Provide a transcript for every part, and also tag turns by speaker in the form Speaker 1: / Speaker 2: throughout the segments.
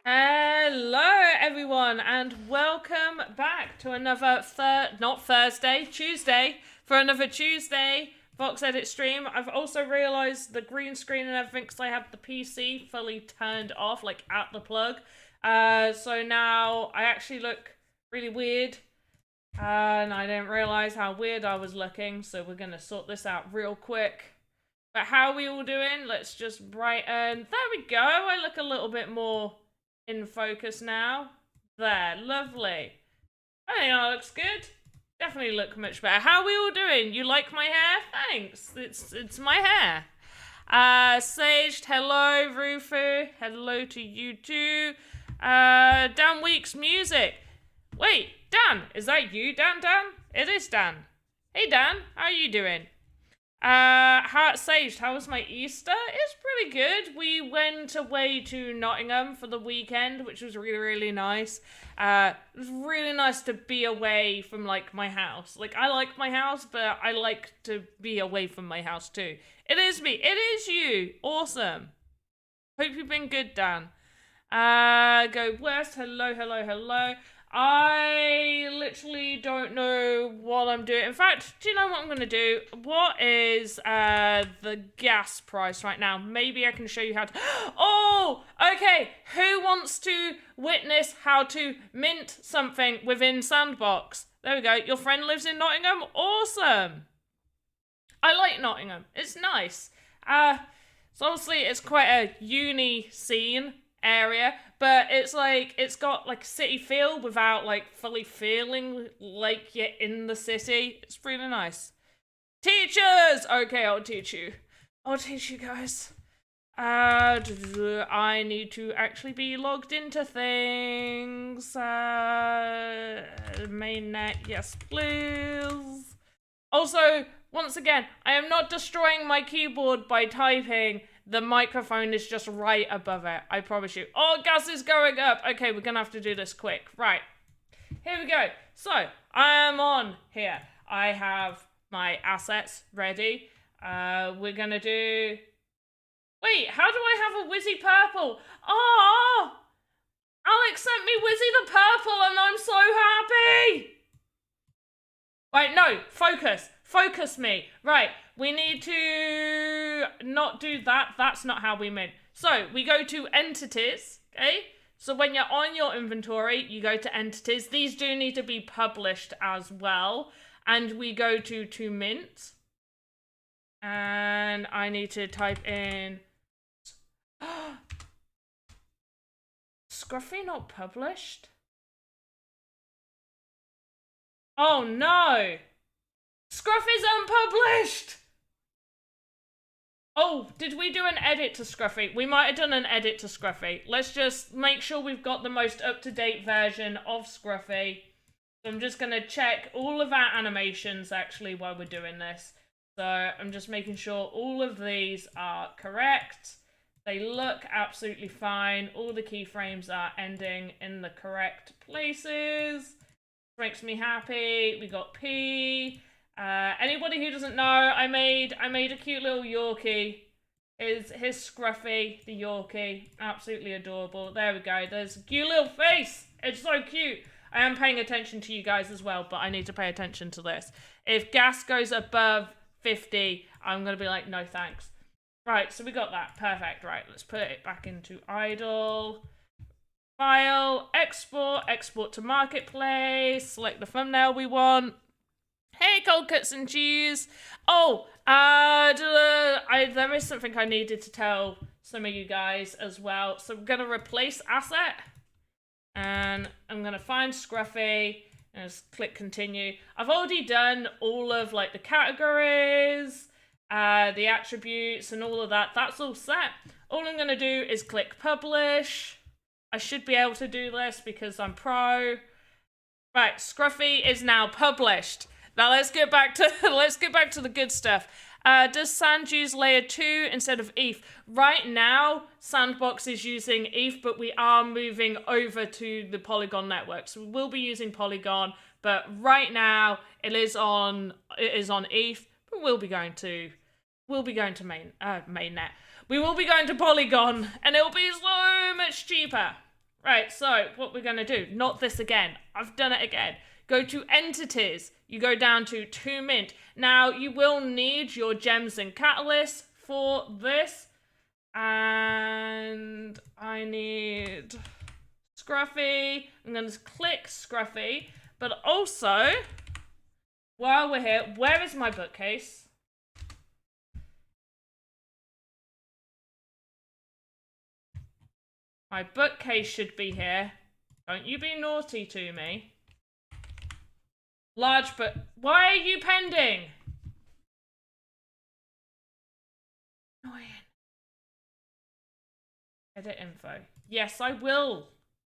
Speaker 1: Hello, everyone, and welcome back to another Tuesday, for another Tuesday Voxedit stream. I've also realised the green screen and everything because I have the PC fully turned off, like at the plug. So now I actually look really weird, and I didn't realise how weird I was looking, so we're going to sort this out real quick. But how are we all doing? Let's just brighten. There we go. I look a little bit more in focus now. There, lovely. I think that looks good. Definitely look much better. How are we all doing? You like my hair? Thanks. It's my hair. Sage, hello, Rufu. Hello to you too. Dan Weeks music. Wait, Dan, is that you, Dan? It is Dan. Hey Dan, how are you doing? Sage, how was my Easter? It's pretty good. We went away to Nottingham for the weekend, which was really, really nice. It was really nice to be away from, like, my house. Like, I like my house, but I like to be away from my house, too. It is me. It is you. Awesome. Hope you've been good, Dan. Go West. Hello, hello, hello. I literally don't know what I'm doing. In fact, do you know what I'm going to do? What is the gas price right now? Maybe I can show you how to... Oh, okay. Who wants to witness how to mint something within Sandbox? There we go. Your friend lives in Nottingham? Awesome. I like Nottingham. It's nice. So obviously it's quite a uni scene area, but it's like it's got like city feel without like fully feeling like you're in the city. It's really nice. Teachers! Okay, I'll teach you guys. I need to actually be logged into things. Mainnet, yes please. Also, once again, I am not destroying my keyboard by typing. The microphone is just right above it. I promise you. Oh, gas is going up. Okay, we're going to have to do this quick. Right. Here we go. So, I am on here. I have my assets ready. We're going to do... Wait, how do I have a Wizzy Purple? Oh! Alex sent me Wizzy the Purple and I'm so happy! Right, no. Focus. Focus me. Right, we need to not do that. That's not how we mint. So, we go to entities, okay? So when you're on your inventory, you go to entities. These do need to be published as well. And we go to mint. And I need to type in... Scruffy not published? Oh no! Scruff is unpublished! Oh, did we do an edit to Scruffy? We might have done an edit to Scruffy. Let's just make sure we've got the most up-to-date version of Scruffy. So I'm just going to check all of our animations, actually, while we're doing this. So I'm just making sure all of these are correct. They look absolutely fine. All the keyframes are ending in the correct places. Makes me happy. We got P. Anybody who doesn't know, I made a cute little Yorkie. His Scruffy, the Yorkie. Absolutely adorable. There we go. There's a cute little face. It's so cute. I am paying attention to you guys as well, but I need to pay attention to this. If gas goes above 50, I'm going to be like, no thanks. Right, so we got that. Perfect. Right, let's put it back into idle. File, export to marketplace, select the thumbnail we want. Hey, cold cuts and cheese. Oh, there is something I needed to tell some of you guys as well. So I'm going to replace asset. And I'm going to find Scruffy and just click continue. I've already done all of like the categories, the attributes and all of that. That's all set. All I'm going to do is click publish. I should be able to do this because I'm pro. Right, Scruffy is now published. Now let's get back to the good stuff. Does Sand use layer 2 instead of ETH? Right now, Sandbox is using ETH, but we are moving over to the Polygon network. So we will be using Polygon, but right now it is on ETH. But we'll be going to mainnet. We will be going to Polygon, and it'll be so much cheaper. Right, so what we're going to do, not this again. I've done it again. Go to entities. You go down to 2 mint. Now, you will need your gems and catalysts for this. And I need Scruffy. I'm going to click Scruffy. But also, while we're here, where is my bookcase? My bookcase should be here. Don't you be naughty to me. Large book. Why are you pending? Annoying. Edit info. Yes, I will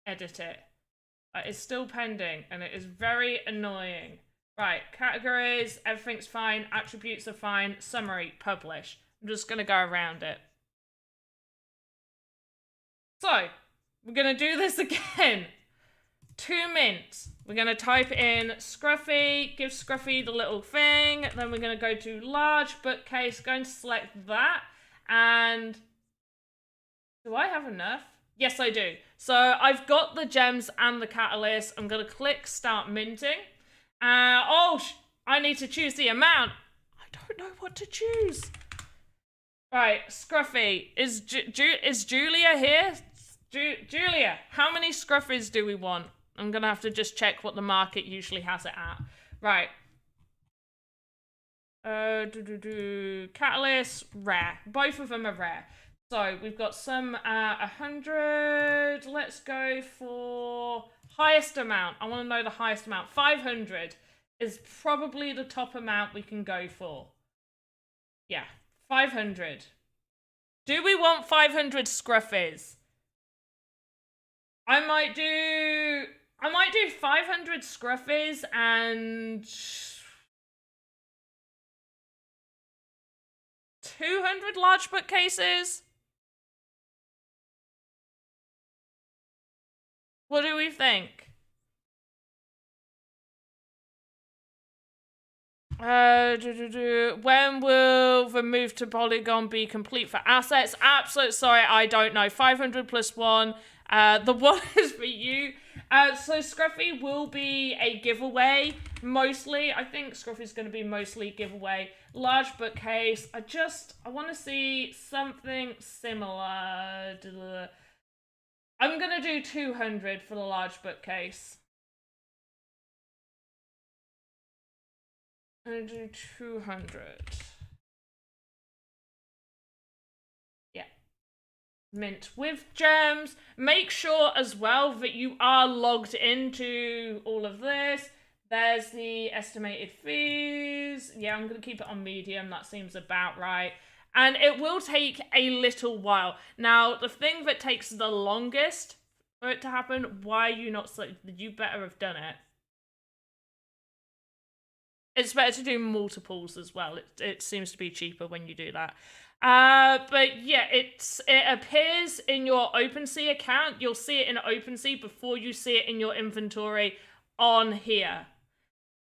Speaker 1: edit it. It's still pending, and it is very annoying. Right, categories, everything's fine. Attributes are fine. Summary, publish. I'm just going to go around it. So, we're going to do this again. 2 mint. We're going to type in Scruffy, give Scruffy the little thing. Then we're going to go to large bookcase, going to select that. And do I have enough? Yes, I do. So I've got the gems and the catalyst. I'm going to click start minting. I need to choose the amount. I don't know what to choose. Right, Scruffy. Is Julia here? Julia, how many Scruffies do we want? I'm going to have to just check what the market usually has it at. Right. Catalyst, rare. Both of them are rare. So we've got some 100. Let's go for highest amount. I want to know the highest amount. 500 is probably the top amount we can go for. Yeah, 500. Do we want 500 Scruffies? I might do 500 Scruffies and 200 large bookcases. What do we think? When will the move to Polygon be complete for assets? Absolutely. Sorry, I don't know. 500 plus 1. The 1 is for you. So Scruffy will be a giveaway, mostly. I think Scruffy's going to be mostly giveaway. Large bookcase. I want to see something similar. I'm going to do 200 for the large bookcase. I'm going to do 200. Yeah. Mint with gems. Make sure as well that you are logged into all of this. There's the estimated fees. Yeah, I'm going to keep it on medium. That seems about right. And it will take a little while. Now, the thing that takes the longest for it to happen, why are you not selected? You better have done it. It's better to do multiples as well. It seems to be cheaper when you do that. But yeah, it appears in your OpenSea account. You'll see it in OpenSea before you see it in your inventory on here.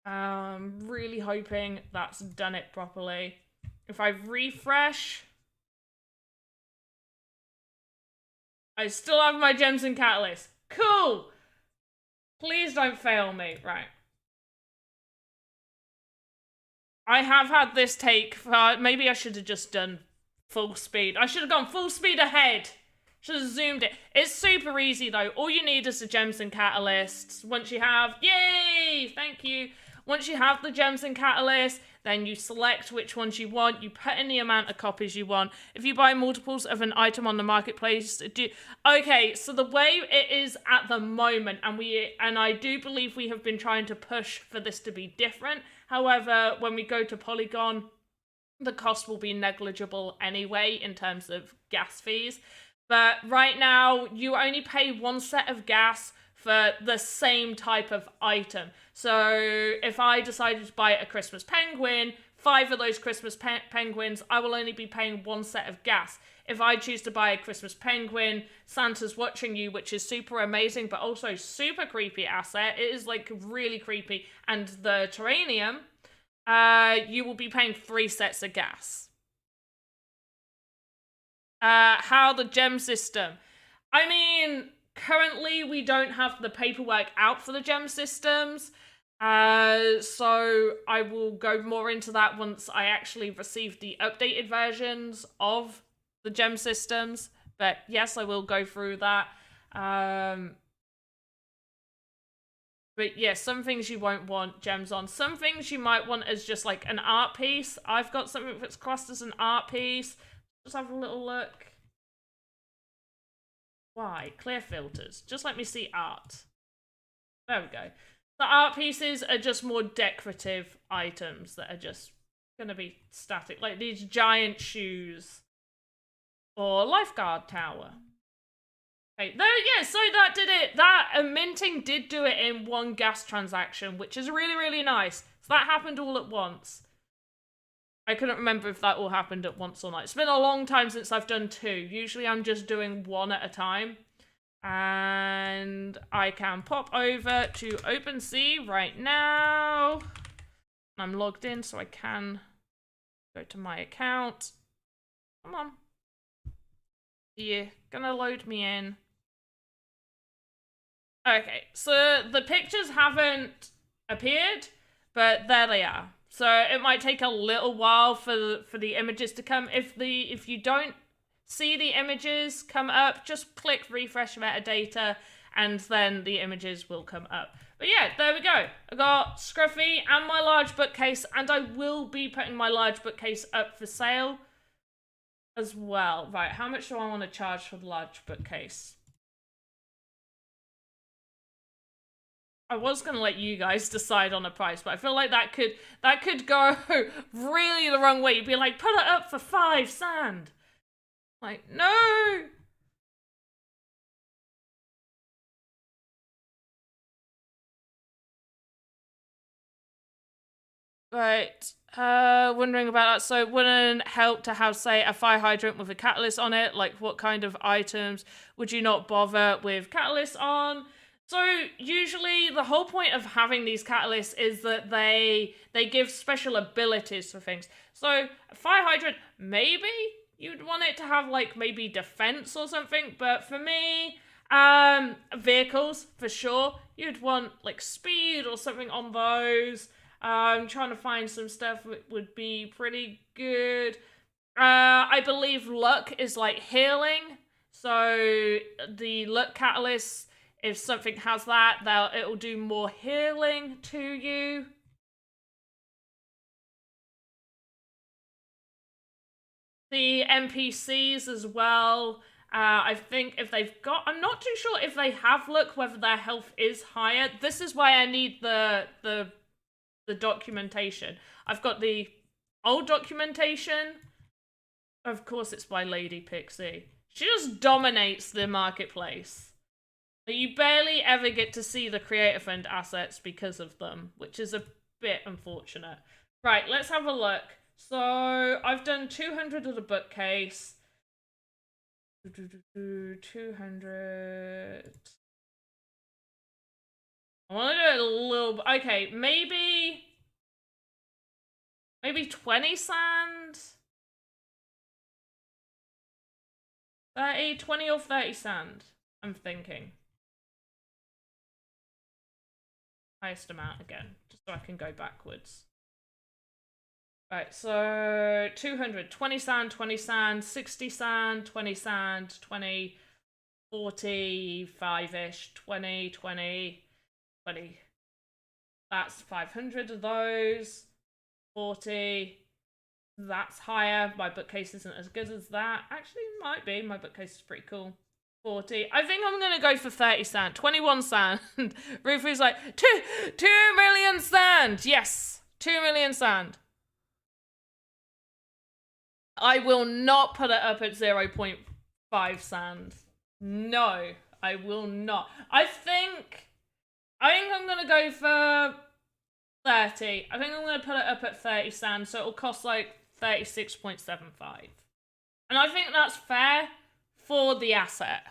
Speaker 1: Really hoping that's done it properly. If I refresh, I still have my gems and catalysts. Cool! Please don't fail me. Right. I have had this take, maybe I should have just done full speed. I should have gone full speed ahead. Should have zoomed it. It's super easy though. All you need is the gems and catalysts. Once you have, yay, thank you. Once you have the gems and catalysts, then you select which ones you want. You put in the amount of copies you want. If you buy multiples of an item on the marketplace, okay, so the way it is at the moment, and I do believe we have been trying to push for this to be different. However, when we go to Polygon, the cost will be negligible anyway in terms of gas fees. But right now, you only pay 1 set of gas for the same type of item. So if I decided to buy a Christmas penguin, 5 of those Christmas penguins, I will only be paying 1 set of gas. If I choose to buy a Christmas penguin, Santa's watching you, which is super amazing, but also super creepy asset. It is like really creepy. And the Terranium, you will be paying 3 sets of gas. How the gem system. I mean, currently we don't have the paperwork out for the gem systems. So I will go more into that once I actually receive the updated versions of the gem systems. But yes, I will go through that. But yeah, some things you won't want gems on. Some things you might want as just like an art piece. I've got something that's classed as an art piece. Just have a little look. Why? Clear filters. Just let me see art. There we go. The art pieces are just more decorative items that are just going to be static. Like these giant shoes. Or lifeguard tower. Okay, there, yeah, so that did it. That minting did do it in one gas transaction, which is really, really nice. So that happened all at once. I couldn't remember if that all happened at once or not. It's been a long time since I've done 2. Usually I'm just doing 1 at a time. And I can pop over to OpenSea right now. I'm logged in, so I can go to my account. Come on. Yeah, gonna load me in. Okay, so the pictures haven't appeared, but there they are. So it might take a little while for the images to come. If you don't see the images come up, just click refresh metadata and then the images will come up. But yeah, there we go. I got Scruffy and my large bookcase, and I will be putting my large bookcase up for sale as well. Right, how much do I want to charge for the large bookcase? I was going to let you guys decide on a price, but I feel like that could go really the wrong way. You'd be like, put it up for 5 sand. Like, no! Right, wondering about that. So wouldn't help to have, say, a fire hydrant with a catalyst on it? Like, what kind of items would you not bother with catalysts on? So usually the whole point of having these catalysts is that they give special abilities for things. So a fire hydrant, maybe you'd want it to have like maybe defense or something, but for me, vehicles for sure, you'd want like speed or something on those. I'm trying to find some stuff that would be pretty good. I believe luck is like healing, so the luck catalyst, if something has that, it'll do more healing to you. The NPCs as well. I think if they've got, I'm not too sure if they have luck, whether their health is higher. This is why I need the documentation. I've got the old documentation. Of course, it's by Lady Pixie. She just dominates the marketplace. You barely ever get to see the Creator Fund assets because of them, which is a bit unfortunate. Right, let's have a look. So, I've done 200 of the bookcase. 200. I want to do it a little... Okay, maybe 20 sand? 20 or 30 sand, I'm thinking. Highest amount again, just so I can go backwards. Right, so 200, 20 sand, 20 sand, 60 sand, 20 sand, 20, 45-ish, 20, 20, 20. That's 500 of those. 40. That's higher. My bookcase isn't as good as that. Actually, might be. My bookcase is pretty cool. 40. I think I'm going to go for 30 sand. 21 sand. Rufu's like, 2 million sand. Yes. 2 million sand. I will not put it up at 0.5 sand. No, I will not. I think I'm going to go for 30. I think I'm going to put it up at 30 sand, so it'll cost like 36.75. And I think that's fair for the asset.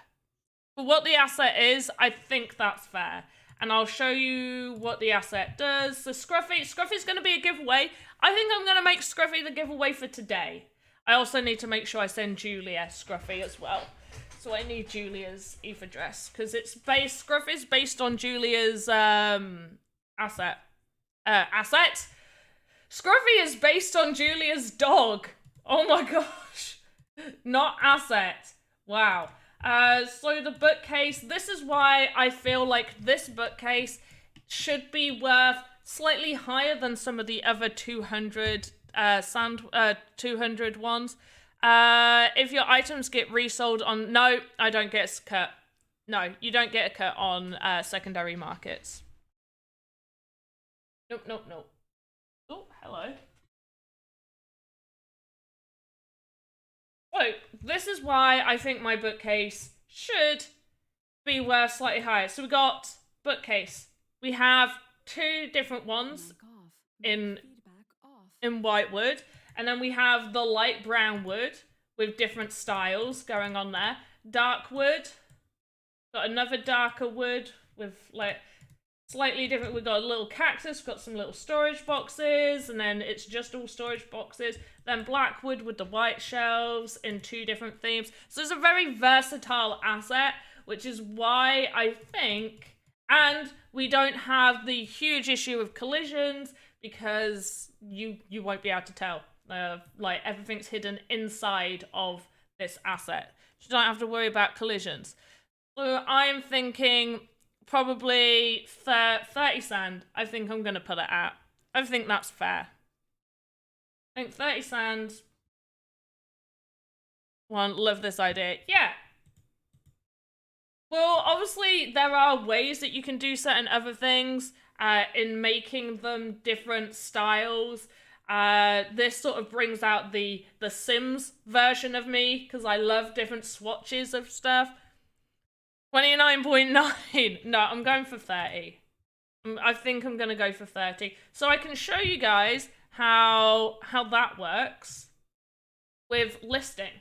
Speaker 1: For what the asset is, I think that's fair. And I'll show you what the asset does. So Scruffy's going to be a giveaway. I think I'm going to make Scruffy the giveaway for today. I also need to make sure I send Julia Scruffy as well. So I need Julia's ETH address because Scruff is based on Julia's asset. Scruffy is based on Julia's dog. Oh my gosh. Not asset. Wow. So the bookcase, this is why I feel like this bookcase should be worth slightly higher than some of the other 200 200 ones. If your items get resold on... No, I don't get a cut. No, you don't get a cut on secondary markets. Nope, nope, nope. Oh, hello. So, this is why I think my bookcase should be worth slightly higher. So we got bookcase. We have two different ones in white wood. And then we have the light brown wood with different styles going on there. Dark wood. Got another darker wood with like slightly different. We've got a little cactus, got some little storage boxes, and then it's just all storage boxes. Then black wood with the white shelves in two different themes. So it's a very versatile asset, which is why I think, and we don't have the huge issue of collisions because you won't be able to tell. Like everything's hidden inside of this asset. You don't have to worry about collisions. So I'm thinking probably 30 sand. I think I'm going to put it at. I think that's fair. I think 30 sand. Love this idea. Yeah. Well, obviously there are ways that you can do certain other things in making them different styles. This sort of brings out the Sims version of me because I love different swatches of stuff. 29.9. No, I'm going for 30. I think I'm going to go for 30. So I can show you guys how that works with listing.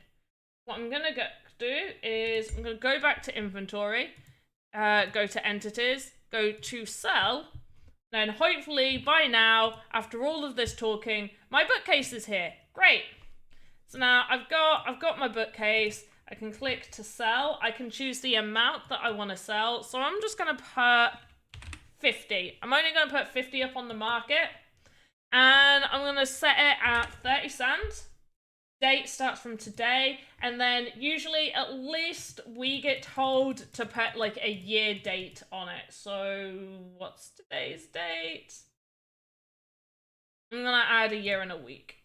Speaker 1: What I'm going to do is I'm going to go back to inventory, go to entities, go to sell. Then hopefully by now, after all of this talking, my bookcase is here. Great. So now I've got my bookcase. I can click to sell. I can choose the amount that I want to sell. So I'm just going to put 50. I'm only going to put 50 up on the market. And I'm going to set it at 30 sand. Date starts from today. And then usually at least we get told to put like a year date on it. So what's today's date? I'm going to add a year and a week.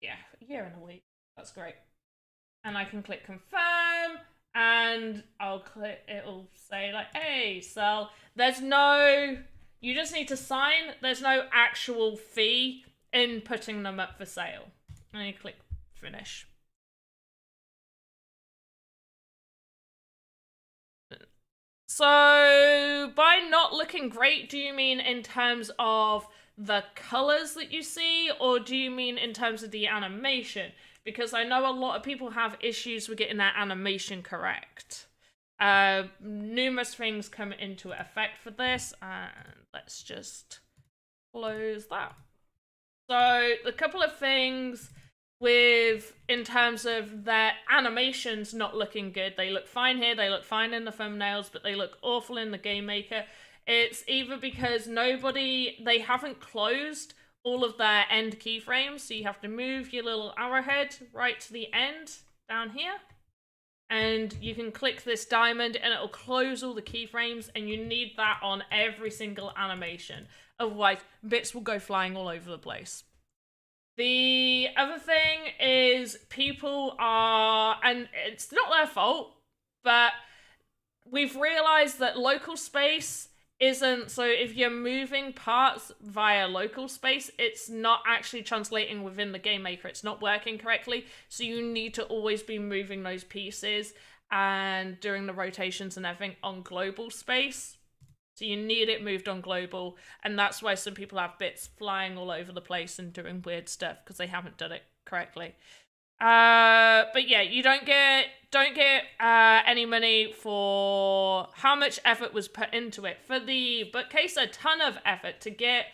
Speaker 1: Yeah, a year and a week. That's great. And I can click confirm, and it'll say like, hey, sell. There's no, you just need to sign. There's no actual fee in putting them up for sale. And you click finish. So by not looking great, do you mean in terms of the colors that you see, or do you mean in terms of the animation? Because I know a lot of people have issues with getting that animation correct. Numerous things come into effect for this, and let's just close that. So a couple of things in terms of their animations not looking good. They look fine here, they look fine in the thumbnails, but they look awful in the game maker. It's either because they haven't closed all of their end keyframes, so you have to move your little arrowhead right to the end down here, and you can click this diamond and it'll close all the keyframes, and you need that on every single animation, otherwise bits will go flying all over the place. The other thing is people are, and it's not their fault, but we've realized that local space isn't, so if you're moving parts via local space, it's not actually translating within the game maker. It's not working correctly. So you need to always be moving those pieces and doing the rotations and everything on global space. So you need it moved on global. And that's why some people have bits flying all over the place and doing weird stuff because they haven't done it correctly. But yeah, you don't get any money for how much effort was put into it. For the bookcase, a ton of effort to get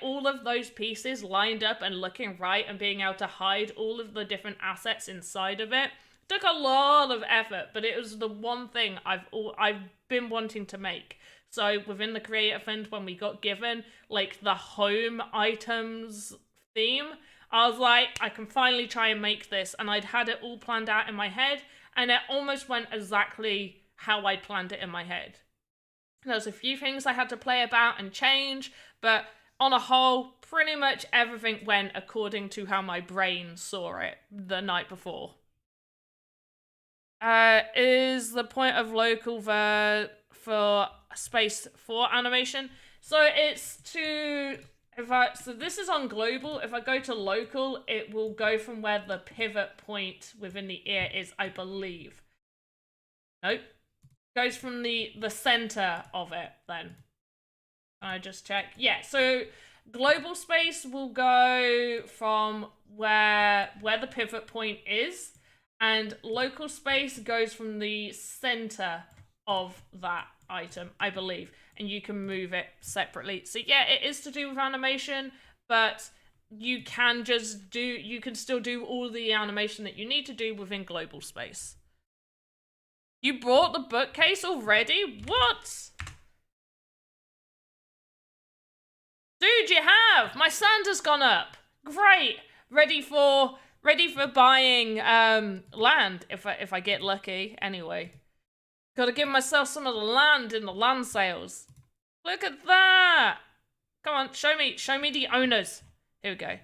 Speaker 1: all of those pieces lined up and looking right and being able to hide all of the different assets inside of it Took a lot of effort, but it was the one thing I've been wanting to make. So within the Creator Fund, when we got given like the home items theme, I was like, I can finally try and make this. And I'd had it all planned out in my head, and it almost went exactly how I'd planned it in my head. There's a few things I had to play about and change, but on a whole, pretty much everything went according to how my brain saw it the night before. Is the point of local for space for animation? So it's to, so this is on global. If I go to local, it will go from where the pivot point within the ear is, I believe. Nope. Goes from the center of it then. I just check. Yeah, so global space will go from where the pivot point is, and local space goes from the center of that item, I believe, and you can move it separately. So yeah, it is to do with animation, but you can still do all the animation that you need to do within global space. You brought the bookcase already? What? Dude, you have! My sand has gone up! Great! Ready for buying land if I get lucky. Anyway. Gotta give myself some of the land in the land sales. Look at that! Come on, show me the owners. Here we go.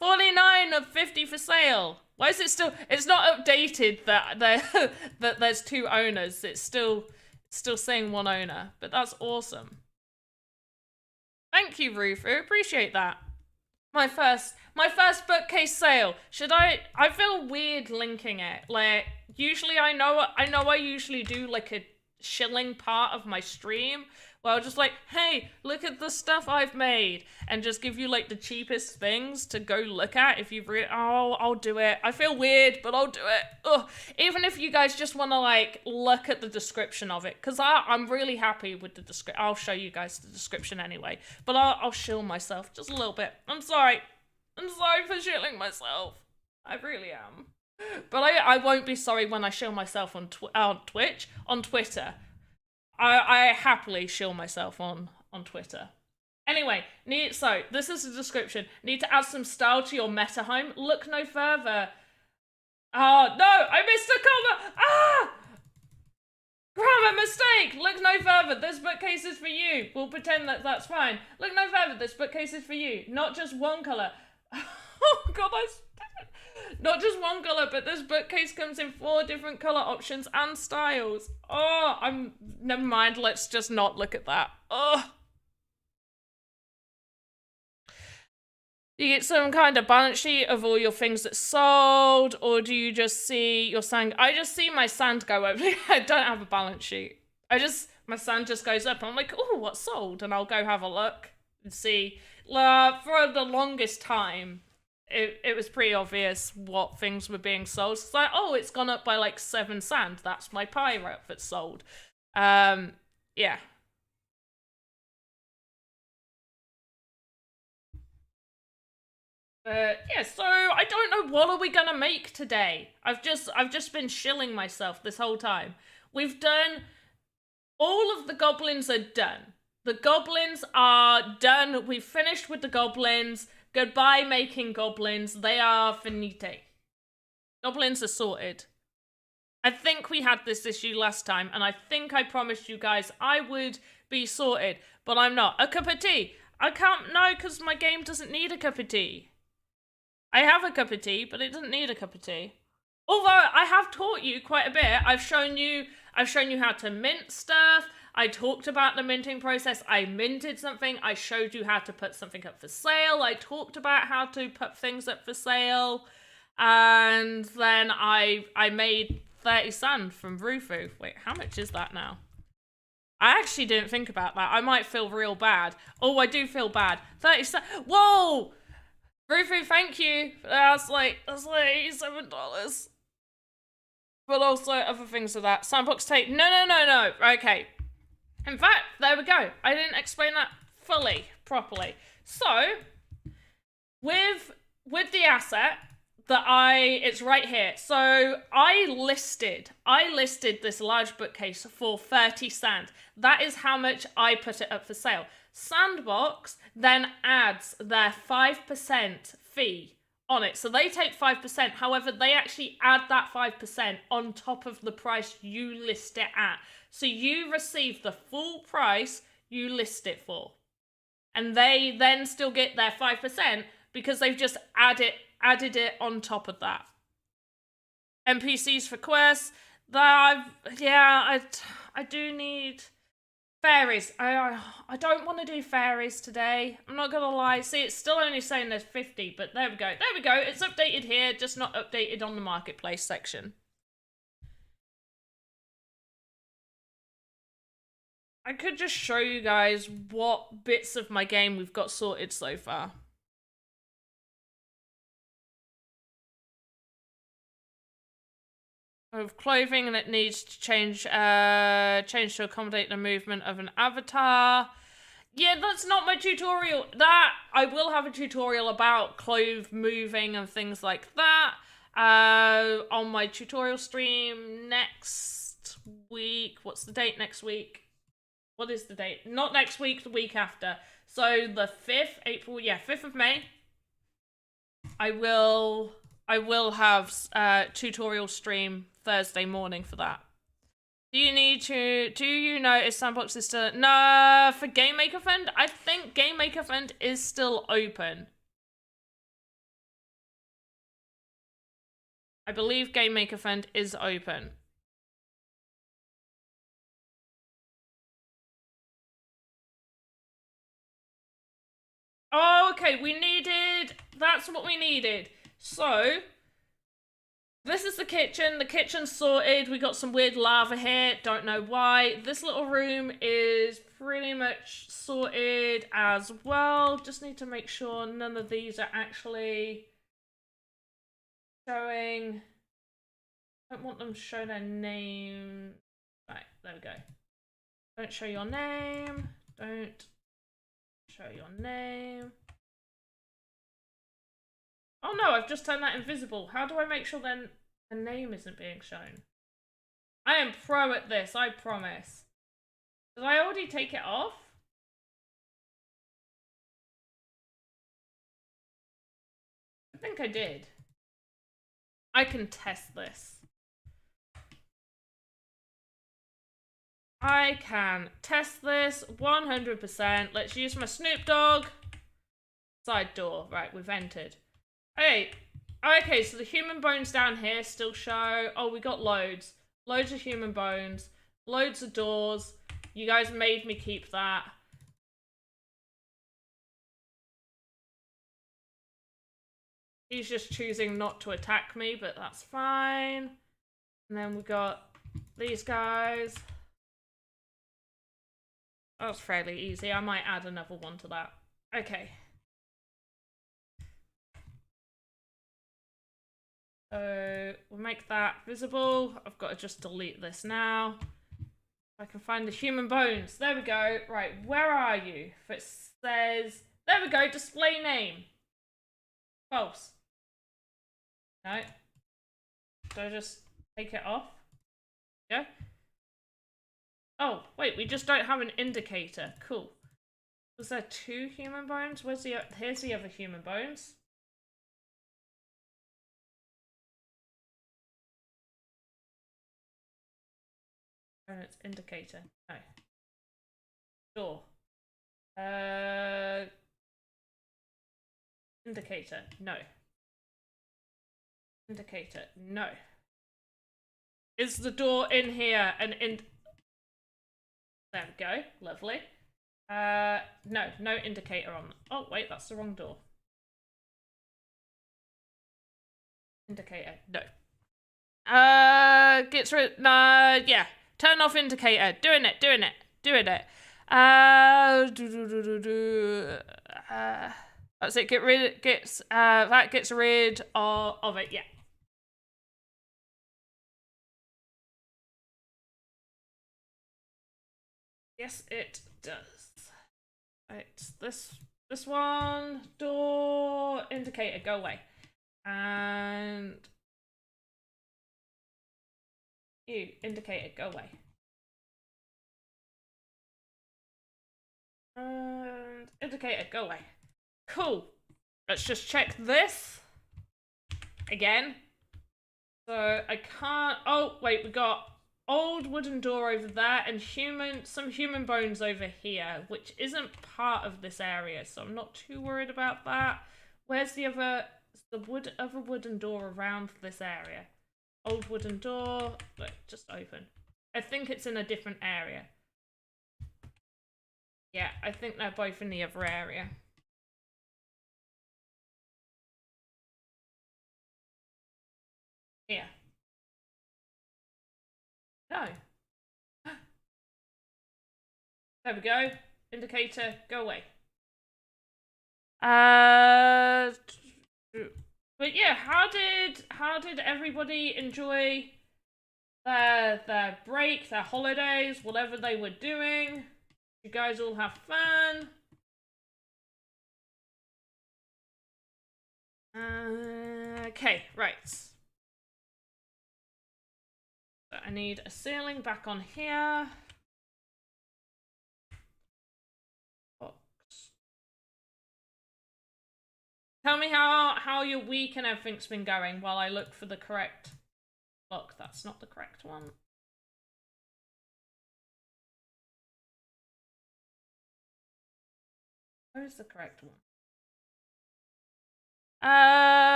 Speaker 1: 49 of 50 for sale. Why is it still, it's not updated that that there's 2 owners. It's still saying 1 owner, but that's awesome. Thank you, Rufu. Appreciate that. My first bookcase sale. Should I feel weird linking it. Like, usually I know I usually do like a shilling part of my stream where I'll just like, hey, look at the stuff I've made, and just give you like the cheapest things to go look at if you've I'll do it. I feel weird, but I'll do it. Ugh. Even if you guys just want to like look at the description of it, because I'm really happy with the description. I'll show you guys the description anyway, but I'll shill myself just a little bit. I'm sorry for shilling myself. I really am. But I won't be sorry when I shill myself on Twitch, on Twitter. I happily shill myself on Twitter. Anyway, so this is the description. Need to add some style to your meta home. Look no further. Oh, no, I missed a comma. Ah! Grammar mistake. Look no further. This bookcase is for you. We'll pretend that that's fine. Look no further. This bookcase is for you. Not just one color. Oh, God, not just one color, but this bookcase comes in 4 different color options and styles. Oh, never mind. Let's just not look at that. Oh. Do you get some kind of balance sheet of all your things that sold, or do you just see your sand? I just see my sand go up. I don't have a balance sheet. My sand just goes up, and I'm like, oh, what sold? And I'll go have a look and see. For the longest time, it was pretty obvious what things were being sold. It's like, oh, it's gone up by like 7 sand. That's my pirate that's sold. Yeah. Yeah, so I don't know, what are we gonna make today? I've just been shilling myself this whole time. We've done, all of the goblins are done. The goblins are done. We've finished with the goblins. Goodbye making goblins. They are finite. Goblins are sorted. I think we had this issue last time, and I think I promised you guys I would be sorted, but I'm not. A cup of tea. I can't, no, because my game doesn't need a cup of tea. I have a cup of tea, but it doesn't need a cup of tea. Although I have taught you quite a bit. I've shown you how to mint stuff. I talked about the minting process. I minted something. I showed you how to put something up for sale. I talked about how to put things up for sale. And then I made 30 sand from Rufu. Wait, how much is that now? I actually didn't think about that. I might feel real bad. Oh, I do feel bad. 30 sand. Whoa! Rufu, thank you. That's like $87. But also other things of that. Sandbox tape. No. Okay. In fact, there we go. I didn't explain that fully, properly. So, with the asset, it's right here. So I listed this large bookcase for 30 sand. That is how much I put it up for sale. Sandbox then adds their 5% fee on it. So they take 5%. However, they actually add that 5% on top of the price you list it at. So you receive the full price you list it for. And they then still get their 5% because they've just added it on top of that. NPCs for quests. I do need fairies. I don't want to do fairies today. I'm not gonna lie. See, it's still only saying there's 50, but there we go. There we go. It's updated here, just not updated on the marketplace section. I could just show you guys what bits of my game we've got sorted so far. Of clothing, and it needs to change to accommodate the movement of an avatar. Yeah, that's not my tutorial. That I will have a tutorial about clothes moving and things like that on my tutorial stream next week. What's the date next week? What is the date? Not next week, the week after. So the 5th, April, yeah, 5th of May. I will have tutorial stream Thursday morning for that. Do you notice Sandbox is still... No, for Game Maker Fund, I think Game Maker Fund is still open. I believe Game Maker Fund is open. Oh, okay, that's what we needed. So, this is the kitchen. The kitchen's sorted. We got some weird lava here. Don't know why. This little room is pretty much sorted as well. Just need to make sure none of these are actually showing. I don't want them to show their name. Right, there we go. Don't show your name. Don't show your name. Oh no, I've just turned that invisible. How do I make sure then the name isn't being shown? I am pro at this, I promise. Did I already take it off? I think I did. I can test this. I can test this 100%. Let's use my Snoop Dogg. Side door. Right, we've entered. Hey, okay, so the human bones down here still show. Oh, we got loads. Loads of human bones. Loads of doors. You guys made me keep that. He's just choosing not to attack me, but that's fine. And then we got these guys. That was fairly easy. I might add another one to that. Okay. So we'll make that visible. I've got to just delete this now. I can find the human bones. There we go. Right, where are you? If it says... There we go, display name. False. No. Do I just take it off? Yeah. Oh, wait, we just don't have an indicator. Cool. Was there 2 human bones? Where's the... Here's the other human bones. And it's indicator. No. Door. Indicator. No. Indicator. No. Is the door in here and in... There we go. Lovely. No. No indicator on... Oh, wait, that's the wrong door. Indicator. No. Gets rid... Nah, yeah. Turn off indicator. Doing it. That's it. That gets rid of it. Yeah. Yes, it does. Right. This one. Door. Indicator. Go away. And you indicate it, go away. And indicator, go away. Cool. Let's just check this again. So I can't. Oh wait, we got old wooden door over there and some human bones over here, which isn't part of this area, so I'm not too worried about that. Where's the other wooden door around this area? Old wooden door. Look, just open. I think it's in a different area. Yeah, I think they're both in the other area. Here. No. There we go. Indicator, go away. But yeah, how did everybody enjoy their break, their holidays, whatever they were doing? You guys all have fun? Okay, right. So I need a ceiling back on here. Tell me how your week and everything's been going while I look for the correct... Look, that's not the correct one. Where's the correct one?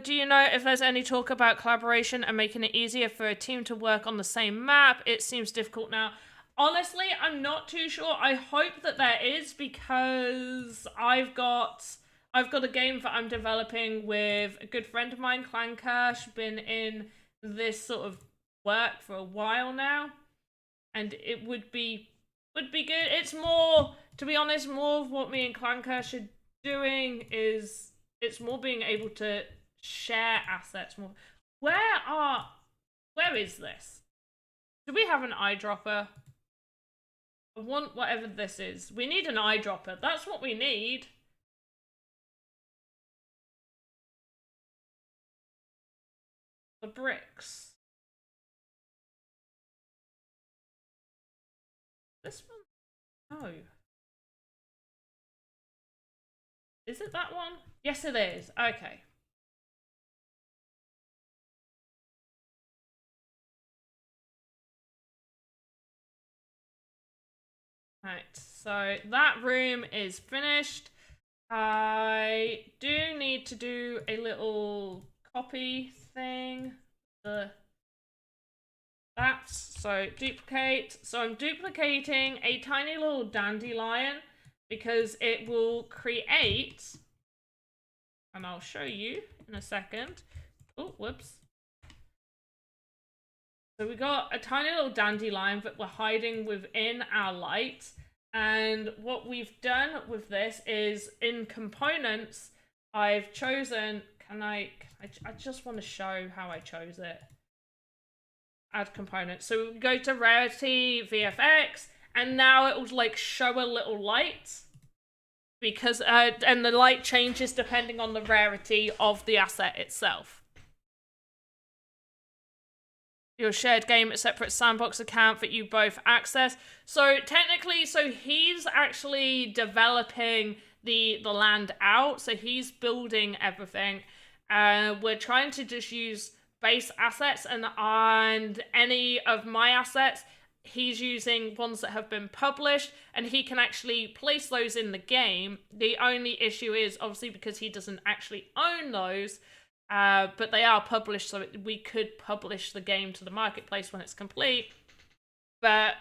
Speaker 1: Do you know if there's any talk about collaboration and making it easier for a team to work on the same map? It seems difficult now. Honestly, I'm not too sure. I hope that there is, because I've got a game that I'm developing with a good friend of mine, Clankersh, been in this sort of work for a while now, and it would be good. It's more, to be honest, more of what me and Clankersh are doing is it's more being able to share assets more. Where is this? Do we have an eyedropper? I want whatever this is. We need an eyedropper. That's what we need. The bricks. This one? No. Is it that one? Yes, it is. Okay. Right, so that room is finished. I do need to do a little copy thing. So duplicate. So I'm duplicating a tiny little dandelion because it will create, and I'll show you in a second. Oh, whoops. So we got a tiny little dandelion that we're hiding within our light. And what we've done with this is in components, I've chosen, I just want to show how I chose it. Add components. So we go to rarity, VFX, and now it will like show a little light. Because, and the light changes depending on the rarity of the asset itself. Your shared game, a separate Sandbox account that you both access. So technically, he's actually developing the land out. So he's building everything. We're trying to just use base assets, and any of my assets, he's using ones that have been published, and he can actually place those in the game. The only issue is, obviously, because he doesn't actually own those, but they are published, so we could publish the game to the marketplace when it's complete. But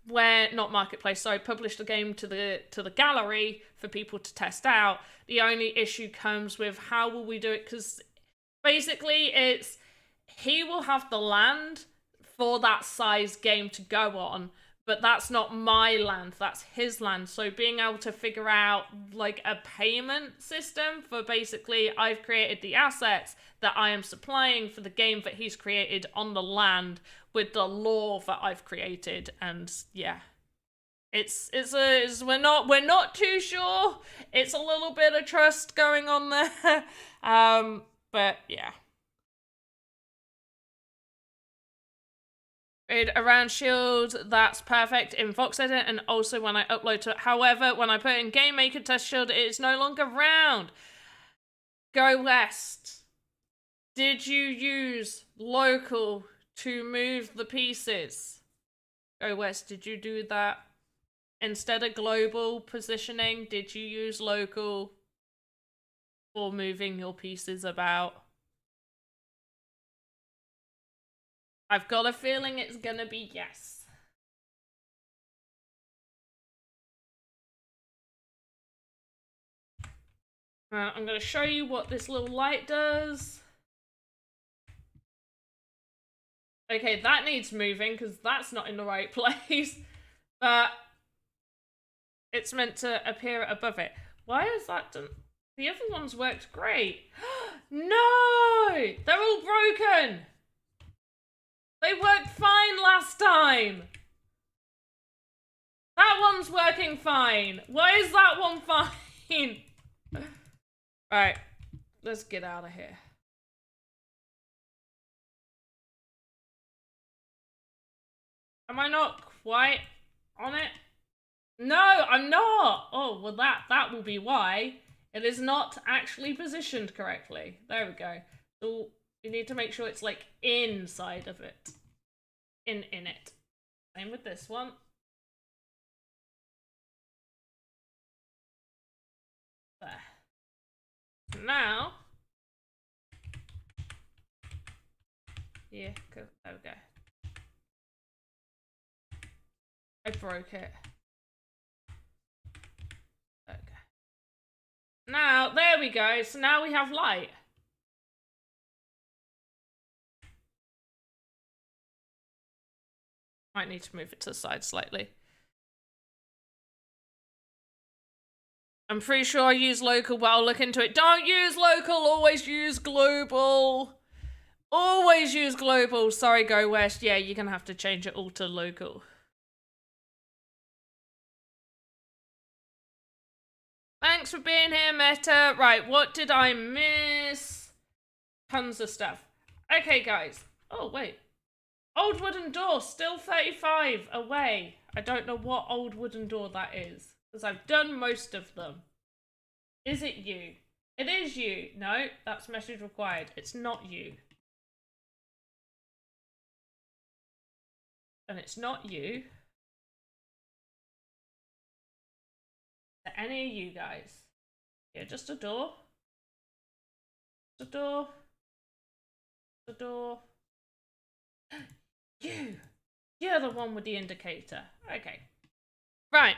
Speaker 1: not marketplace, sorry, publish the game to the gallery for people to test out. The only issue comes with how will we do it, because basically he will have the land for that size game to go on, but that's not my land, that's his land. So being able to figure out like a payment system for, basically, I've created the assets that I am supplying for the game that he's created on the land with the lore that I've created. And yeah, we're not too sure. It's a little bit of trust going on there. But yeah. Around shield, that's perfect in Voxedit and also when I upload to it. However, when I put in Game Maker test shield, it is no longer round. Go West. Did you use local to move the pieces? Go West, did you do that? Instead of global positioning, did you use local for moving your pieces about? I've got a feeling it's gonna be yes. I'm gonna show you what this little light does. Okay, that needs moving because that's not in the right place. But it's meant to appear above it. Why is that done? The other ones worked great. No! They're all broken! They worked fine last time! That one's working fine. Why is that one fine? Right, let's get out of here. Am I not quite on it? No, I'm not! Oh, well that will be why. It is not actually positioned correctly. There we go. So you need to make sure it's like inside of it. In it. Same with this one. There. Now. Yeah, cool. There we go. I broke it. Okay. Now, there we go. So now we have light. Might need to move it to the side slightly. I'm pretty sure I use local, but I'll look into it. Don't use local, always use global. Always use global. Sorry, Go West. Yeah, you're gonna have to change it all to local. Thanks for being here, Meta. Right, what did I miss? Tons of stuff. Okay, guys. Oh, wait. Old wooden door, still 35 away. I don't know what old wooden door that is, because I've done most of them. Is it you? It is you. No, that's message required. It's not you. And it's not you. To any of you guys. Yeah, just a door. Just a door. Just a door. You! You're the one with the indicator. Okay. Right.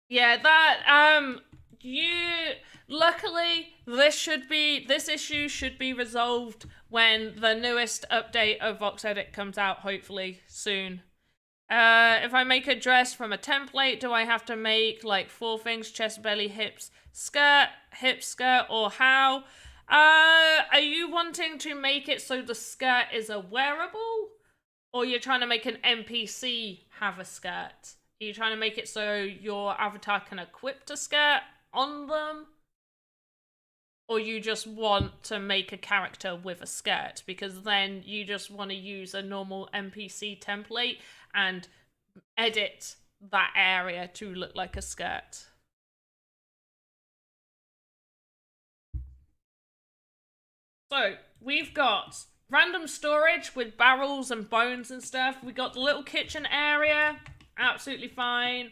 Speaker 1: Yeah, that, luckily, this issue should be resolved when the newest update of Voxedit comes out, hopefully, soon. If I make a dress from a template, do I have to make, like, 4 things? Chest, belly, hips, skirt, or how? Are you wanting to make it so the skirt is a wearable? Or you're trying to make an NPC have a skirt? Are you trying to make it so your avatar can equip a skirt on them? Or you just want to make a character with a skirt? Because then you just want to use a normal NPC template and edit that area to look like a skirt. So, we've got random storage with barrels and bones and stuff. We got the little kitchen area. Absolutely fine.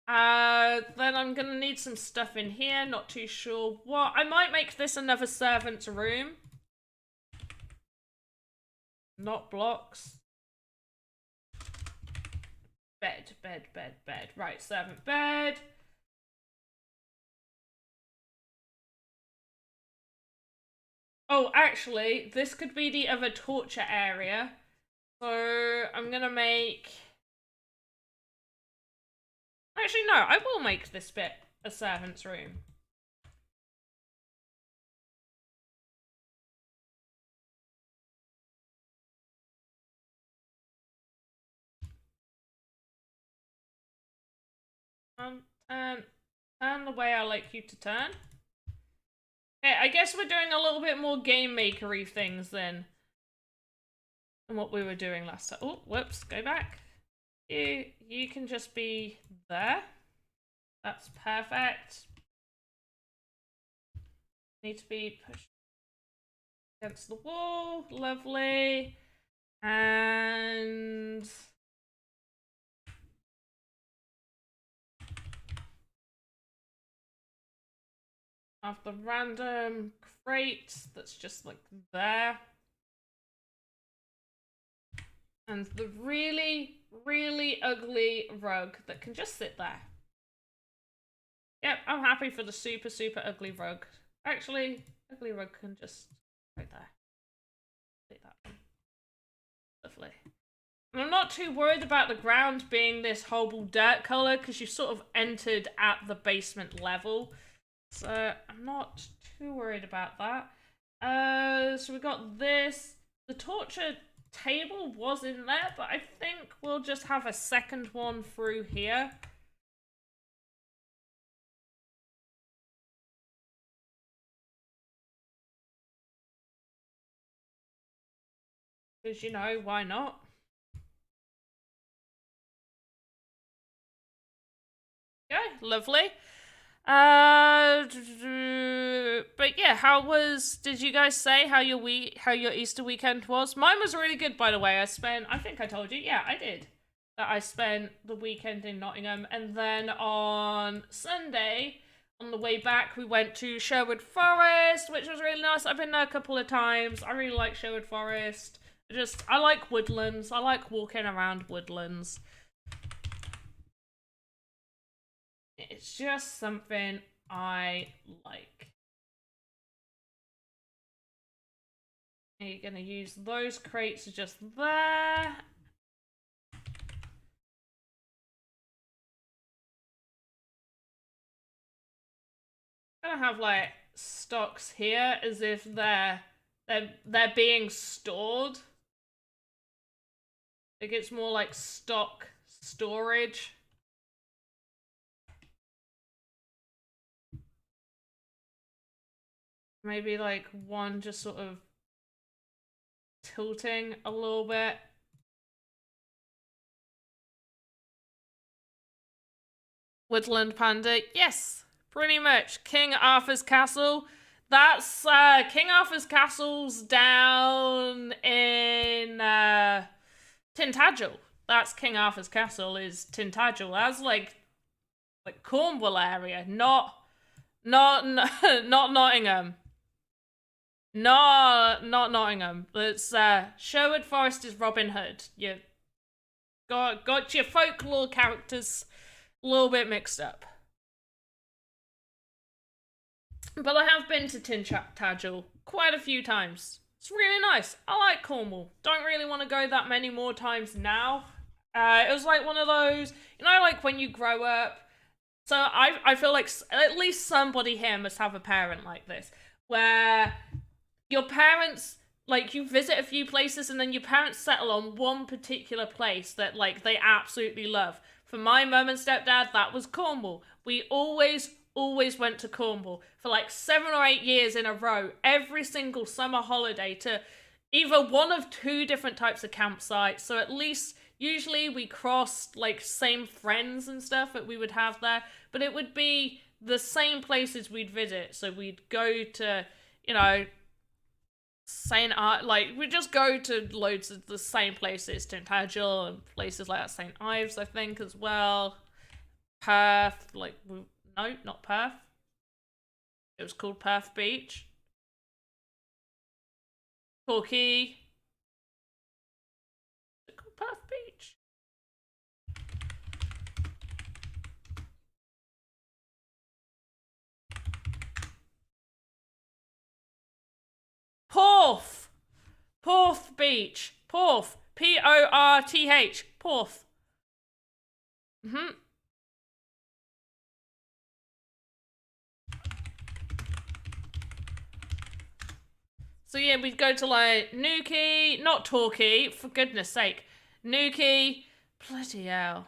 Speaker 1: Then I'm gonna need some stuff in here. Not too sure what. I might make this another servant's room. Not blocks. Bed. Right, servant bed. Oh, actually, this could be the other torture area. So I'm gonna make... Actually, no, I will make this bit a servant's room. Turn the way I like you to turn. Okay, I guess we're doing a little bit more game makery things then than what we were doing last time. Oh, whoops, go back. You can just be there. That's perfect. Need to be pushed against the wall. Lovely. And have the random crate that's just like there. And the really, really ugly rug that can just sit there. Yep, I'm happy for the super, super ugly rug. Actually, ugly rug can just right there. Take that one. Lovely. And I'm not too worried about the ground being this horrible dirt colour because you've sort of entered at the basement level. So I'm not too worried about that. So we got this. The torture table was in there, but I think we'll just have a second one through here. Because, you know, why not? Okay, lovely. But yeah, did you guys say how your Easter weekend was? Mine was really good, by the way. I think I told you, yeah, I did. That I spent the weekend in Nottingham, and then on Sunday, on the way back, we went to Sherwood Forest, which was really nice. I've been there a couple of times. I really like Sherwood Forest. I like woodlands. I like walking around woodlands. It's just something I like. And you're gonna use those crates just there. Gonna have like stocks here as if they're being stored. Like it's more like stock storage. Maybe like one just sort of tilting a little bit. Woodland Panda, yes, pretty much. King Arthur's Castle. That's King Arthur's Castle's down in Tintagel. That's King Arthur's Castle is Tintagel. That's like Cornwall area, not Nottingham. No, not Nottingham. It's Sherwood Forest is Robin Hood. You got your folklore characters a little bit mixed up. But I have been to Tintagel quite a few times. It's really nice. I like Cornwall. Don't really want to go that many more times now. It was like one of those, you know, like when you grow up. So I feel like at least somebody here must have a parent like this, where your parents, like, you visit a few places and then your parents settle on one particular place that, like, they absolutely love. For my mum and stepdad, that was Cornwall. We always went to Cornwall for like 7 or 8 years in a row, every single summer holiday, to either one of two different types of campsites. So at least, usually we crossed like same friends and stuff that we would have there, but it would be the same places we'd visit. So we'd go to, you know, we just go to loads of the same places, Tintagel and places like that, St. Ives, I think, as well. Perth, no, not Perth. It was called Perth Beach. Torquay. Is it called Perth Beach? Porth. Porth Beach. Porth. Porth. Porth. So yeah, we'd go to like Newquay, not Torquay, for goodness sake. Newquay, bloody hell.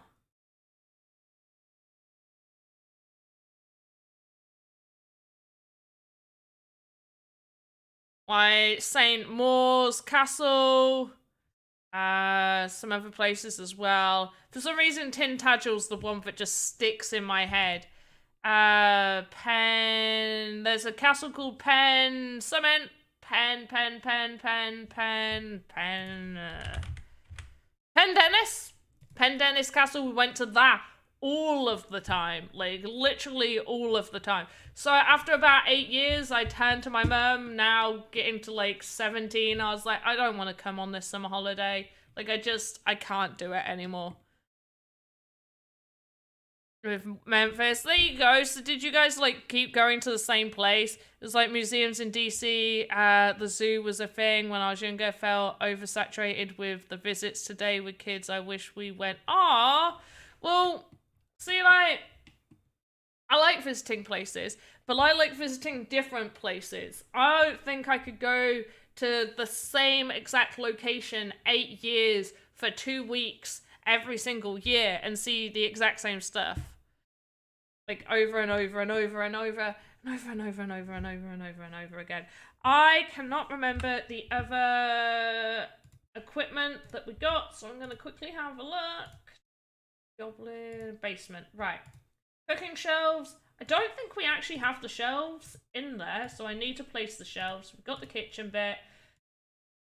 Speaker 1: my St. Maur's Castle, some other places as well. For some reason, Tintagel's the one that just sticks in my head. Penn. There's a castle called Penn. Penn Dennis. Penn Dennis Castle. We went to that all of the time, like literally all of the time. So after about 8 years, I turned to my mum. Now getting to like 17, I was like, I don't want to come on this summer holiday. Like I can't do it anymore. With Memphis, there you go. So did you guys like keep going to the same place? There's like museums in DC. The zoo was a thing when I was younger. Felt oversaturated with the visits today with kids. I wish we went. Well, see, like I like visiting places, but I like visiting different places. I don't think I could go to the same exact location 8 years for 2 weeks every single year and see the exact same stuff. Like over and over and over and over and over and over and over and over and over and over again. I cannot remember the other equipment that we got, so I'm going to quickly have a look. Goblin basement. Right. Cooking shelves. I don't think we actually have the shelves in there, so I need to place the shelves. We've got the kitchen bit.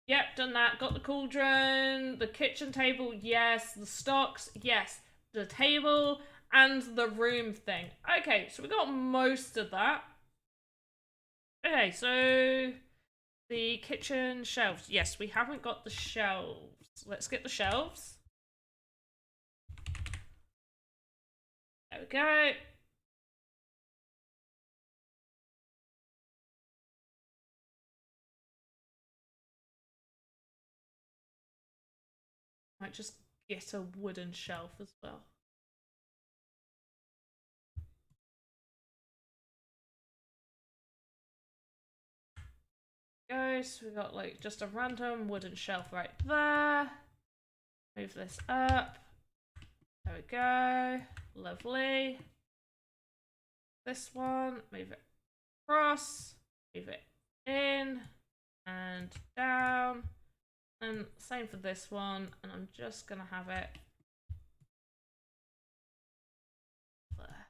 Speaker 1: Yep, done that. Got the cauldron, the kitchen table, yes. The stocks, yes. The table, and the room thing. Okay, so we got most of that. Okay, so the kitchen shelves. Yes, we haven't got the shelves. Let's get the shelves. There we go. Might just get a wooden shelf as well. Go, so we got like just a random wooden shelf right there. Move this up. There we go. Lovely. This one, move it across, move it in and down. And same for this one, and I'm just gonna have it there.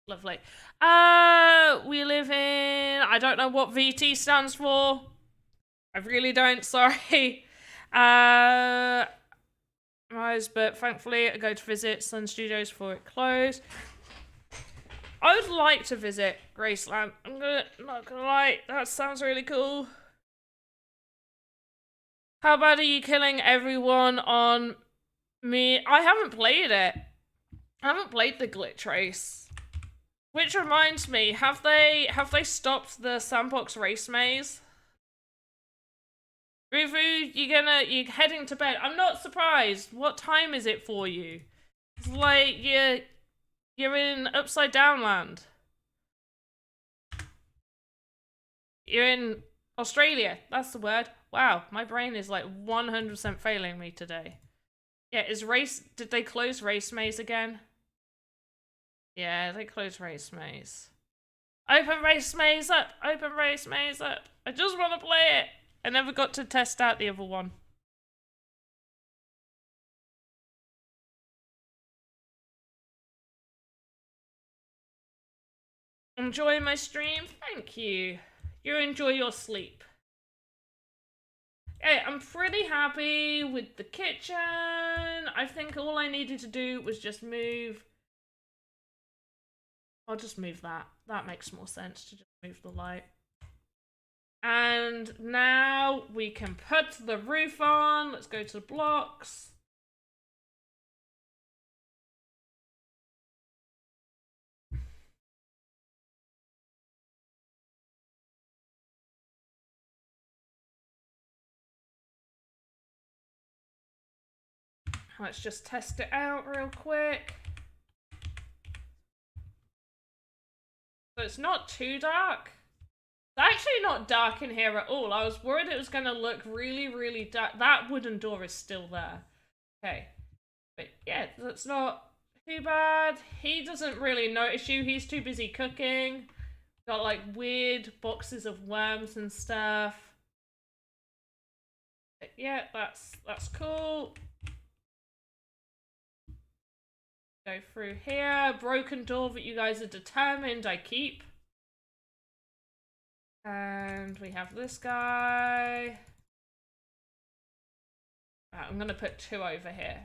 Speaker 1: Lovely. We live in, I don't know what VT stands for. I really don't, sorry. But thankfully I go to visit Sun Studios before it closed. I would like to visit Graceland. Not gonna lie, that sounds really cool. How bad are you killing everyone on me? I haven't played it. I haven't played the glitch race. Which reminds me, have they stopped the Sandbox race maze? Ruvu, you're heading to bed. I'm not surprised. What time is it for you? It's like you're in upside down land. You're in Australia. That's the word. Wow, my brain is like 100% failing me today. Yeah, did they close race maze again? Yeah, they closed race maze. Open race maze up! Open race maze up! I just want to play it! I never got to test out the other one. Enjoy my stream? Thank you. You enjoy your sleep. Okay, I'm pretty happy with the kitchen. I think all I needed to do was just move. I'll just move that. That makes more sense to just move the light. And now we can put the roof on. Let's go to the blocks. Let's just test it out real quick. So it's not too dark. It's actually not dark in here at all. I was worried it was going to look really, really dark. That wooden door is still there. Okay. But yeah, that's not too bad. He doesn't really notice you. He's too busy cooking. Got like weird boxes of worms and stuff. But yeah, that's cool. Go through here. Broken door that you guys are determined I keep. And we have this guy. Right, I'm gonna put 2 over here.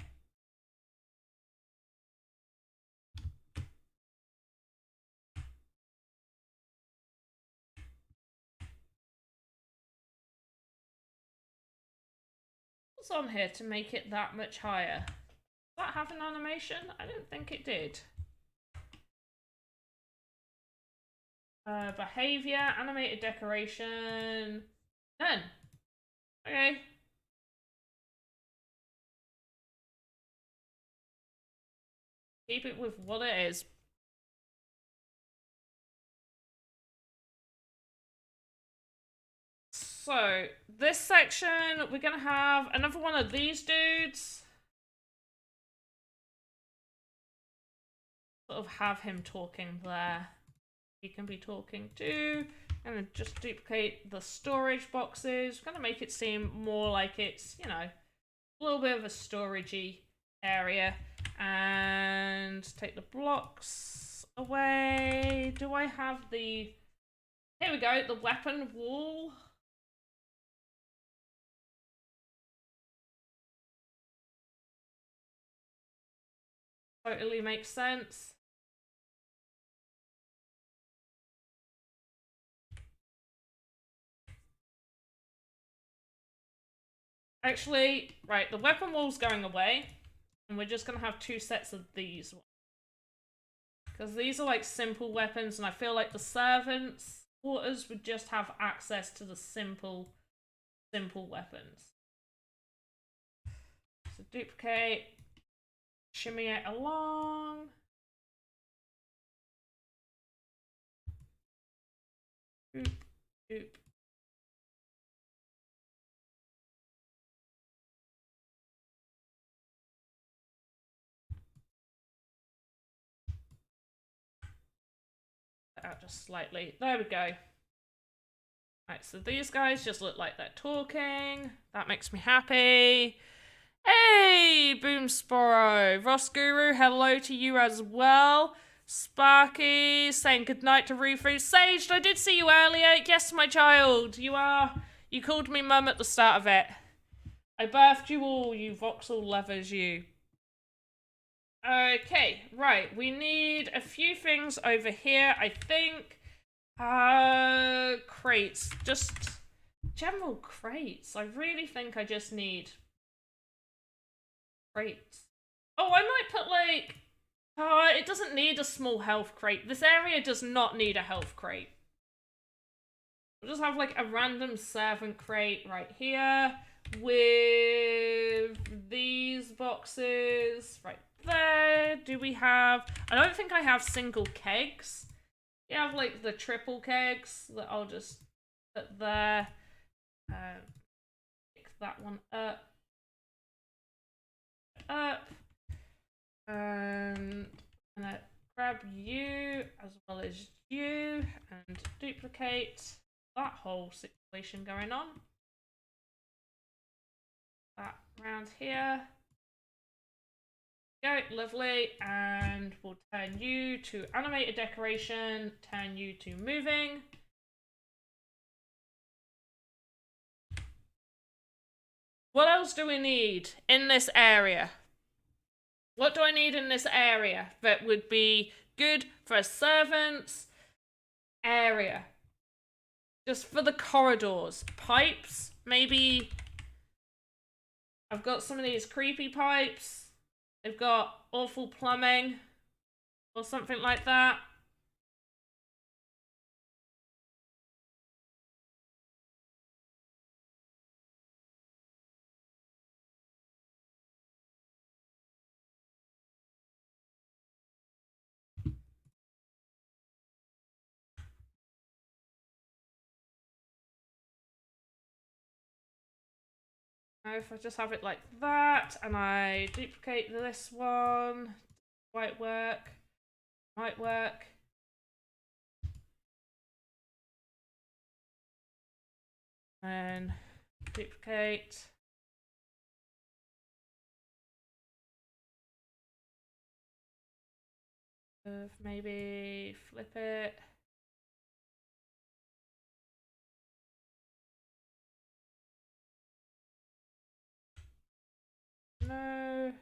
Speaker 1: What's on here to make it that much higher? Does that have an animation? I don't think it did. Behavior, animated decoration, none. Okay. Keep it with what it is. So, this section, we're gonna have another one of these dudes. Sort of have him talking there. He can be talking too. I'm gonna just duplicate the storage boxes. Gonna make it seem more like it's, you know, a little bit of a storagey area. And take the blocks away. Do I have the... Here we go, the weapon wall. Totally makes sense. Actually, right, the weapon wall's going away. And we're just gonna have 2 sets of these ones. Because these are like simple weapons, and I feel like the servants' quarters would just have access to the simple weapons. So duplicate, shimmy it along. Oop, oop. Out just slightly. There we go. Right, so these guys just look like they're talking. That makes me happy. Hey, Boom Sporro. Ross Guru, hello to you as well. Sparky, saying goodnight to Rufus. Sage, I did see you earlier. Yes, my child. You called me mum at the start of it. I birthed you all, you Voxel lovers, you. Okay, right. We need a few things over here, I think. Crates. Just general crates. I really think I just need crates. Oh, I might put like... it doesn't need a small health crate. This area does not need a health crate. We'll just have like a random servant crate right here with these boxes right there. Do we have... I don't think I have single kegs. We have like the triple kegs that I'll just put there. Pick that one up. And I'm gonna grab you as well as you and duplicate that whole situation going on. That round here. Go, lovely, and we'll turn you to animated decoration, turn you to moving. What else do we need in this area? What do I need in this area that would be good for a servant's area? Just for the corridors. Pipes, maybe. I've got some of these creepy pipes. They've got awful plumbing or something like that. If I just have it like that and I duplicate this one, Might work. Might work. And duplicate. Maybe flip it. No.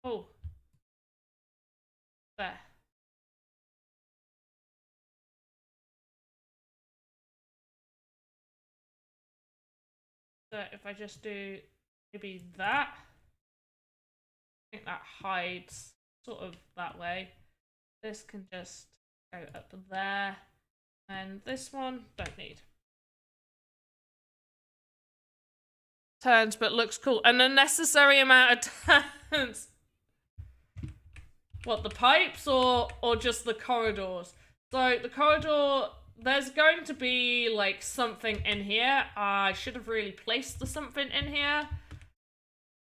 Speaker 1: Oh. There. So if I just do maybe that, I think that hides sort of that way. This can just go up there. And this one, don't need. Turns, but looks cool. An unnecessary amount of turns. What, the pipes or just the corridors? So the corridor, there's going to be like something in here. I should have really placed the something in here.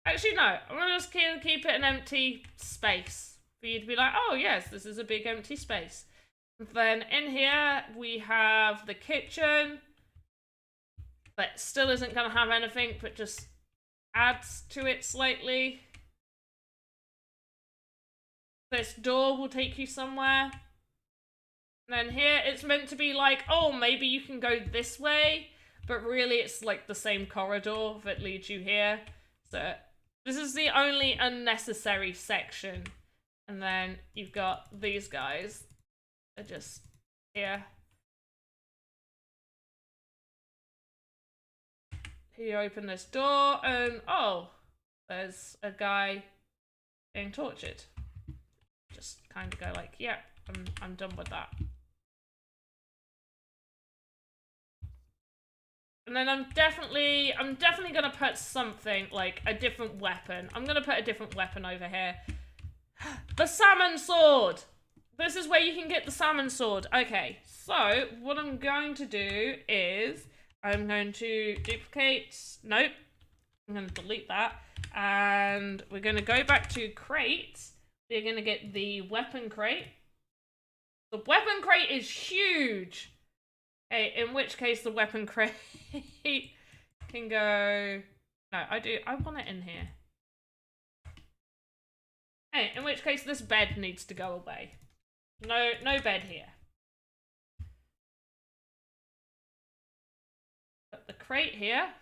Speaker 1: Actually, no. I'm gonna just keep it an empty space for you to be like, oh yes, this is a big empty space. Then in here we have the kitchen. That still isn't gonna have anything, but just adds to it slightly. This door will take you somewhere. And then here, it's meant to be like, oh, maybe you can go this way. But really, it's like the same corridor that leads you here. So this is the only unnecessary section. And then you've got these guys. They're just here. You open this door and, oh, there's a guy being tortured. Just kind of go like, yeah, I'm done with that. And then I'm definitely gonna put something like a different weapon. I'm gonna put a different weapon over here. The salmon sword. This is where you can get the salmon sword. Okay, so what I'm going to do is I'm going to duplicate. Nope. I'm going to delete that. And we're going to go back to crate. We're going to get the weapon crate. The weapon crate is huge. Okay, in which case the weapon crate can go... No, I want it in here. Hey, in which case this bed needs to go away. No bed here. Put the crate here.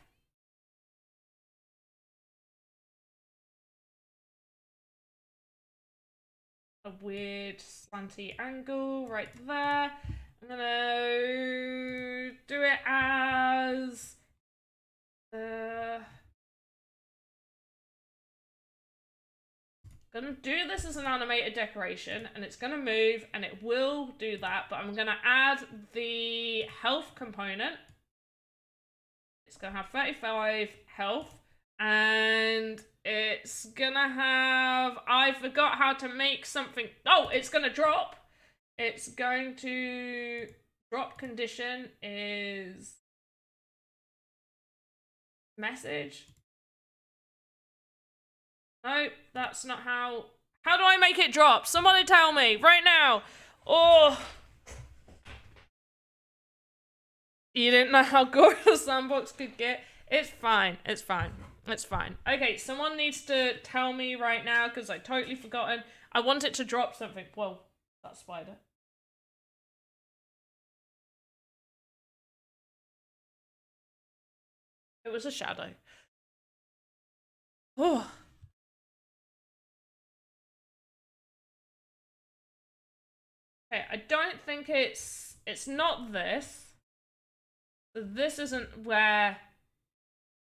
Speaker 1: A weird slanty angle right there. I'm gonna do it as gonna do this as an animated decoration, and it's gonna move, and it will do that, but I'm gonna add the health component. It's gonna have 35 health, and it's gonna have, I forgot how to make something. Oh, it's gonna drop. It's going to drop condition is message. No, that's not how. How do I make it drop? Somebody tell me right now. Oh. You didn't know how good a sandbox could get? It's fine. It's fine. It's fine. Okay, someone needs to tell me right now because I totally forgotten. I want it to drop something. Whoa, that spider. It was a shadow. Oh. Okay, I don't think it's not this. This isn't where...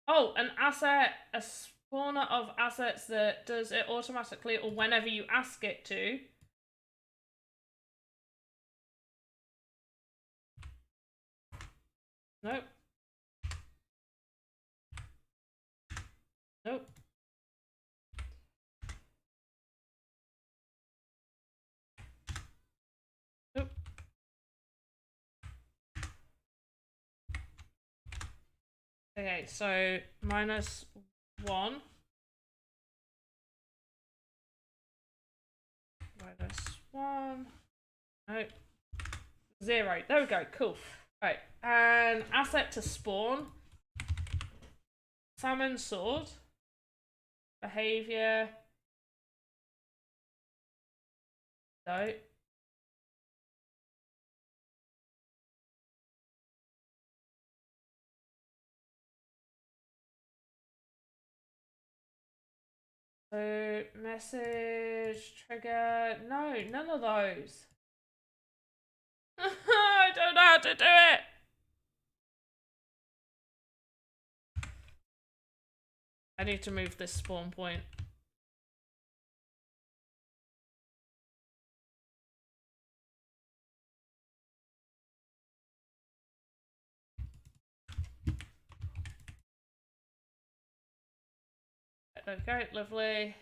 Speaker 1: Oh, an asset, a spawner of assets that does it automatically or whenever you ask it to. Nope. Nope. Okay, so -1. -1. No. 0. There we go. Cool. Right. And asset to spawn. Salmon sword. Behavior. No. So, message, trigger. No, none of those. I don't know how to do it. I need to move this spawn point. Okay, lovely.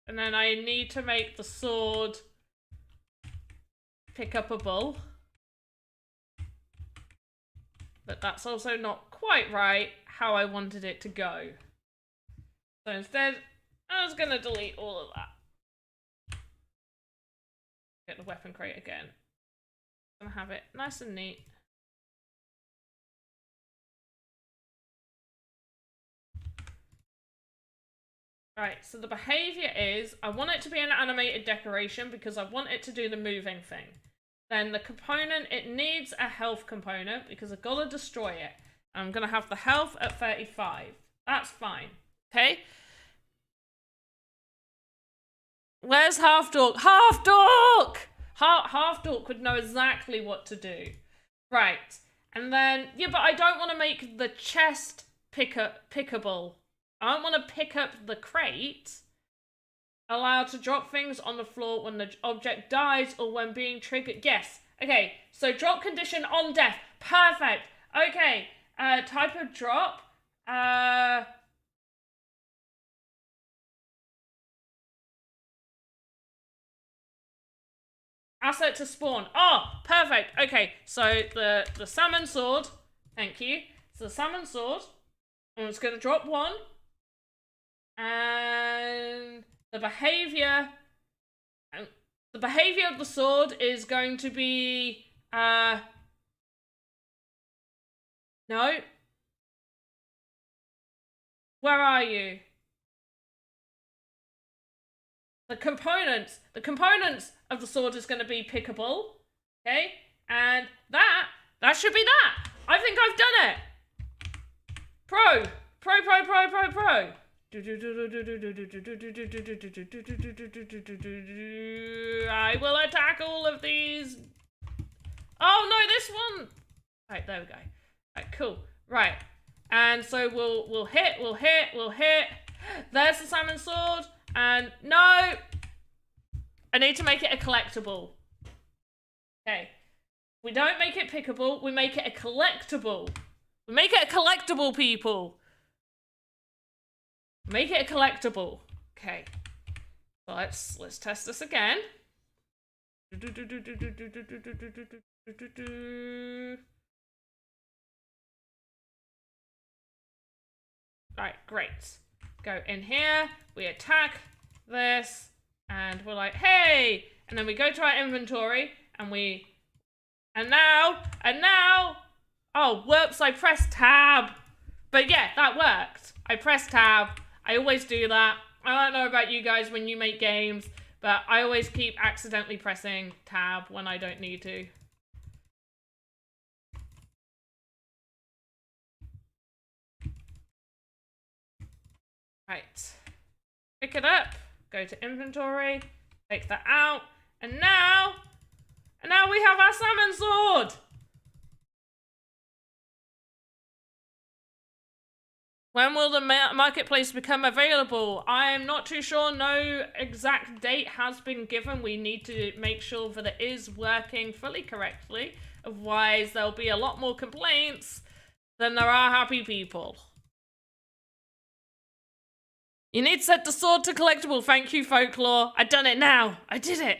Speaker 1: And then I need to make the sword pick up a bull. But that's also not quite right how I wanted it to go. So instead, I was gonna delete all of that. Get the weapon crate again. I'm gonna have it nice and neat. Right, so the behavior is, I want it to be an animated decoration because I want it to do the moving thing. Then the component, it needs a health component because I've got to destroy it. I'm going to have the health at 35. That's fine. Okay? Where's Half Dork? Half Dork! Half Dork would know exactly what to do. Right. And then, yeah, but I don't want to make the chest pickable. I don't want to pick up the crate. Allowed to drop things on the floor when the object dies or when being triggered. Yes. Okay. So drop condition on death. Perfect. Okay. Type of drop. Asset to spawn. Oh, perfect. Okay. So the salmon sword. Thank you. So the salmon sword. And it's going to drop 1. And the behavior of the sword is going to be no. Where are you? The components of the sword is going to be pickable. Okay? And that should be that. I think I've done it. Pro. I will attack all of these. Oh no, this one. Right, there we go. Right, cool. Right, and so we'll hit. There's the salmon sword, and no, I need to make it a collectible. Okay, we don't make it pickable. We make it a collectible. We make it a collectible, people. Make it a collectible. Okay. So let's test this again. Right, great. Go in here, we attack this, and we're like, hey! And then we go to our inventory, and now, oh, whoops, I pressed tab. But yeah, that worked. I pressed tab. I always do that. I don't know about you guys when you make games, but I always keep accidentally pressing tab when I don't need to. Right. Pick it up, go to inventory, take that out, and now we have our salmon sword! When will the marketplace become available? I am not too sure. No exact date has been given. We need to make sure that it is working fully correctly. Otherwise, there'll be a lot more complaints than there are happy people. You need to set the sword to collectible. Thank you, Folklore. I done it now. I did it.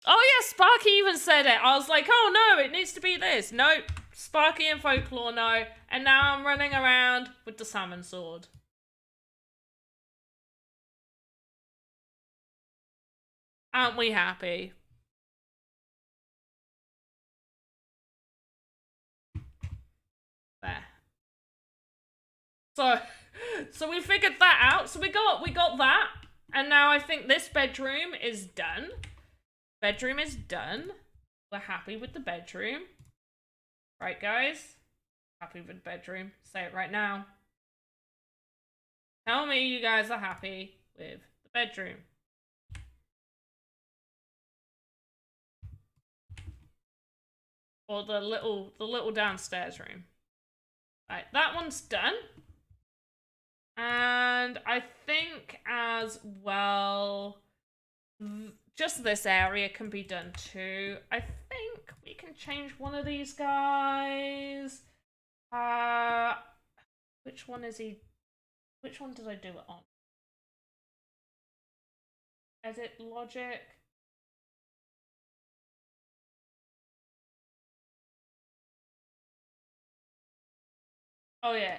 Speaker 1: Oh yeah, Sparky even said it. I was like, oh no, it needs to be this. Nope. Sparky and Folklore no. And now I'm running around with the salmon sword. Aren't we happy? There. So we figured that out. So we got that. And now I think this bedroom is done. Bedroom is done. We're happy with the bedroom. Right, guys? Happy with bedroom. Say it right now. Tell me you guys are happy with the bedroom. Or the little downstairs room. Right, that one's done. And I think as well, just this area can be done too. I think we can change one of these guys. Which one is he? Which one did I do it on? Edit logic. Oh yeah,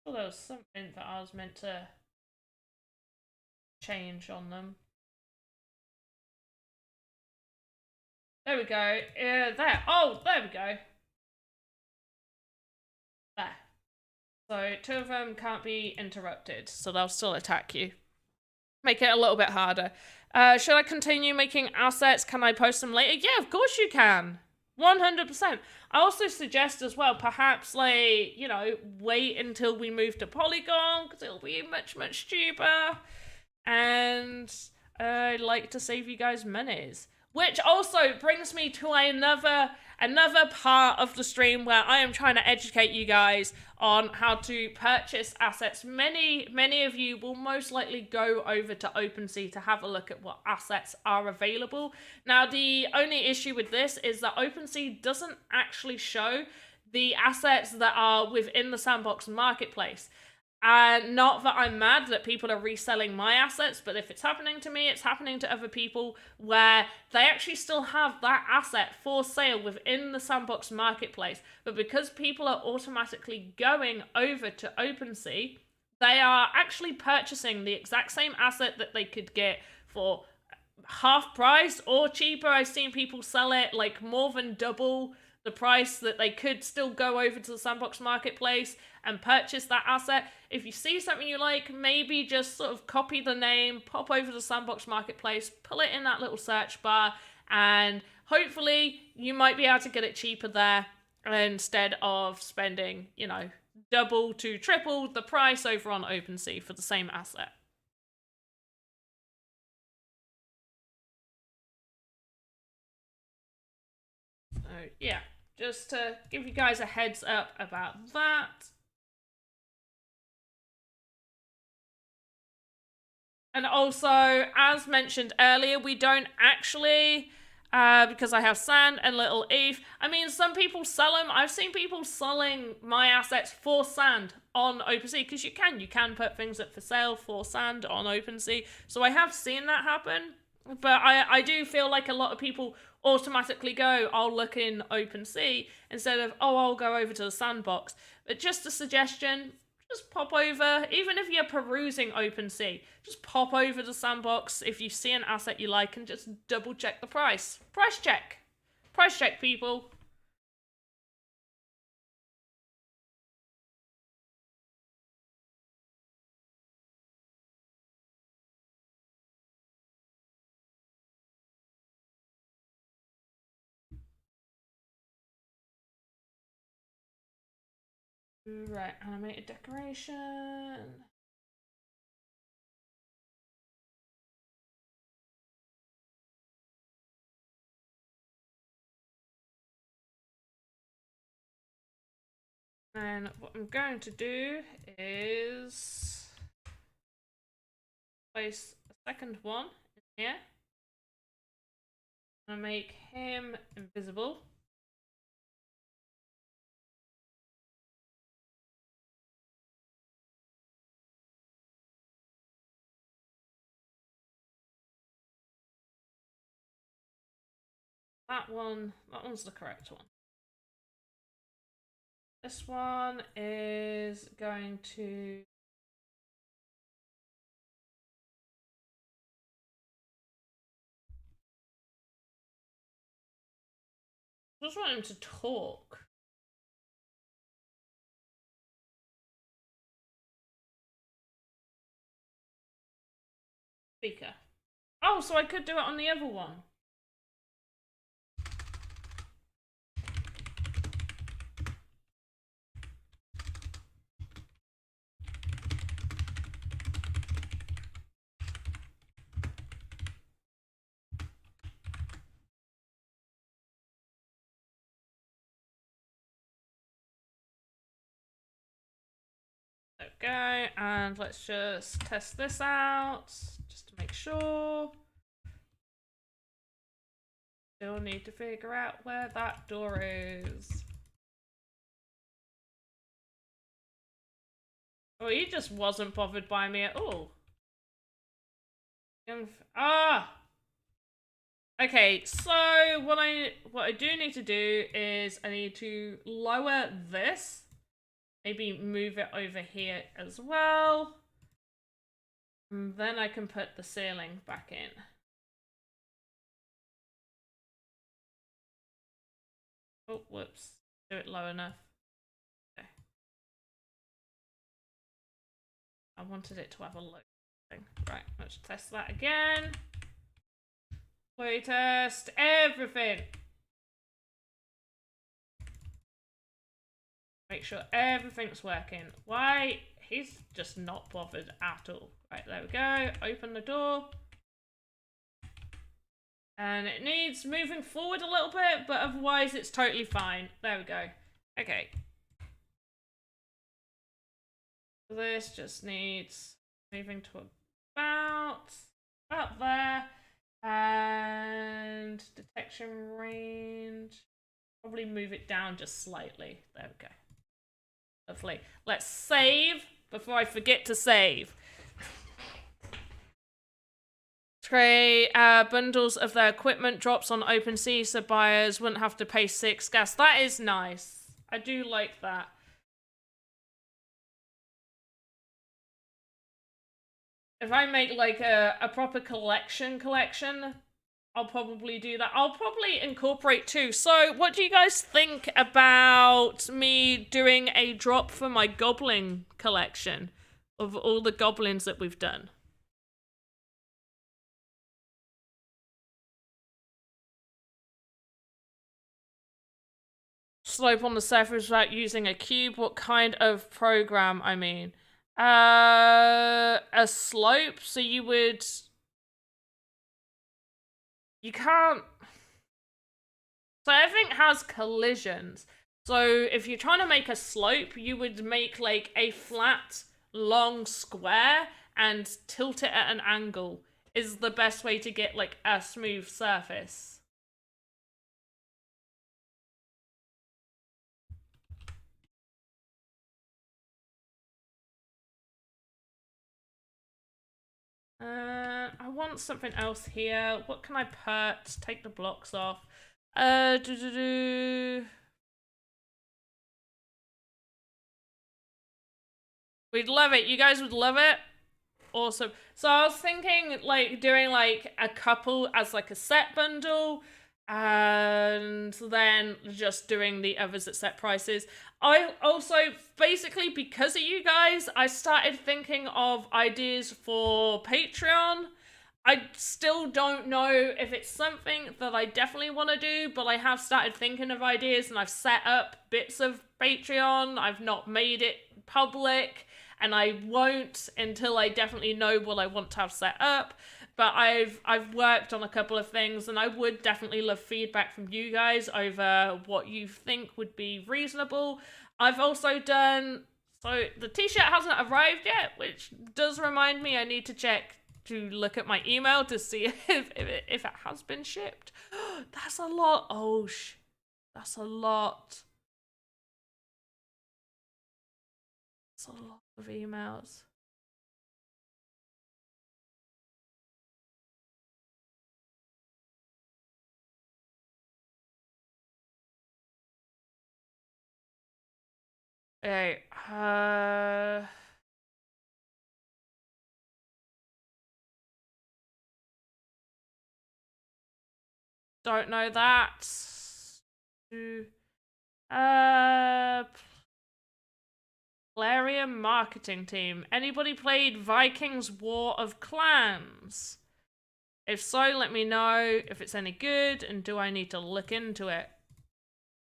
Speaker 1: well, there was something that I was meant to change on them. There we go. There. Oh, there we go. There. So 2 of them can't be interrupted, so they'll still attack you. Make it a little bit harder. Should I continue making assets? Can I post them later? Yeah, of course you can. 100%. I also suggest as well, perhaps, like, you know, wait until we move to Polygon, because it'll be much, much cheaper. And I'd like to save you guys monies. Which also brings me to another part of the stream where I am trying to educate you guys on how to purchase assets. Many of you will most likely go over to OpenSea to have a look at what assets are available. Now, the only issue with this is that OpenSea doesn't actually show the assets that are within the Sandbox marketplace. And not that I'm mad that people are reselling my assets, but if it's happening to me, it's happening to other people where they actually still have that asset for sale within the Sandbox marketplace. But because people are automatically going over to OpenSea, they are actually purchasing the exact same asset that they could get for half price or cheaper. I've seen people sell it like more than double the price that they could still go over to the Sandbox marketplace and purchase that asset. If you see something you like, maybe just sort of copy the name, pop over to the Sandbox marketplace, pull it in that little search bar, and hopefully you might be able to get it cheaper there instead of spending, you know, double to triple the price over on OpenSea for the same asset. So yeah, just to give you guys a heads up about that. And also, as mentioned earlier, we don't actually, because I have Sand and Little Eve. I mean, some people sell them. I've seen people selling my assets for Sand on OpenSea, because you can put things up for sale for Sand on OpenSea. So I have seen that happen. But I do feel like a lot of people automatically go, I'll look in OpenSea instead of, oh, I'll go over to the Sandbox. But just a suggestion, just pop over, even if you're perusing OpenSea, just pop over the Sandbox if you see an asset you like and just double check the price. Price check. Price check, people. Right, animated decoration. And what I'm going to do is place a second one in here. I'm going to make him invisible. That one's the correct one. This one is going to... I just want him to talk. Speaker. Oh, so I could do it on the other one. Okay, and let's just test this out just to make sure. Still need to figure out where that door is. Oh, he just wasn't bothered by me at all. Okay, so what I do need to do is I need to lower this. Maybe move it over here as well. And then I can put the ceiling back in. Oh, whoops. Do it low enough. Okay. I wanted it to have a low thing. Right, let's test that again. We test everything. Make sure everything's working. Why? He's just not bothered at all. Right, there we go. Open the door. And it needs moving forward a little bit, but otherwise it's totally fine. There we go. Okay. This just needs moving to about there. And detection range. Probably move it down just slightly. There we go. Lovely. Let's save before I forget to save. Create bundles of their equipment drops on OpenSea so buyers wouldn't have to pay 6 gas. That is nice. I do like that. If I make like a proper collection, I'll probably do that. I'll probably incorporate too. So what do you guys think about me doing a drop for my goblin collection of all the goblins that we've done? Slope on the surface without using a cube. What kind of program, I mean? A slope, so you can't... So everything has collisions. So if you're trying to make a slope, you would make like a flat, long square and tilt it at an angle is the best way to get like a smooth surface. I want something else here. What can I put? Take the blocks off. We'd love it. You guys would love it. Awesome. So I was thinking like doing like a couple as like a set bundle and then just doing the others at set prices. I also, basically because of you guys, I started thinking of ideas for Patreon. I still don't know if it's something that I definitely want to do, but I have started thinking of ideas and I've set up bits of Patreon. I've not made it public and I won't until I definitely know what I want to have set up. But I've worked on a couple of things and I would definitely love feedback from you guys over what you think would be reasonable. I've also done... So the t-shirt hasn't arrived yet, which does remind me I need to check to look at my email to see if it has been shipped. That's a lot. Oh, that's a lot. That's a lot of emails. Okay. Don't know that. Plarium marketing team. Anybody played Vikings War of Clans? If so, let me know if it's any good and do I need to look into it.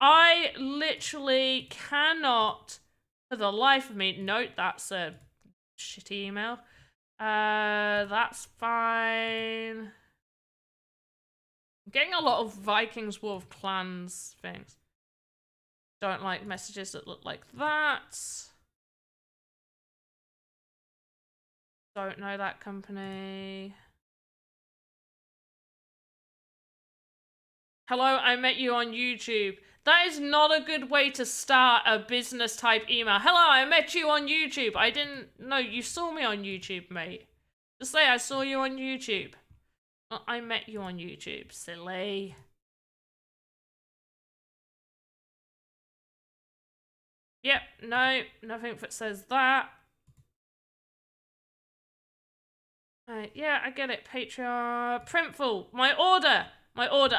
Speaker 1: I literally cannot, for the life of me, note that's a shitty email. That's fine. I'm getting a lot of Vikings War of Clans things. Don't like messages that look like that. Don't know that company. Hello, I met you on YouTube. That is not a good way to start a business type email. Hello, I met you on YouTube. I didn't know you saw me on YouTube, mate. Just say I saw you on YouTube. I met you on YouTube, silly. Yep, no, nothing that says that. Yeah, I get it. Patreon. Printful. My order.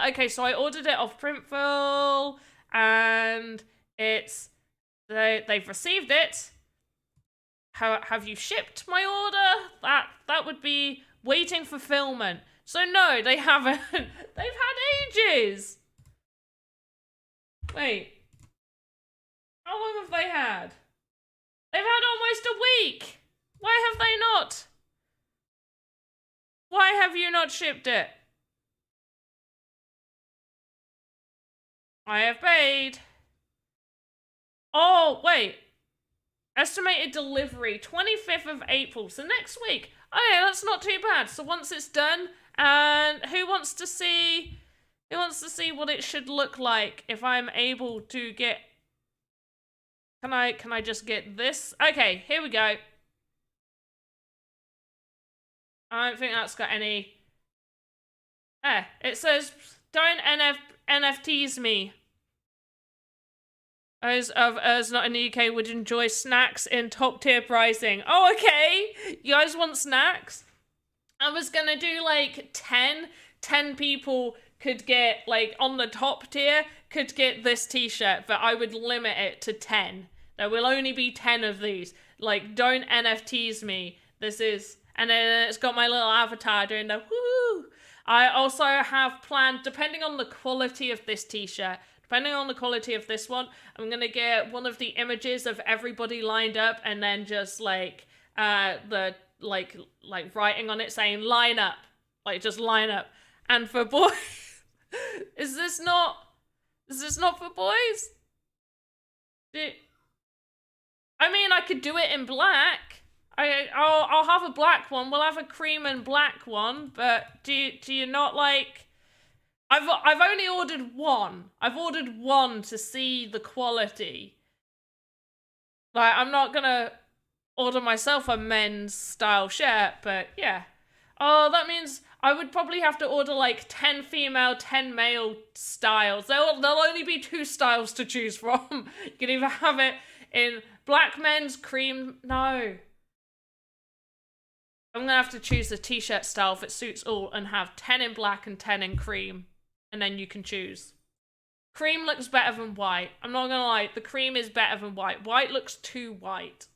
Speaker 1: Okay, so I ordered it off Printful, and it's they've received it. Have you shipped my order? That would be waiting fulfillment. So no, they haven't. They've had ages. Wait. How long have they had? They've had almost a week. Why have they not? Why have you not shipped it? I have paid. Oh, wait. Estimated delivery, 25th of April. So next week. Oh yeah, that's not too bad. So once it's done, and who wants to see what it should look like if I'm able to get... Can I just get this? Okay, here we go. I don't think that's got any... it says, don't NFTs me. Those of us not in the UK would enjoy snacks in top tier pricing. Oh, okay. You guys want snacks? I was gonna do like 10 people could get, like, on the top tier, could get this t-shirt, but I would limit it to 10. There will only be 10 of these. Like, don't NFTs me. This is... And then it's got my little avatar doing the woohoo. I also have planned, depending on the quality of this t-shirt, depending on the quality of this one, I'm gonna get one of the images of everybody lined up and then just like the like writing on it saying line up. Like just line up. And for boys is this not for boys? I mean, I could do it in black. I'll have a black one. We'll have a cream and black one. But do you not like? I've only ordered one. I've ordered one to see the quality. Like, I'm not gonna order myself a men's style shirt, but yeah. Oh, that means I would probably have to order like 10 female, 10 male styles. There'll only be 2 styles to choose from. You can either have it in black men's, cream... No. I'm gonna have to choose the t-shirt style if it suits all and have 10 in black and 10 in cream. And then you can choose. Cream looks better than white. I'm not gonna lie, the cream is better than white. White looks too white.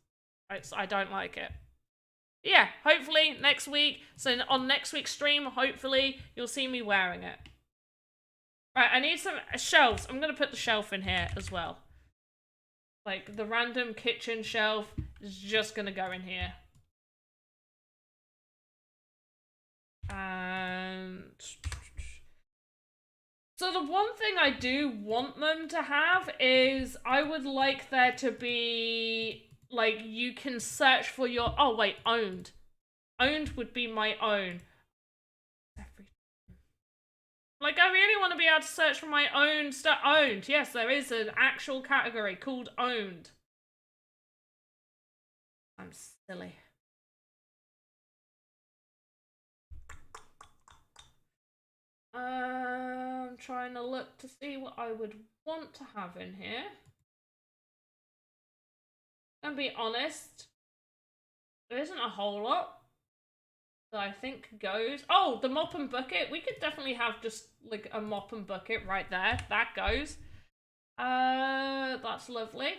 Speaker 1: I don't like it. Yeah, hopefully next week. So on next week's stream, hopefully you'll see me wearing it. Right, I need some shelves. I'm gonna put the shelf in here as well. Like the random kitchen shelf is just gonna go in here. And so the one thing I do want them to have is I would like there to be like you can search for your owned. Owned would be my own. Like, I really want to be able to search for my own stuff. Owned. Yes, there is an actual category called owned. I'm silly. I'm trying to look to see what I would want to have in here. And be honest, there isn't a whole lot that I think goes. Oh, the mop and bucket. We could definitely have just like a mop and bucket right there. That goes. That's lovely.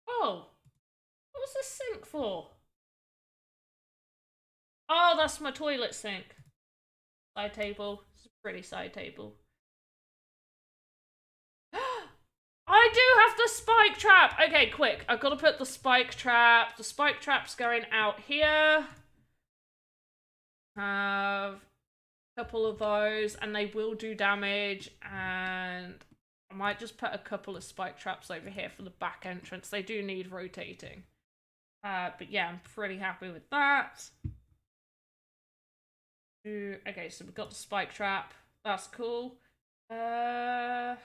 Speaker 1: Oh, what was this sink for? Oh, that's my toilet sink. Side table. It's a pretty side table. I do have the spike trap. Okay, quick. I've got to put the spike trap. The spike trap's going out here. Have a couple of those, and they will do damage. And I might just put a couple of spike traps over here for the back entrance. They do need rotating. But yeah, I'm pretty happy with that. Okay, so we've got the spike trap. That's cool. Got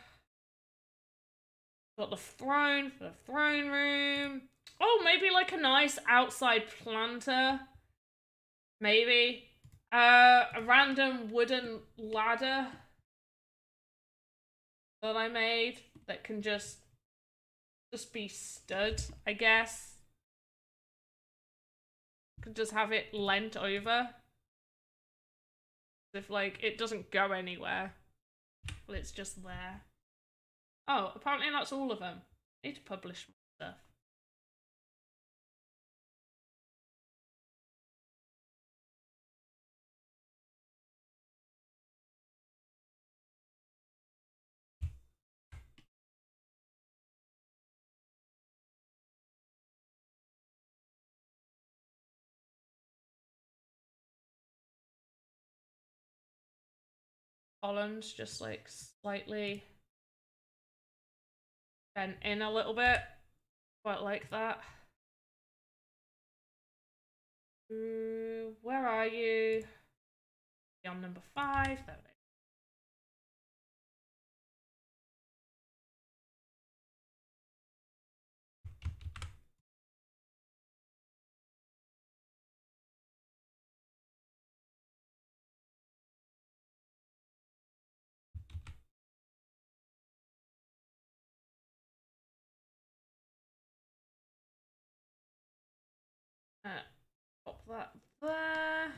Speaker 1: the throne for the throne room. Oh, maybe like a nice outside planter. Maybe. A random wooden ladder that I made that can just be stood, I guess. Could just have it leant over. If, like, it doesn't go anywhere. Well, it's just there. Oh, apparently that's all of them. I need to publish more stuff. Columns just like slightly bent in a little bit. Quite like that. Where are you? On number 5. There it is. Pop that there.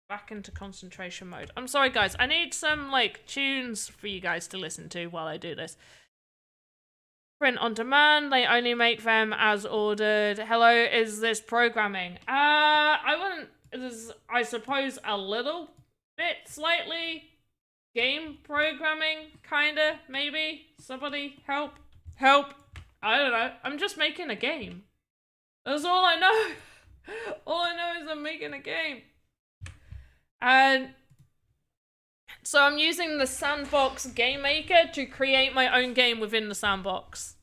Speaker 1: Back into concentration mode. I'm sorry, guys. I need some, like, tunes for you guys to listen to while I do this. Print on demand. They only make them as ordered. Hello, is this programming? I wouldn't... There's, I suppose, a little bit, slightly. Game programming, kinda, maybe. Somebody help. Help. I don't know. I'm just making a game. That's all I know. All I know is I'm making a game. And so I'm using the Sandbox Game Maker to create my own game within the sandbox.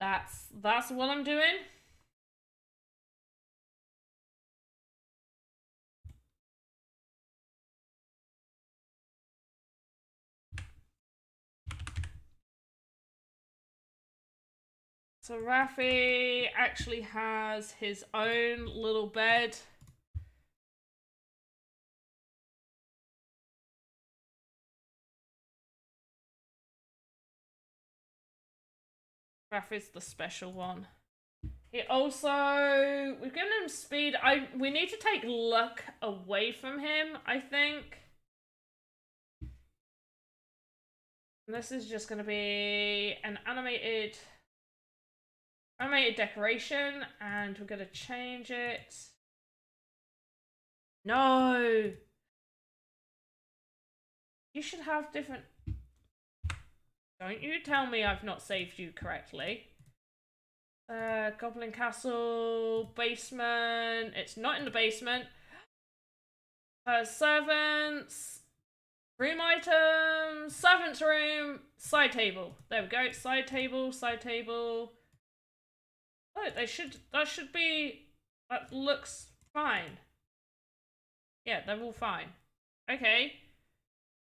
Speaker 1: That's what I'm doing. So Rafi actually has his own little bed. Rafi's the special one. He also... We've given him speed. We need to take luck away from him, I think. And this is just going to be an animated decoration, and we're going to change it. No! You should have different... Don't you tell me I've not saved you correctly. Goblin Castle, basement. It's not in the basement. Servants, room items, servants room, side table. There we go. Side table, side table. Oh, that should be, that looks fine. Yeah, they're all fine. Okay.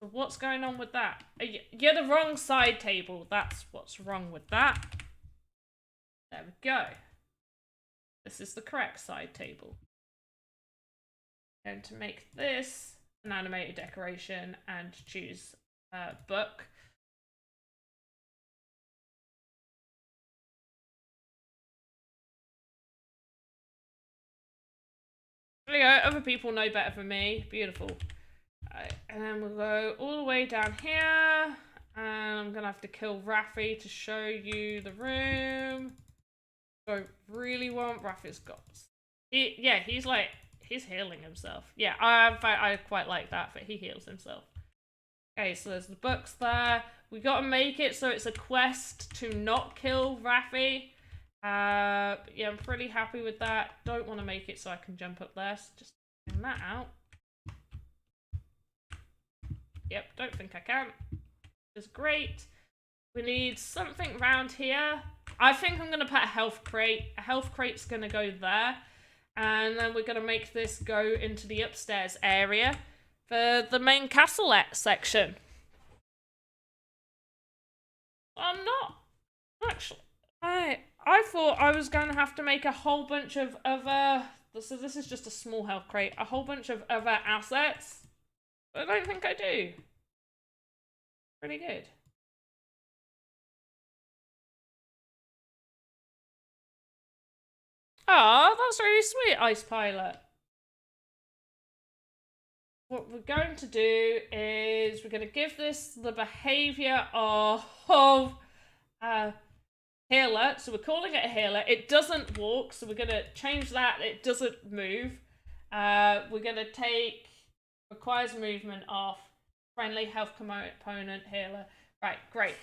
Speaker 1: So what's going on with that? You're the wrong side table. That's what's wrong with that. There we go. This is the correct side table. I'm going to make this an animated decoration and choose book. There we go. Other people know better than me. Beautiful. And then we'll go all the way down here. And I'm going to have to kill Rafi to show you the room. I really want Rafi's got... he's like... He's healing himself. Yeah, in fact, I quite like that, but he heals himself. Okay, so there's the books there. We gotta make it so it's a quest to not kill Rafi. Yeah, I'm pretty happy with that. Don't want to make it so I can jump up there. So just bring that out. Yep, don't think I can. It's great. We need something around here. I think I'm going to put a health crate. A health crate's going to go there. And then we're going to make this go into the upstairs area for the main castle section. I'm not... Actually, I thought I was going to have to make a whole bunch of other... So this is just a small health crate. A whole bunch of other assets. But I don't think I do. Pretty good. Oh, that's really sweet, Ice Pilot. What we're going to do is we're going to give this the behavior of healer. So we're calling it a healer. It doesn't walk, so we're going to change that. It doesn't move. We're going to take requires movement off. Friendly health component healer. Right, great.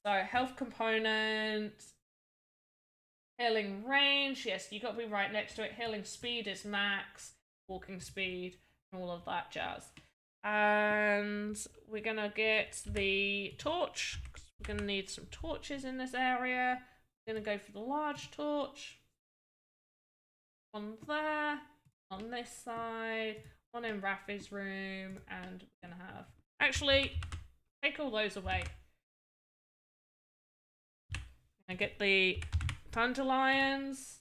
Speaker 1: So health component... Healing range, yes, you got to be right next to it. Healing speed is max, walking speed, all of that jazz. And we're gonna get the torch. We're gonna need some torches in this area. We're gonna go for the large torch. One there, on this side, one in Rafi's room, and we're gonna have... Actually, take all those away. And get the... Dandelions.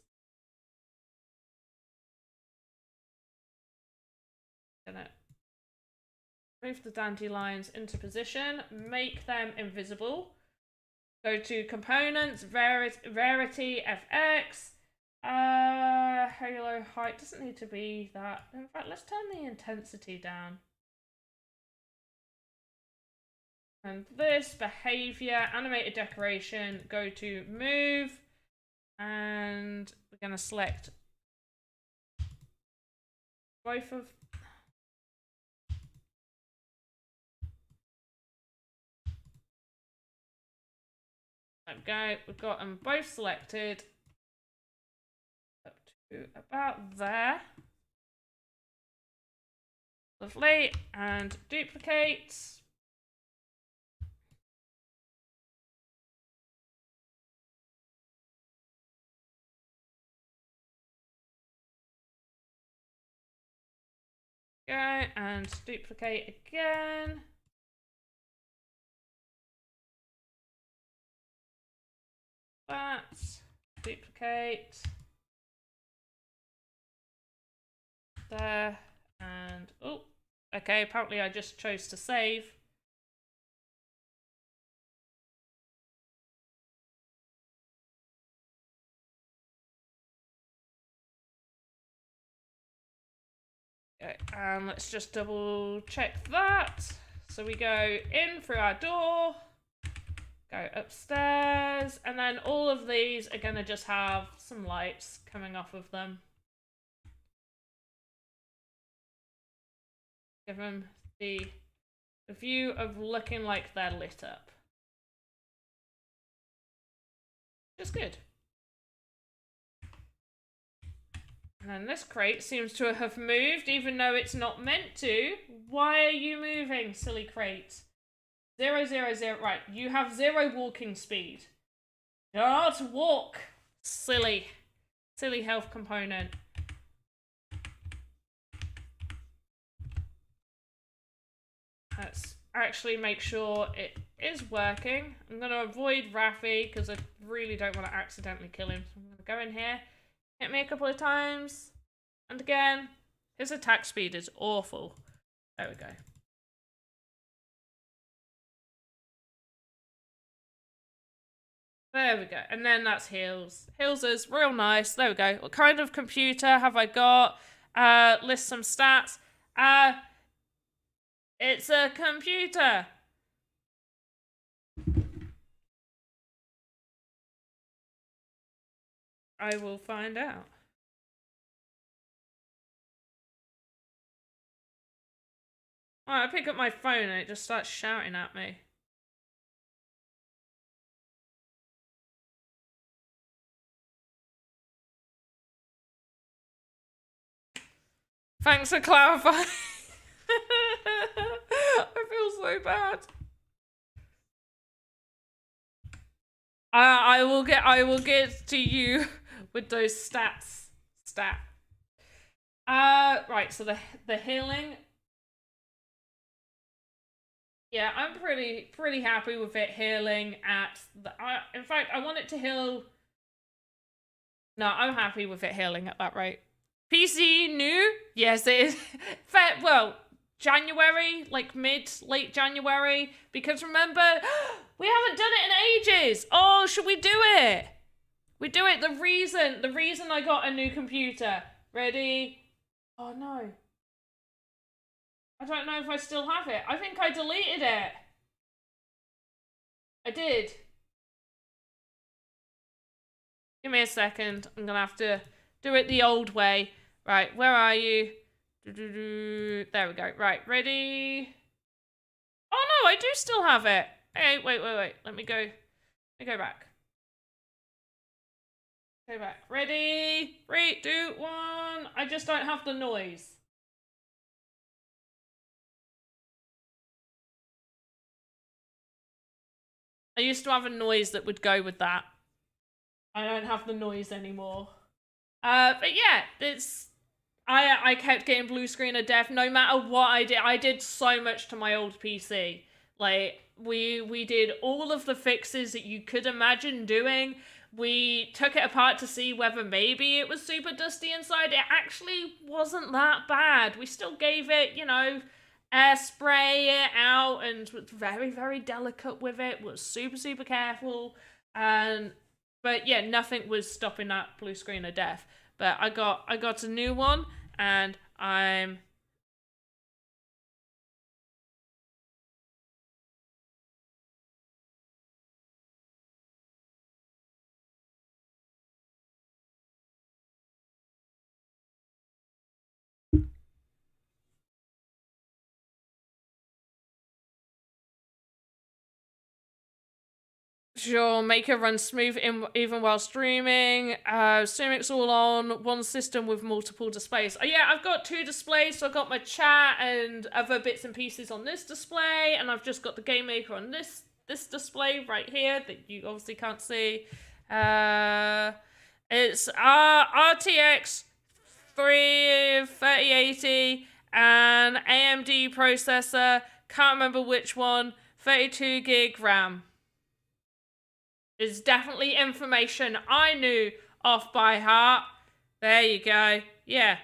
Speaker 1: Gonna move the dandelions into position, make them invisible. Go to components, rarity, FX. Halo height doesn't need to be that. In fact, let's turn the intensity down. And this behavior, animated decoration, go to move. And we're going to select both of... There we go. We've got them both selected. Up to about there. Lovely. And duplicate. Go and duplicate again. That. Duplicate. There. And, oh, okay, apparently I just chose to save. Okay, and let's just double check that. So we go in through our door, go upstairs, and then all of these are going to just have some lights coming off of them. Give them the view of looking like they're lit up. Just good. And this crate seems to have moved, even though it's not meant to. Why are you moving, silly crate? 0, 0, 0. Right, you have 0 walking speed. You don't know how to walk. Silly. Silly health component. Let's actually make sure it is working. I'm going to avoid Raffi because I really don't want to accidentally kill him. So I'm going to go in here, hit me a couple of times, and again. His attack speed is awful. There we go. There we go. And then that's heals. Heals is real nice. There we go. What kind of computer have I got? List some stats. It's a computer. I will find out. I pick up my phone and it just starts shouting at me. Thanks for clarifying. I feel so bad. I will get to you with those stats. Right, so the healing. Yeah, I'm pretty happy with it healing at the in fact, I want it to heal. No, I'm happy with it healing at that rate. PC new? Yes, it is. Well, January, like late January, because remember, we haven't done it in ages. Oh, should we do it? We do it. The reason I got a new computer. Ready? Oh no. I don't know if I still have it. I think I deleted it. I did. Give me a second. I'm gonna have to do it the old way. Right, where are you? There we go. Right, ready? Oh no, I do still have it. Hey, wait. Let me go back. Go back. Ready? 3, 2, 1. I just don't have the noise. I used to have a noise that would go with that. I don't have the noise anymore. But yeah, I kept getting blue screen of death no matter what I did. I did so much to my old PC. Like, we did all of the fixes that you could imagine doing. We took it apart to see whether maybe it was super dusty inside. It actually wasn't that bad. We still gave it, you know, air spray it out and was very, very delicate with it. Was super careful. But yeah, nothing was stopping that blue screen of death. But I got a new one, and I'm sure make it run smooth even while streaming. Streaming's all on one system with multiple displays. Oh yeah, I've got 2 displays. So I've got my chat and other bits and pieces on this display, and I've just got the game maker on this display right here that you obviously can't see. It's RTX 3080 and AMD processor. Can't remember which one. 32 gig RAM. Is definitely information I knew off by heart. There you go. Yeah.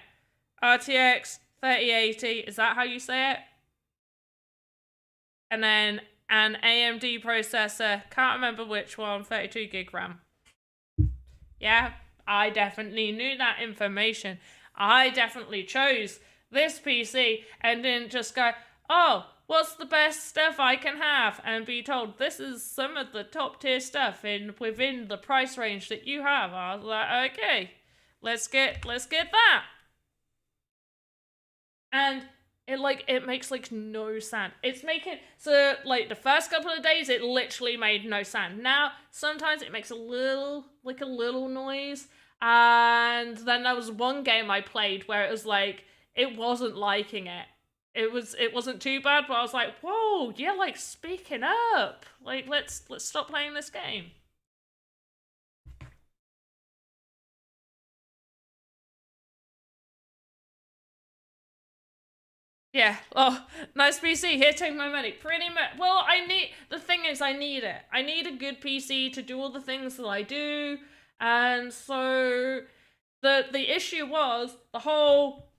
Speaker 1: RTX 3080. Is that how you say it? And then an AMD processor. Can't remember which one. 32 gig RAM. Yeah, I definitely knew that information. I definitely chose this PC and didn't just go, oh, what's the best stuff I can have? And be told, this is some of the top tier stuff within the price range that you have. I was like, okay, let's get that. And it makes like no sound. It's making, so like the first couple of days it literally made no sound. Now sometimes it makes a little noise. And then there was one game I played where it was like it wasn't liking it. It wasn't too bad, but I was like, whoa, yeah, like speaking up. Like let's stop playing this game. Yeah, oh, nice PC. Here, take my money. Pretty much. Well, the thing is, I need it. I need a good PC to do all the things that I do. And so, the issue was the whole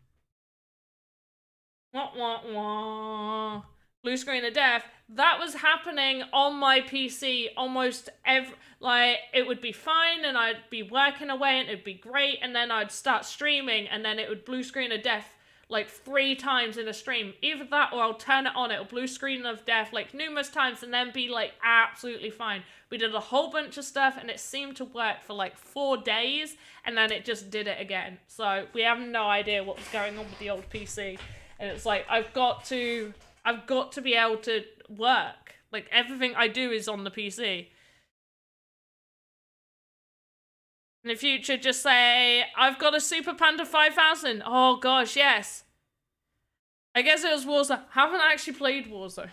Speaker 1: blue screen of death. That was happening on my PC almost it would be fine and I'd be working away and it'd be great, and then I'd start streaming and then it would blue screen of death like 3 times in a stream. Either that or I'll turn it on, it'll blue screen of death like numerous times and then be like absolutely fine. We did a whole bunch of stuff and it seemed to work for like 4 days and then it just did it again. So we have no idea what was going on with the old PC. And it's like, I've got to be able to work. Like everything I do is on the PC. In the future, just say, I've got a Super Panda 5000. Oh gosh, yes. I guess it was Warzone. Haven't actually played Warzone.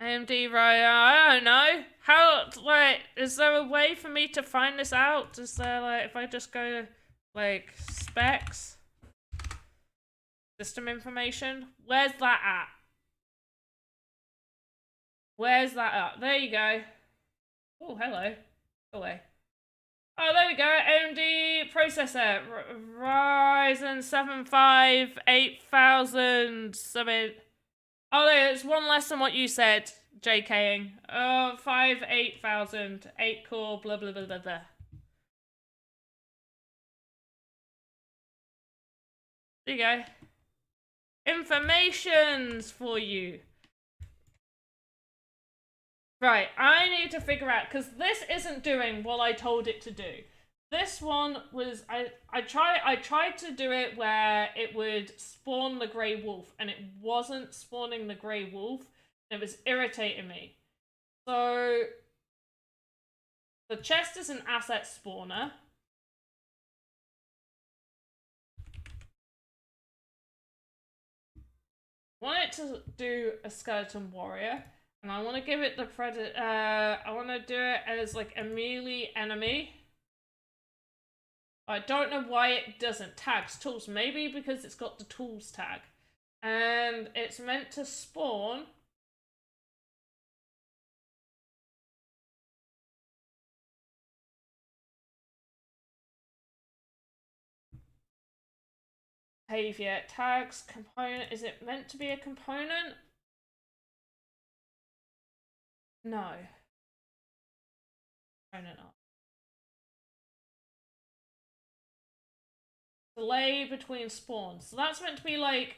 Speaker 1: AMD, right? I don't know. How, like, is there a way for me to find this out? Is there, like, if I just go, like, specs? System information? Where's that at? Where's that at? There you go. Oh, hello. Go away. Oh, there we go. AMD processor. Ryzen 7 8000. Oh, it's one less than what you said, JKing. Oh, 8000, 8 core, blah, blah, blah, blah, blah. There you go. Informations for you. Right, I need to figure out, because this isn't doing what I told it to do. This one was, I tried to do it where it would spawn the grey wolf, and it wasn't spawning the grey wolf, and it was irritating me. So, the chest is an asset spawner. I want it to do a skeleton warrior, and I want to give it the credit, I want to do it as like a melee enemy. I don't know why it doesn't. Tags, tools, maybe because it's got the tools tag. And it's meant to spawn. Behavior, tags, component. Is it meant to be a component? No. Component art. Delay between spawns. So that's meant to be like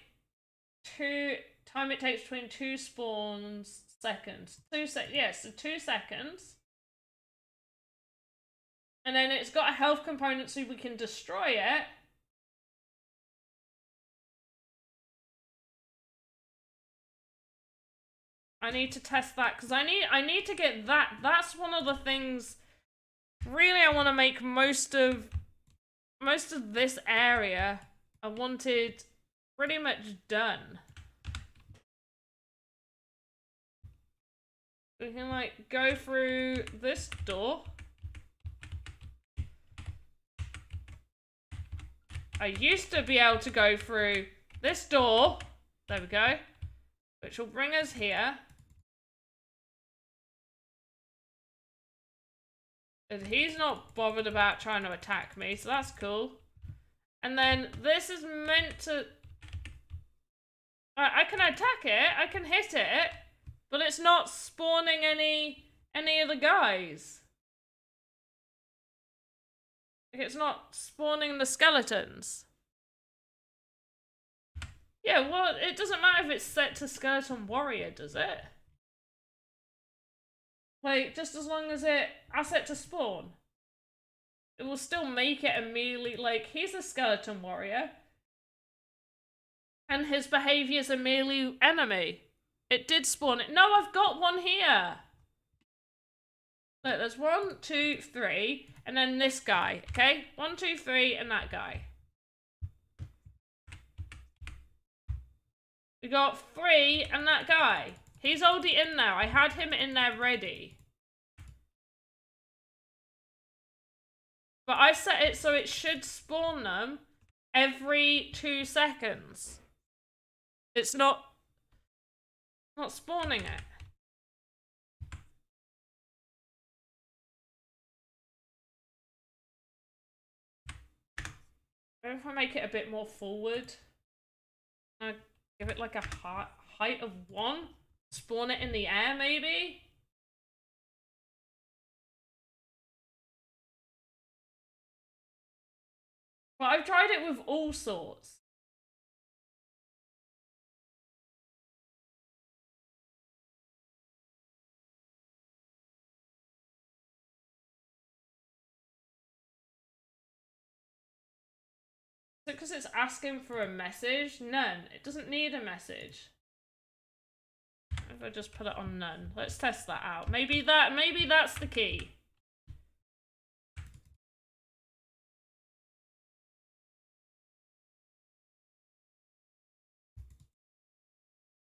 Speaker 1: time it takes between 2 spawns seconds. 2 seconds. Yes, so 2 seconds. And then it's got a health component so we can destroy it. I need to test that because I need to get that. That's one of the things. Really, I want to make most of this area. I wanted pretty much done. We can like go through this door. I used to be able to go through this door. There we go. Which will bring us here. And he's not bothered about trying to attack me, so that's cool. And then this is meant to... I can attack it, I can hit it, but it's not spawning any of the guys. It's not spawning the skeletons. Yeah, well, it doesn't matter if it's set to skeleton warrior, does it? Like, just as long as it asset to spawn. It will still make it immediately, like, he's a skeleton warrior. And his behaviour's a melee enemy. It did spawn it. No, I've got one here. Look, there's 1, 2, 3, and then this guy, okay? 1, 2, 3, and that guy. We got 3 and that guy. He's already in there. I had him in there ready. But I set it so it should spawn them every 2 seconds. It's not spawning it. Maybe if I make it a bit more forward. Give it like a height of 1. Spawn it in the air, maybe? But I've tried it with all sorts. Is it because it's asking for a message? None. It doesn't need a message. If I just put it on none. Let's test that out. Maybe that's the key.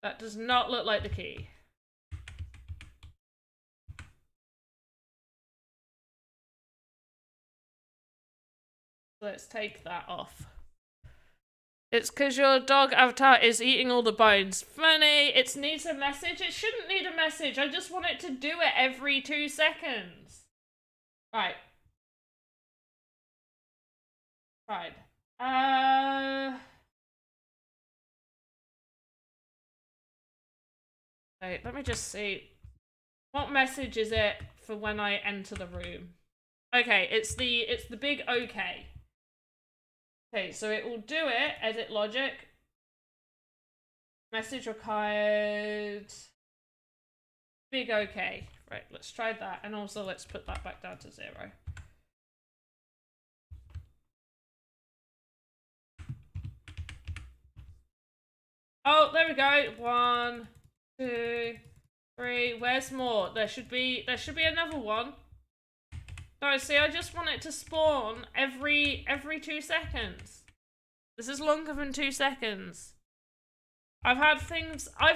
Speaker 1: That does not look like the key. Let's take that off. It's because your dog avatar is eating all the bones. Funny, it needs a message. It shouldn't need a message. I just want it to do it every 2 seconds. Right. Right. Wait, let me just see. What message is it for when I enter the room? Okay, it's the big okay. Okay, so it will do it, edit logic. Message required. Big okay. Right, let's try that. And also let's put that back down to 0. Oh, there we go. 1, 2, 3. Where's more? There should be another one. No, see, I just want it to spawn every 2 seconds. This is longer than 2 seconds. I've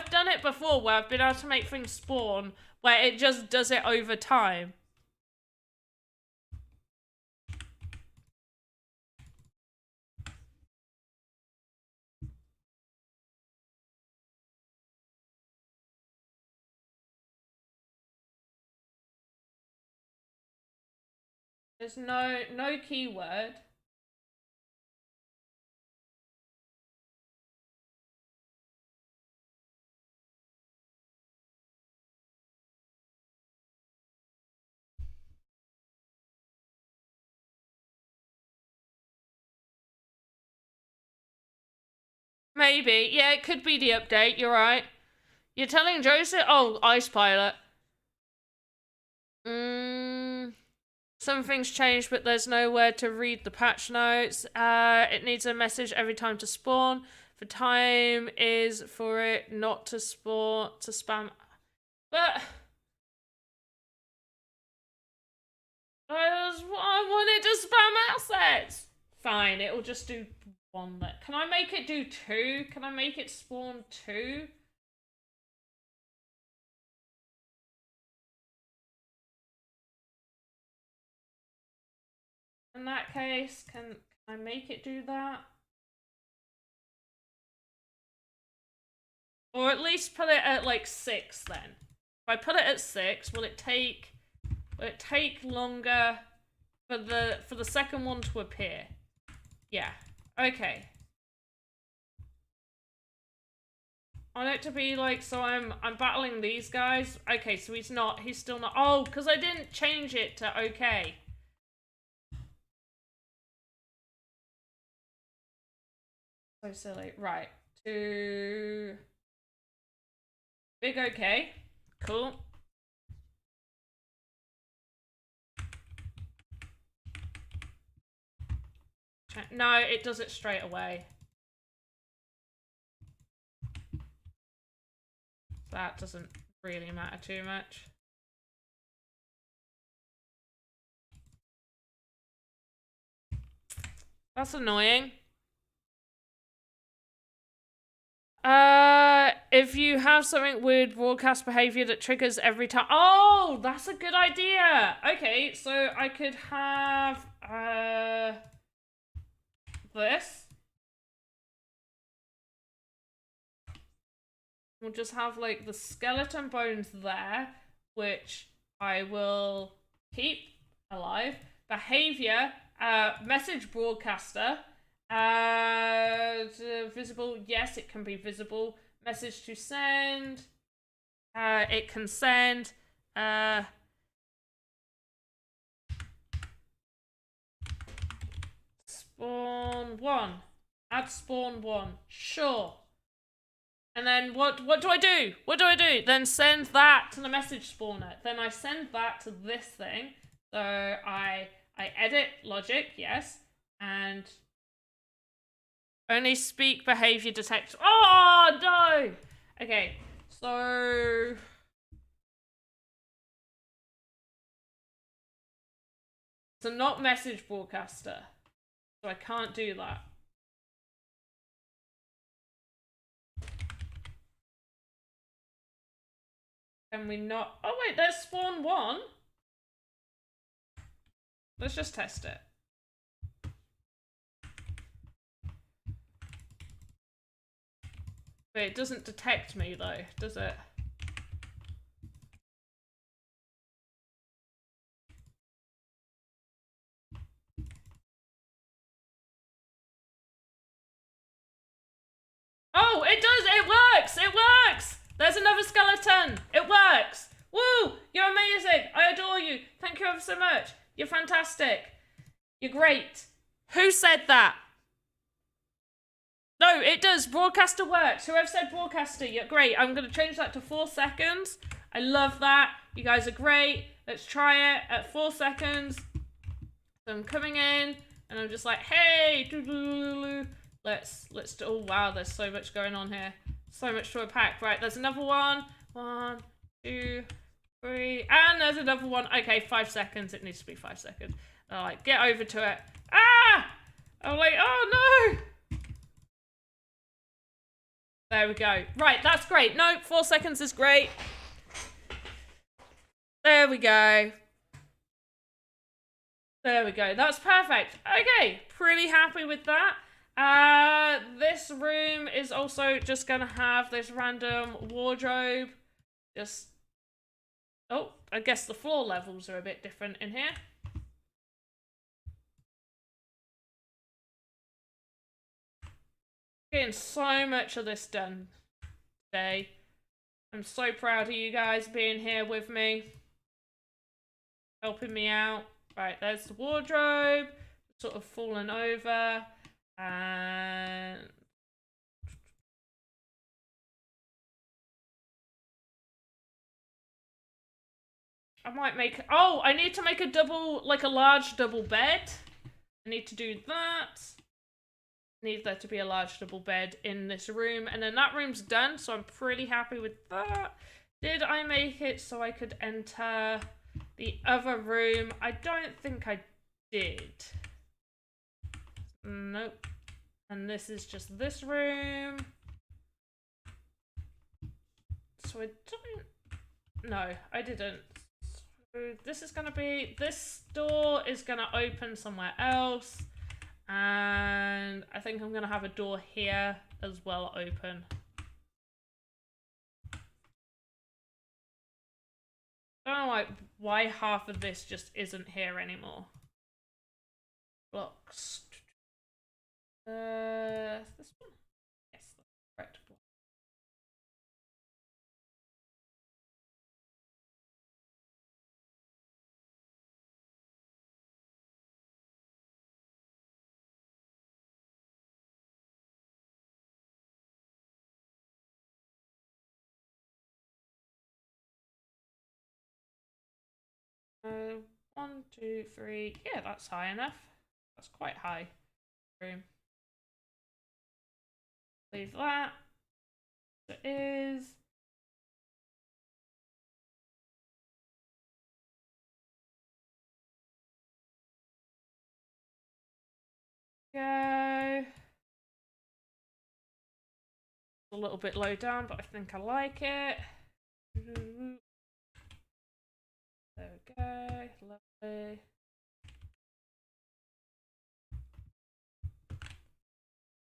Speaker 1: done it before where I've been able to make things spawn where it just does it over time. There's no keyword. Maybe. Yeah, it could be the update. You're right. You're telling Joseph? Oh, Ice Pilot. Something's changed, but there's nowhere to read the patch notes. It needs a message every time to spawn. The time is for it not to spawn, to spam. But I wanted to spam assets. Fine, it will just do 1. Can I make it do 2? Can I make it spawn 2? In that case, can I make it do that? Or at least put it at like 6 then. If I put it at 6, will it take longer for the second one to appear? Yeah. Okay. I want it to be like, so I'm battling these guys. Okay, so he's still not. Oh, because I didn't change it to okay. So silly. Right. To big okay. Cool. No, it does it straight away. That doesn't really matter too much. That's annoying. If you have something with broadcast behavior that triggers every time. Oh, that's a good idea. Okay, so I could have this. We'll just have like the skeleton bones there, which I will keep alive. Behavior, message broadcaster. Visible, yes, it can be visible. Message to send. It can send. Spawn one. Add spawn one. Sure. And then what do I do? What do I do? Then send that to the message spawner. Then I send that to this thing. So I edit logic, yes. And only speak behavior detect. Oh, no! Okay, so... So not message broadcaster. So I can't do that. Can we not? Oh wait, there's spawn one. Let's just test it. Wait, it doesn't detect me though, does it? Oh, it does! It works! It works! There's another skeleton! It works! Woo! You're amazing! I adore you! Thank you ever so much! You're fantastic! You're great! Who said that? No, it does. Broadcaster works. Whoever said broadcaster, you're great. I'm going to change that to 4 seconds. I love that. You guys are great. Let's try it at 4 seconds. So I'm coming in and I'm just like, hey, let's do, oh wow, there's so much going on here. So much to unpack. Right, there's another one. 1, 2, 3, and there's another one. Okay, 5 seconds. It needs to be 5 seconds. I'm like, get over to it. Ah! I'm like, oh no! There we go. Right, that's great. No, 4 seconds is great. There we go. There we go. That's perfect. Okay, pretty happy with that. This room is also just gonna have this random wardrobe. Just... Oh, I guess the floor levels are a bit different in here. Getting so much of this done today. I'm so proud of you guys being here with me. Helping me out. Right, there's the wardrobe. Sort of fallen over. And... I might make... Oh, I need to make a double... Like a large double bed. I need to do that. Needs there to be a large double bed in this room. And then that room's done, so I'm pretty happy with that. Did I make it so I could enter the other room? I don't think I did. Nope. And this is just this room. So I don't... No, I didn't. So this is gonna be... This door is gonna open somewhere else. And I think I'm gonna have a door here as well open. I don't know why half of this just isn't here anymore. Blocks. This one? Yes, that's correct. 1, 2, 3. Yeah, that's high enough. That's quite high. Room. Leave that. It is. Go. a little bit low down, but I think I like it. There we go, lovely.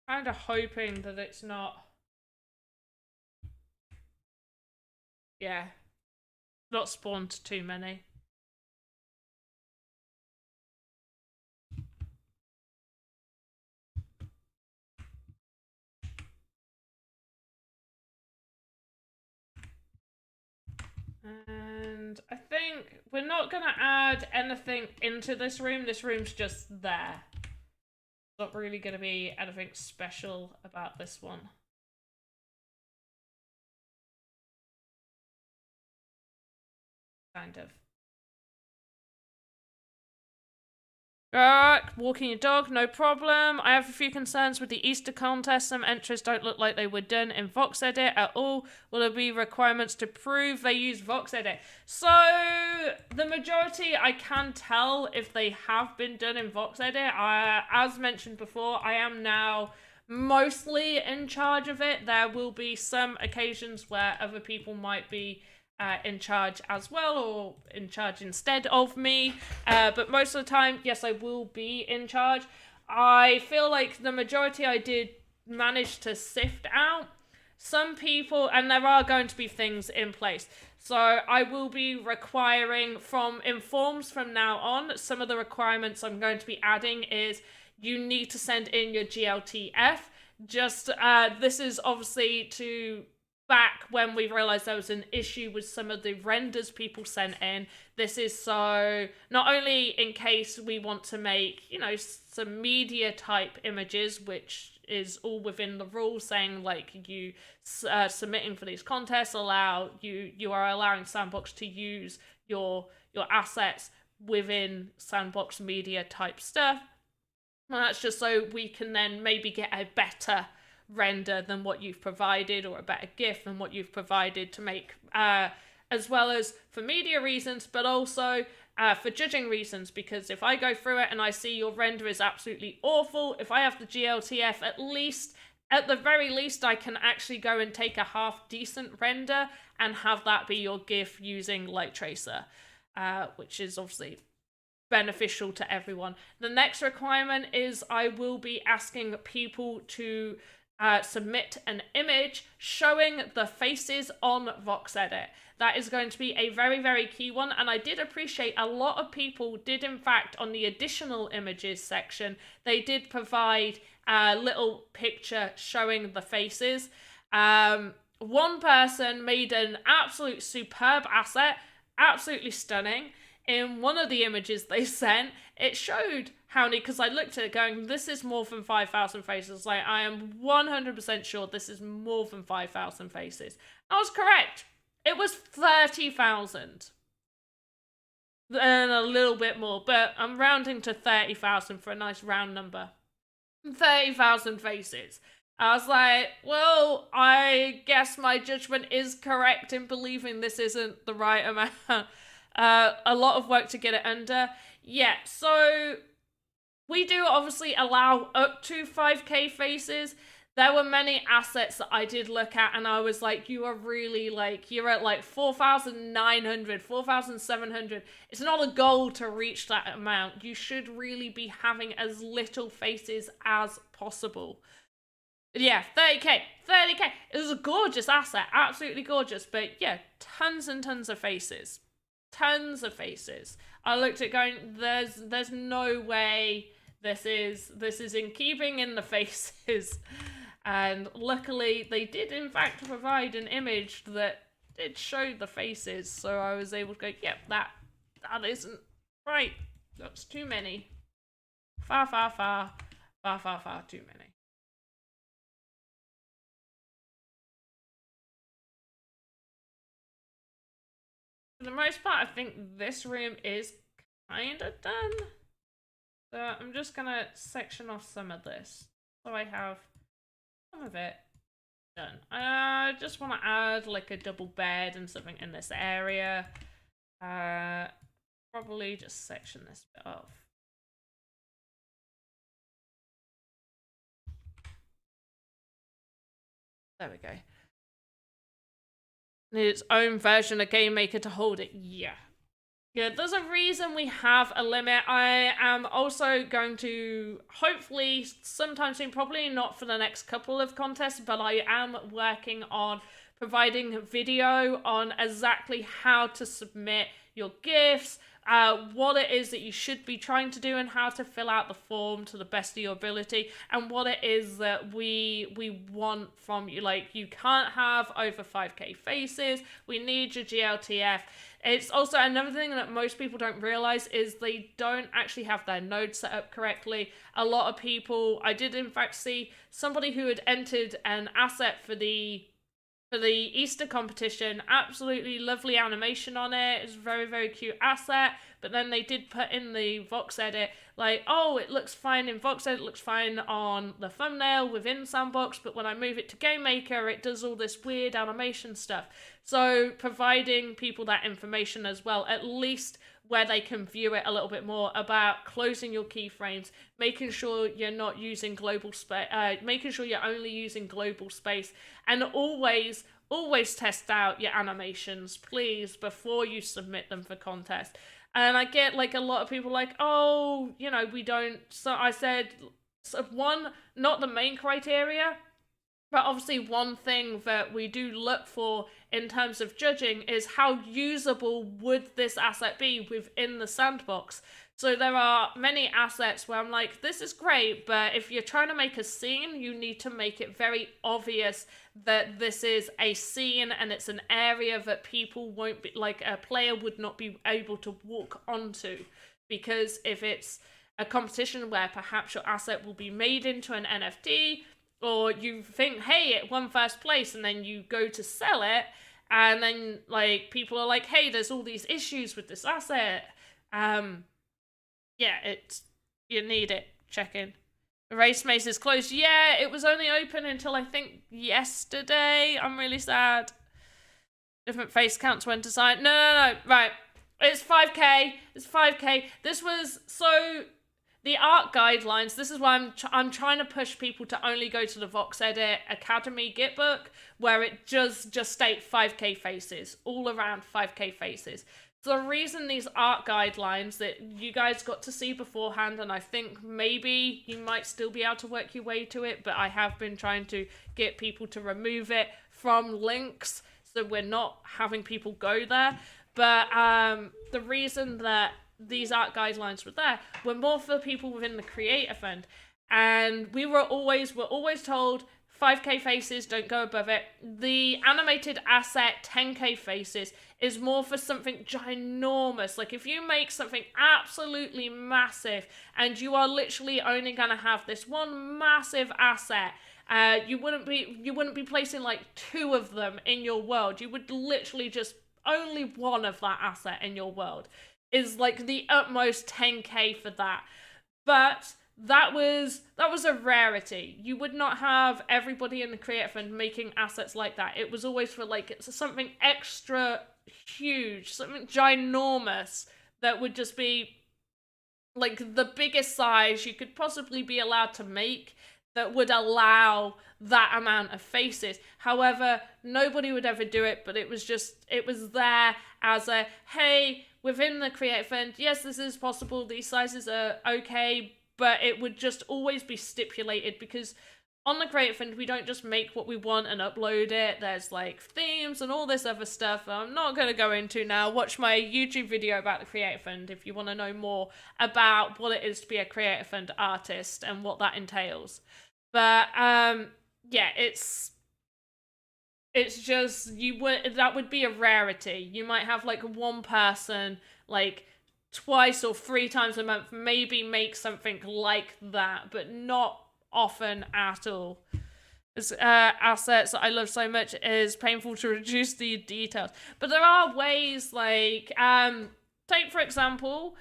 Speaker 1: Kind of hoping that it's not, yeah, not spawned too many. And I think we're not going to add anything into this room. This room's just there. Not really going to be anything special about this one. Kind of. Walking your dog, no problem. I have a few concerns with the Easter contest. Some entries don't look like they were done in Voxedit at all. Will there be requirements to prove they use Voxedit? So, the majority, I can tell if they have been done in Voxedit. As mentioned before, I am now mostly in charge of it. There will be some occasions where other people might be in charge as well, or in charge instead of me, but most of the time, yes, I will be in charge. I feel like the majority I did manage to sift out. Some people, and there are going to be things in place, so I will be requiring from informs from now on. Some of the requirements I'm going to be adding is you need to send in your GLTF. Just this is obviously to back when we realized there was an issue with some of the renders people sent in. This is so not only in case we want to make, you know, some media type images, which is all within the rules, saying like you submitting for these contests you are allowing Sandbox to use your assets within Sandbox media type stuff. And that's just so we can then maybe get a better render than what you've provided, or a better GIF than what you've provided, to make as well as for media reasons, but also for judging reasons, because if I go through it and I see your render is absolutely awful, if I have the GLTF, at the very least I can actually go and take a half decent render and have that be your GIF using Light Tracer, which is obviously beneficial to everyone. The next requirement is I will be asking people to submit an image showing the faces on Voxedit. That is going to be a very, very key one, and I did appreciate a lot of people did, in fact, on the additional images section, they did provide a little picture showing the faces. One person made an absolute superb asset, absolutely stunning. In one of the images they sent, it showed how many, because I looked at it going, this is more than 5,000 faces. Like, I am 100% sure this is more than 5,000 faces. I was correct. It was 30,000. And a little bit more, but I'm rounding to 30,000 for a nice round number. 30,000 faces. I was like, well, I guess my judgment is correct in believing this isn't the right amount. A lot of work to get it under. Yeah, so we do obviously allow up to 5k faces. There were many assets that I did look at and I was like, you are really like, you're at like 4,900, 4,700. It's not a goal to reach that amount. You should really be having as little faces as possible. Yeah, 30k. It was a gorgeous asset, absolutely gorgeous. But yeah, tons and tons of faces. Tons of faces. I looked at going, there's no way this is in keeping in the faces. And luckily they did in fact provide an image that did show the faces, so I was able to go, yep, that isn't right. That's too many. Far too many. For the most part, I think this room is kind of done. So I'm just going to section off some of this. So I have some of it done. I just want to add like a double bed and something in this area. Probably just section this bit off. There we go. Need its own version of Game Maker to hold it. Yeah. Yeah, there's a reason we have a limit. I am also going to, hopefully, sometime soon, probably not for the next couple of contests, but I am working on providing video on exactly how to submit your gifts, what it is that you should be trying to do and how to fill out the form to the best of your ability, and what it is that we want from you. Like, you can't have over 5k faces, we need your GLTF. It's also another thing that most people don't realize is they don't actually have their node set up correctly. A lot of people, I did in fact see somebody who had entered an asset for the Easter competition, absolutely lovely animation on it. It's a very, very cute asset. But then they did put in the Voxedit, like, oh, it looks fine in Voxedit, it looks fine on the thumbnail within Sandbox, but when I move it to Game Maker, it does all this weird animation stuff. So providing people that information as well, at least where they can view it a little bit more, about closing your keyframes, making sure you're not using global space, making sure you're only using global space, and always test out your animations, please, before you submit them for contest. And I get, like, a lot of people like, oh, you know, we don't. So I said, so one, not the main criteria, but obviously one thing that we do look for in terms of judging is how usable would this asset be within the sandbox. So there are many assets where I'm like, this is great, but if you're trying to make a scene, you need to make it very obvious that this is a scene and it's an area that people won't be, like, a player would not be able to walk onto. Because if it's a competition where perhaps your asset will be made into an NFT, or you think, hey, it won first place, and then you go to sell it, and then, like, people are like, hey, there's all these issues with this asset. Yeah, you need it. Check in. The race maze is closed. Yeah, it was only open until I think yesterday. I'm really sad. Different face counts when decided. No. Right. It's 5k. It's 5k. This was so. The art guidelines, this is why I'm trying to push people to only go to the Voxedit Academy Gitbook, where it just state 5k faces, all around 5k faces. The reason these art guidelines that you guys got to see beforehand, and I think maybe you might still be able to work your way to it, but I have been trying to get people to remove it from links, so we're not having people go there. But the reason that these art guidelines were there were more for people within the creator fund, and we're always told 5k faces, don't go above it. The animated asset 10k faces is more for something ginormous. Like, if you make something absolutely massive and you are literally only going to have this one massive asset, you wouldn't be placing like 2 of them in your world. You would literally just only one of that asset in your world is like the utmost 10k for that. But that was a rarity. You would not have everybody in the creator fund making assets like that. It was always for, like, it's something extra huge, something ginormous that would just be like the biggest size you could possibly be allowed to make that would allow that amount of faces. However, nobody would ever do it, but it was there as a, hey, within the creator fund, yes, this is possible, these sizes are okay, but it would just always be stipulated, because on the creator fund, we don't just make what we want and upload it. There's, like, themes and all this other stuff I'm not going to go into now. Watch my YouTube video about the creator fund if you want to know more about what it is to be a creator fund artist and what that entails. But yeah, it's just, that would be a rarity. You might have, like, one person, like, twice or 3 times a month maybe make something like that, but not often at all. Assets that I love so much is painful to reduce the details. But there are ways, like, take for example,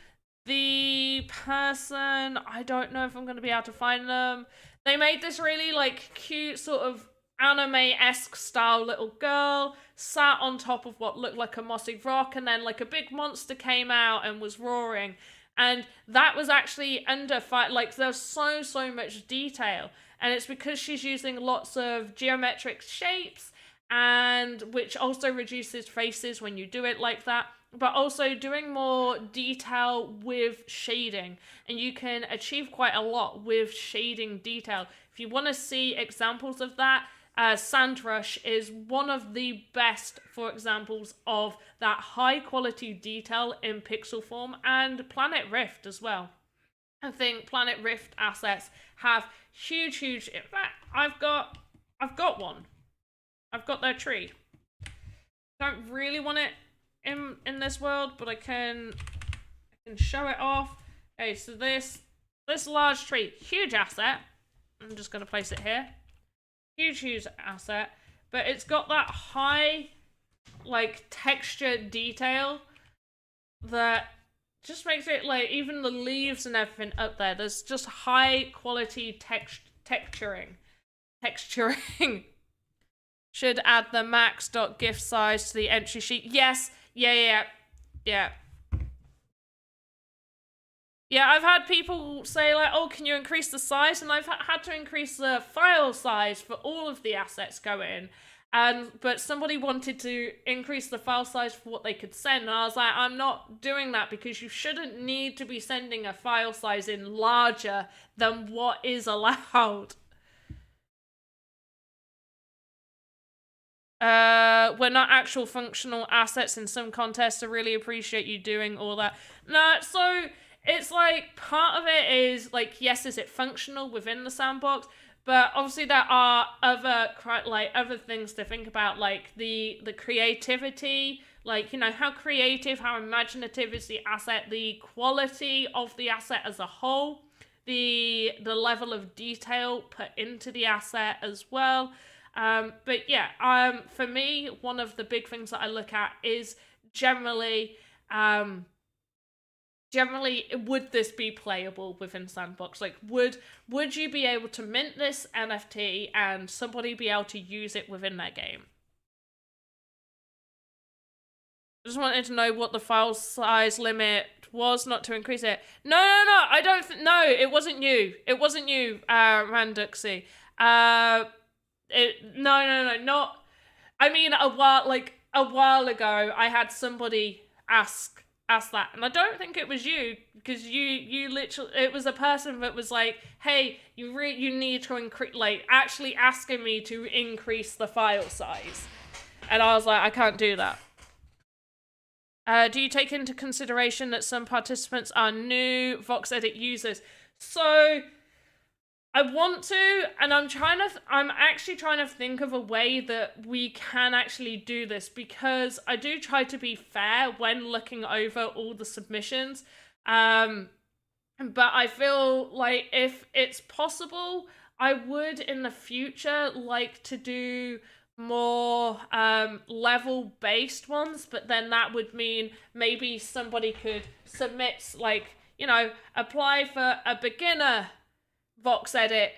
Speaker 1: the person, I don't know if I'm going to be able to find them. They made this really, like, cute sort of anime-esque style little girl sat on top of what looked like a mossy rock, and then, like, a big monster came out and was roaring. And that was actually under fire. Like, there's so much detail. And it's because she's using lots of geometric shapes, and which also reduces faces when you do it like that, but also doing more detail with shading. And you can achieve quite a lot with shading detail. If you want to see examples of that, Sandrush is one of the best for examples of that high quality detail in pixel form, and Planet Rift as well. I think Planet Rift assets have huge, in fact, I've got one. I've got their tree. Don't really want it in this world, but I can show it off. Okay, so this large tree, huge asset. I'm just gonna place it here. Huge asset, but it's got that high, like, texture detail that just makes it, like, even the leaves and everything up there, there's just high quality texturing. Should add the max.gif size to the entry sheet. Yes, yeah. Yeah, I've had people say, like, oh, can you increase the size? And I've had to increase the file size for all of the assets going. But somebody wanted to increase the file size for what they could send. And I was like, I'm not doing that, because you shouldn't need to be sending a file size in larger than what is allowed. We're not actual functional assets in some contests. I really appreciate you doing all that. No, so it's like, part of it is like, yes, is it functional within the sandbox? But obviously there are other things to think about, like the creativity, like, you know, how creative, how imaginative is the asset, the quality of the asset as a whole, the level of detail put into the asset as well. But yeah, for me, one of the big things that I look at is generally, would this be playable within Sandbox? Like, would you be able to mint this NFT and somebody be able to use it within their game? I just wanted to know what the file size limit was, not to increase it. No, I don't no, it wasn't you. It wasn't you, Randuxy. No, not... I mean, a while ago, I had somebody ask that, and I don't think it was you, because you literally, it was a person that was like, hey, you need to increase, like, actually asking me to increase the file size, and I was like, I can't do that. Do you take into consideration that some participants are new Voxedit users? So I want to, and I'm actually trying to think of a way that we can actually do this, because I do try to be fair when looking over all the submissions. But I feel like if it's possible, I would in the future like to do more level-based ones, but then that would mean maybe somebody could submit, like, you know, apply for a beginner Voxedit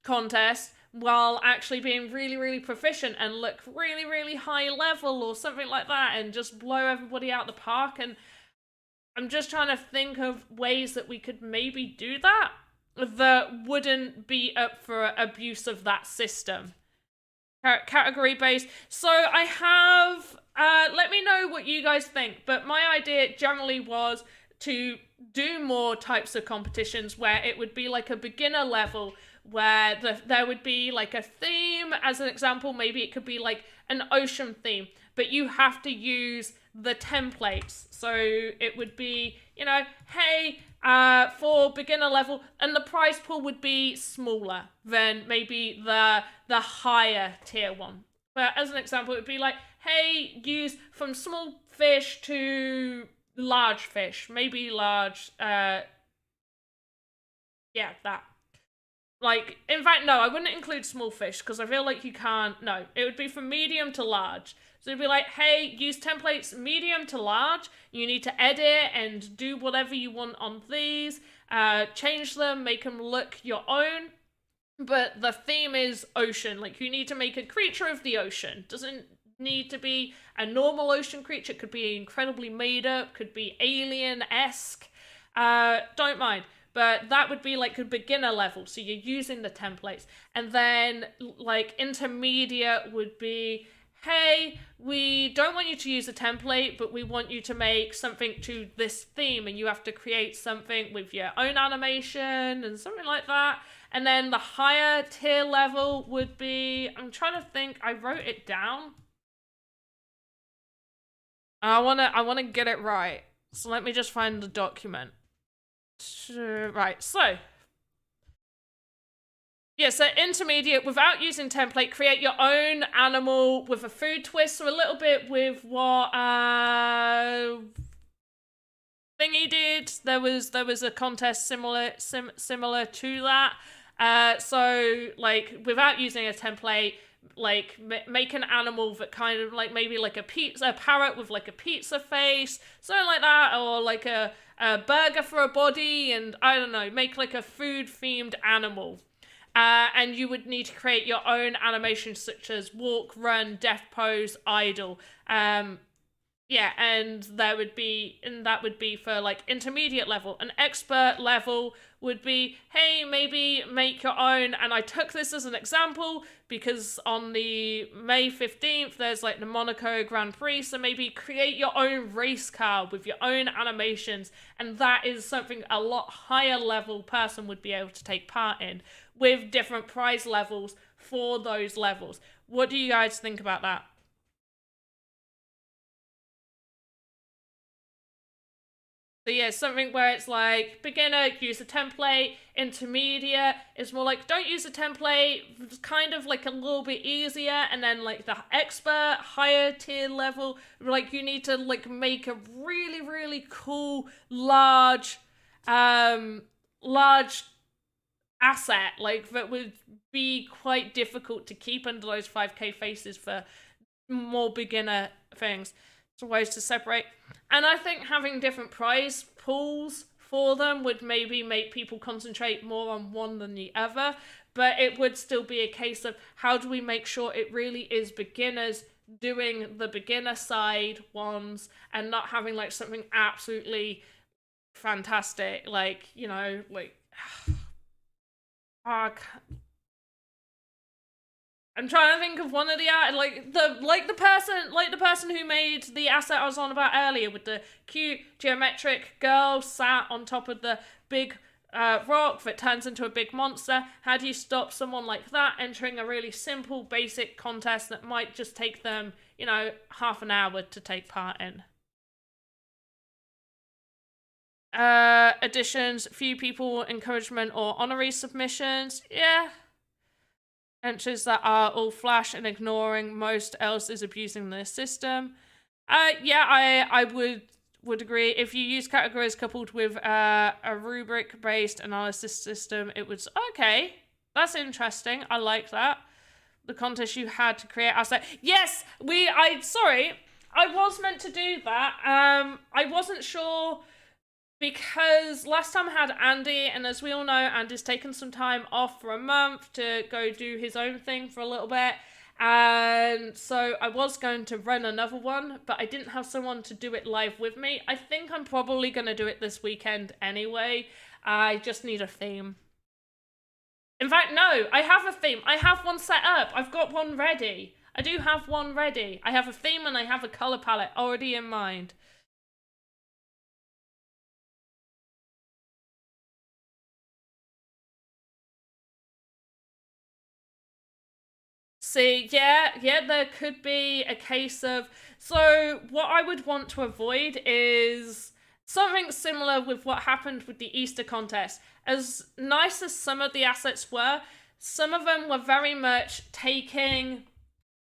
Speaker 1: contest while actually being really proficient and look really high level or something like that, and just blow everybody out the park. And I'm just trying to think of ways that we could maybe do that wouldn't be up for abuse of that system. Category based. So I have, let me know what you guys think, but my idea generally was to do more types of competitions where it would be like a beginner level, where there would be like a theme. As an example, maybe it could be like an ocean theme, but you have to use the templates. So it would be, you know, hey, for beginner level, and the prize pool would be smaller than maybe the higher tier one. But as an example, it would be like, hey, use from small fish to large fish, maybe large, yeah, that. Like, in fact, no, I wouldn't include small fish, because I feel like you can't, no, it would be from medium to large. So it'd be like, hey, use templates medium to large, you need to edit and do whatever you want on these, change them, make them look your own, but the theme is ocean. Like, you need to make a creature of the ocean. Doesn't need to be a normal ocean creature, could be incredibly made up, could be alien-esque, don't mind. but that would be like a beginner level. So you're using the templates. And then like intermediate would be, hey, we don't want you to use a template, but we want you to make something to this theme, and you have to create something with your own animation and something like that. And then the higher tier level would be, I'm trying to think, I wrote it down. I wanna get it right. So let me just find the document. Right, so yeah, so intermediate, without using template, create your own animal with a food twist. So a little bit with what Thingy did. There was a contest similar to that. So like without using a template, like make an animal that kind of like maybe like a parrot with like a pizza face, something like that, or like a burger for a body, and I don't know, make like a food themed animal. And you would need to create your own animations such as walk, run, death pose, idle. Yeah, and that would be for like intermediate level. An expert level would be, hey, maybe make your own. And I took this as an example because on the May 15th, there's like the Monaco Grand Prix. So maybe create your own race car with your own animations. And that is something a lot higher level person would be able to take part in, with different prize levels for those levels. What do you guys think about that? So yeah, something where it's like beginner, use a template. Intermediate is more like don't use a template, it's kind of like a little bit easier. And then like the expert, higher tier level, like you need to like make a really, really cool, large asset, like that would be quite difficult to keep under those 5k faces for more beginner things. So ways to separate. And I think having different prize pools for them would maybe make people concentrate more on one than the other, but it would still be a case of how do we make sure it really is beginners doing the beginner side ones and not having like something absolutely fantastic, like, you know, like I'm trying to think of one of the the person who made the asset I was on about earlier with the cute geometric girl sat on top of the big rock that turns into a big monster. How do you stop someone like that entering a really simple, basic contest that might just take them, you know, half an hour to take part in? Additions, few people, encouragement or honorary submissions. Yeah. Entries that are all flash and ignoring most else is abusing the system. Yeah, I would agree. If you use categories coupled with a rubric-based analysis system, it was okay. That's interesting. I like that. The contest you had to create asset. Yes, sorry, I was meant to do that. I wasn't sure because last time I had Andy, and as we all know, Andy's taken some time off for a month to go do his own thing for a little bit. And so I was going to run another one, but I didn't have someone to do it live with me. I think I'm probably going to do it this weekend anyway. I just need a theme. In fact, no, I have a theme. I have one set up. I've got one ready. I do have one ready. I have a theme and I have a color palette already in mind. See, yeah, there could be a case of... So, what I would want to avoid is something similar with what happened with the Easter contest. As nice as some of the assets were, some of them were very much taking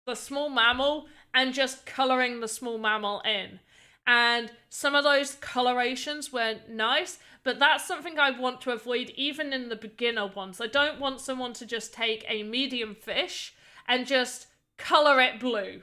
Speaker 1: the small mammal and just colouring the small mammal in. And some of those colorations were nice, but that's something I want to avoid even in the beginner ones. I don't want someone to just take a medium fish and just colour it blue.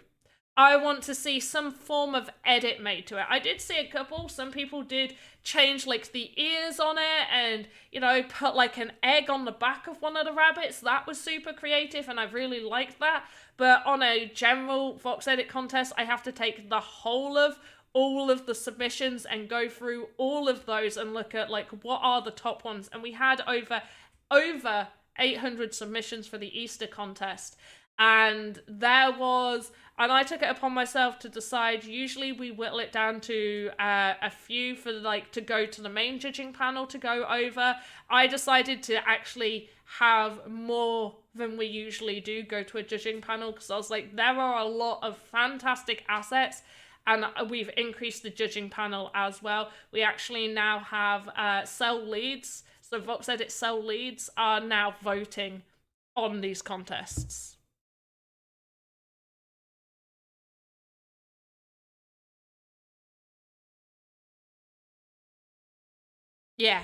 Speaker 1: I want to see some form of edit made to it. I did see a couple. Some people did change like the ears on it and, you know, put like an egg on the back of one of the rabbits. That was super creative and I really liked that. But on a general Voxedit contest, I have to take the whole of all of the submissions and go through all of those and look at like what are the top ones. And we had over 800 submissions for the Easter contest. And I took it upon myself to decide. Usually we whittle it down to a few for like to go to the main judging panel to go over. I decided to actually have more than we usually do go to a judging panel, because I was like, there are a lot of fantastic assets, and we've increased the judging panel as well. We actually now have cell leads. So Voxedit cell leads are now voting on these contests. Yeah.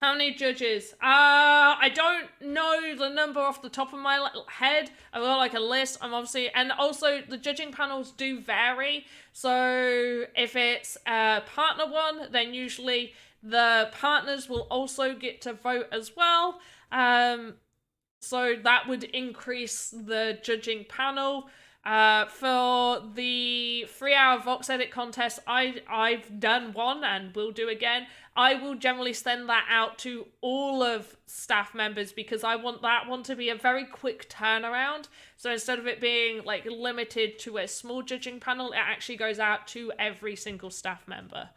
Speaker 1: How many judges? I don't know the number off the top of my head. I've got like a list. I'm obviously, and also the judging panels do vary. So if it's a partner one, then usually the partners will also get to vote as well. So that would increase the judging panel. For the 3-hour Voxedit contest, I've done one and will do again. I will generally send that out to all of staff members, because I want that one to be a very quick turnaround. So instead of it being like limited to a small judging panel, it actually goes out to every single staff member.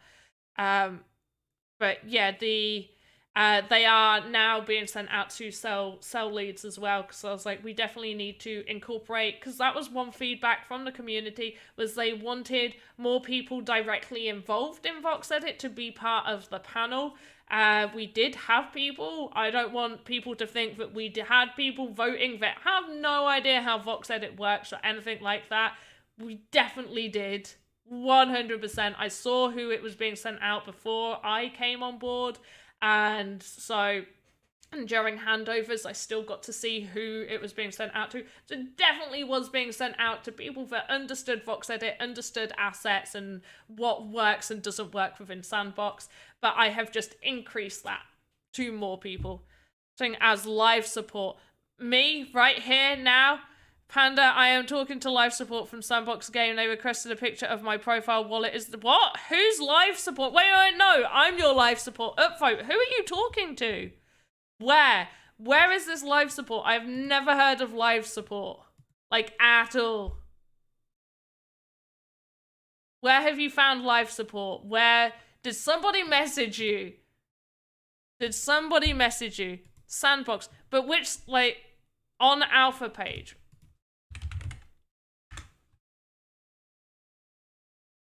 Speaker 1: But yeah, they are now being sent out to cell leads as well, because I was like, we definitely need to incorporate, because that was one feedback from the community, was they wanted more people directly involved in Voxedit to be part of the panel. We did have people. I don't want people to think that we had people voting that have no idea how Voxedit works or anything like that. We definitely did. 100%. I saw who it was being sent out before I came on board. And so, and during handovers, I still got to see who it was being sent out to. So it definitely was being sent out to people that understood Voxedit, understood assets, and what works and doesn't work within Sandbox. But I have just increased that to more people. Saying as live support. Me, right here, now, Panda, I am talking to live support from Sandbox Game. They requested a picture of my profile wallet. Is the what? Who's live support? Wait, no, I'm your live support. Upvote. Who are you talking to? Where? Where is this live support? I've never heard of live support. Like, at all. Where have you found live support? Where? Did somebody message you? Did somebody message you? Sandbox. But which, like, on alpha page?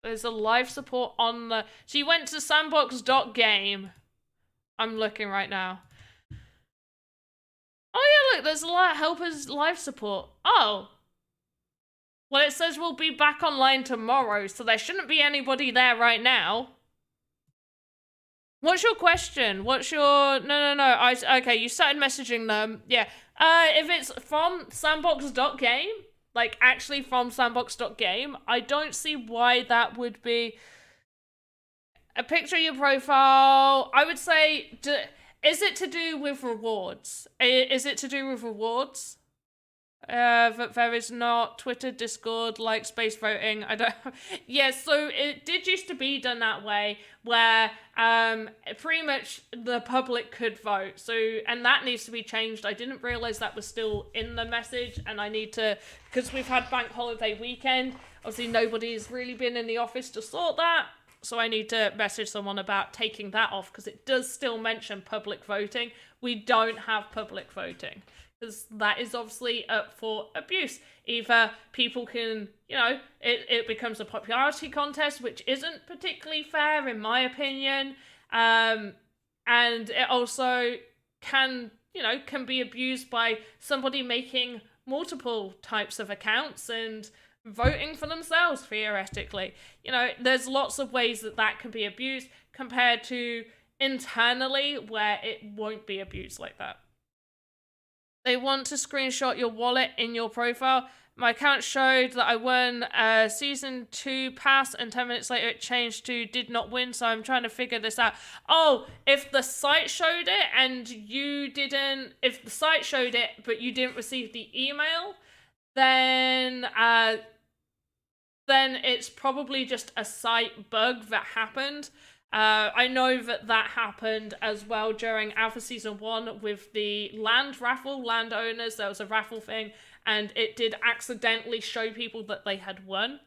Speaker 1: There's a live support on the... So you went to sandbox.game. I'm looking right now. Oh yeah, look, there's a lot of helpers live support. Oh. Well, it says we'll be back online tomorrow, so there shouldn't be anybody there right now. What's your question? What's your... No. Okay, you started messaging them. Yeah. If it's from sandbox.game... like actually from sandbox.game, I don't see why that would be a picture of your profile. I would say, is it to do with rewards? Is it to do with rewards? That there is not Twitter, Discord, like space voting. I don't. Yeah, so it did used to be done that way, where pretty much the public could vote. So, and that needs to be changed. I didn't realize that was still in the message, and I need to, because we've had bank holiday weekend. Obviously, nobody's really been in the office to sort that. So I need to message someone about taking that off, because it does still mention public voting. We don't have public voting, because that is obviously up for abuse. Either people can, it becomes a popularity contest, which isn't particularly fair in my opinion. And it also can be abused by somebody making multiple types of accounts and voting for themselves, theoretically. There's lots of ways that can be abused compared to internally, where it won't be abused like that. They want to screenshot your wallet in your profile. My account showed that I won a Season 2 pass, and 10 minutes later it changed to did not win, so I'm trying to figure this out. Oh, if the site showed it and you didn't... If the site showed it, but you didn't receive the email, then then it's probably just a site bug that happened. I know that happened as well during Alpha Season 1 with the land raffle, landowners. There was a raffle thing, and it did accidentally show people that they had won.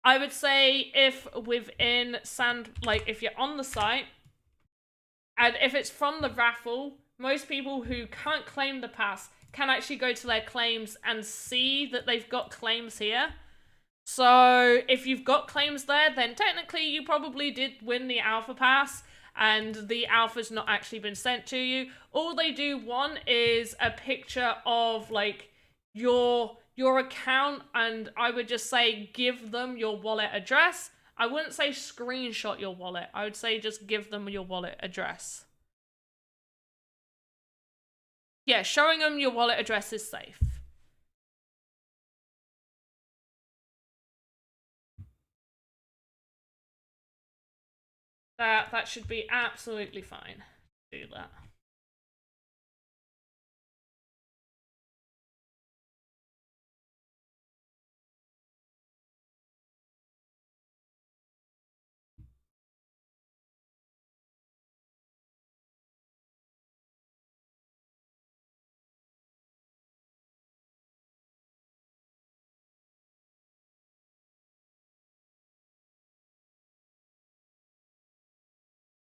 Speaker 1: I would say if within if you're on the site, and if it's from the raffle, most people who can't claim the pass can actually go to their claims and see that they've got claims here. So if you've got claims there, then technically you probably did win the alpha pass and the alpha's not actually been sent to you. All they do want is a picture of like your account, and I would just say give them your wallet address. I wouldn't say screenshot your wallet. I would say just give them your wallet address. Yeah, showing them your wallet address is safe. That should be absolutely fine. Do that.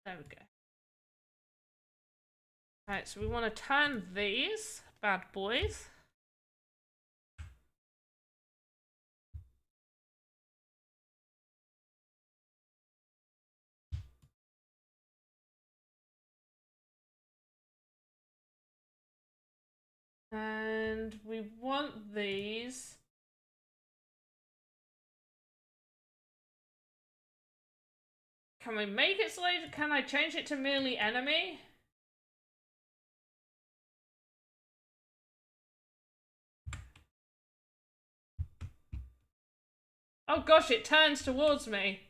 Speaker 1: There we go. Alright, so we want to turn these bad boys. And we want these. Can we make it so can I change it to merely enemy? Oh gosh, it turns towards me.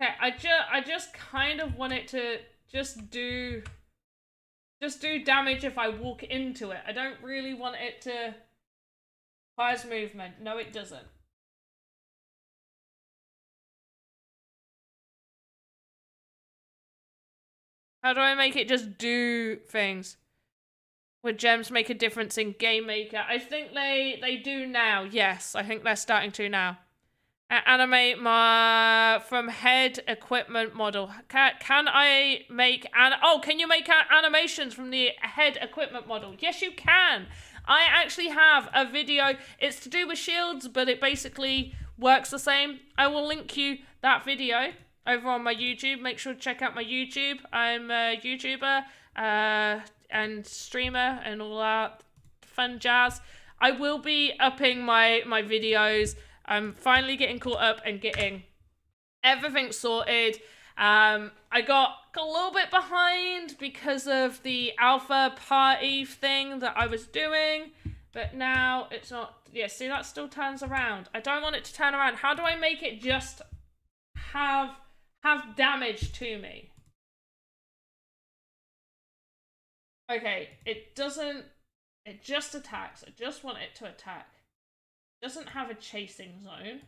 Speaker 1: Okay, I just kind of want it to just do damage if I walk into it. I don't really want it to fires movement. No, it doesn't. How do I make it just do things? Would gems make a difference in Game Maker? I think they do now. Yes, I think they're starting to now. Animate my from head equipment model. Can I make can you make animations from the head equipment model? Yes, you can. I actually have a video. It's to do with shields, but it basically works the same. I will link you that video over on my YouTube. Make sure to check out my YouTube. I'm a YouTuber and streamer and all that fun jazz. I will be upping my videos. I'm finally getting caught up and getting everything sorted. I got a little bit behind because of the alpha party thing that I was doing, but now it's not. Yeah, see, that still turns around. I don't want it to turn around. How do I make it just have damage to me? Okay, it doesn't. It just attacks. I just want it to attack. It doesn't have a chasing zone.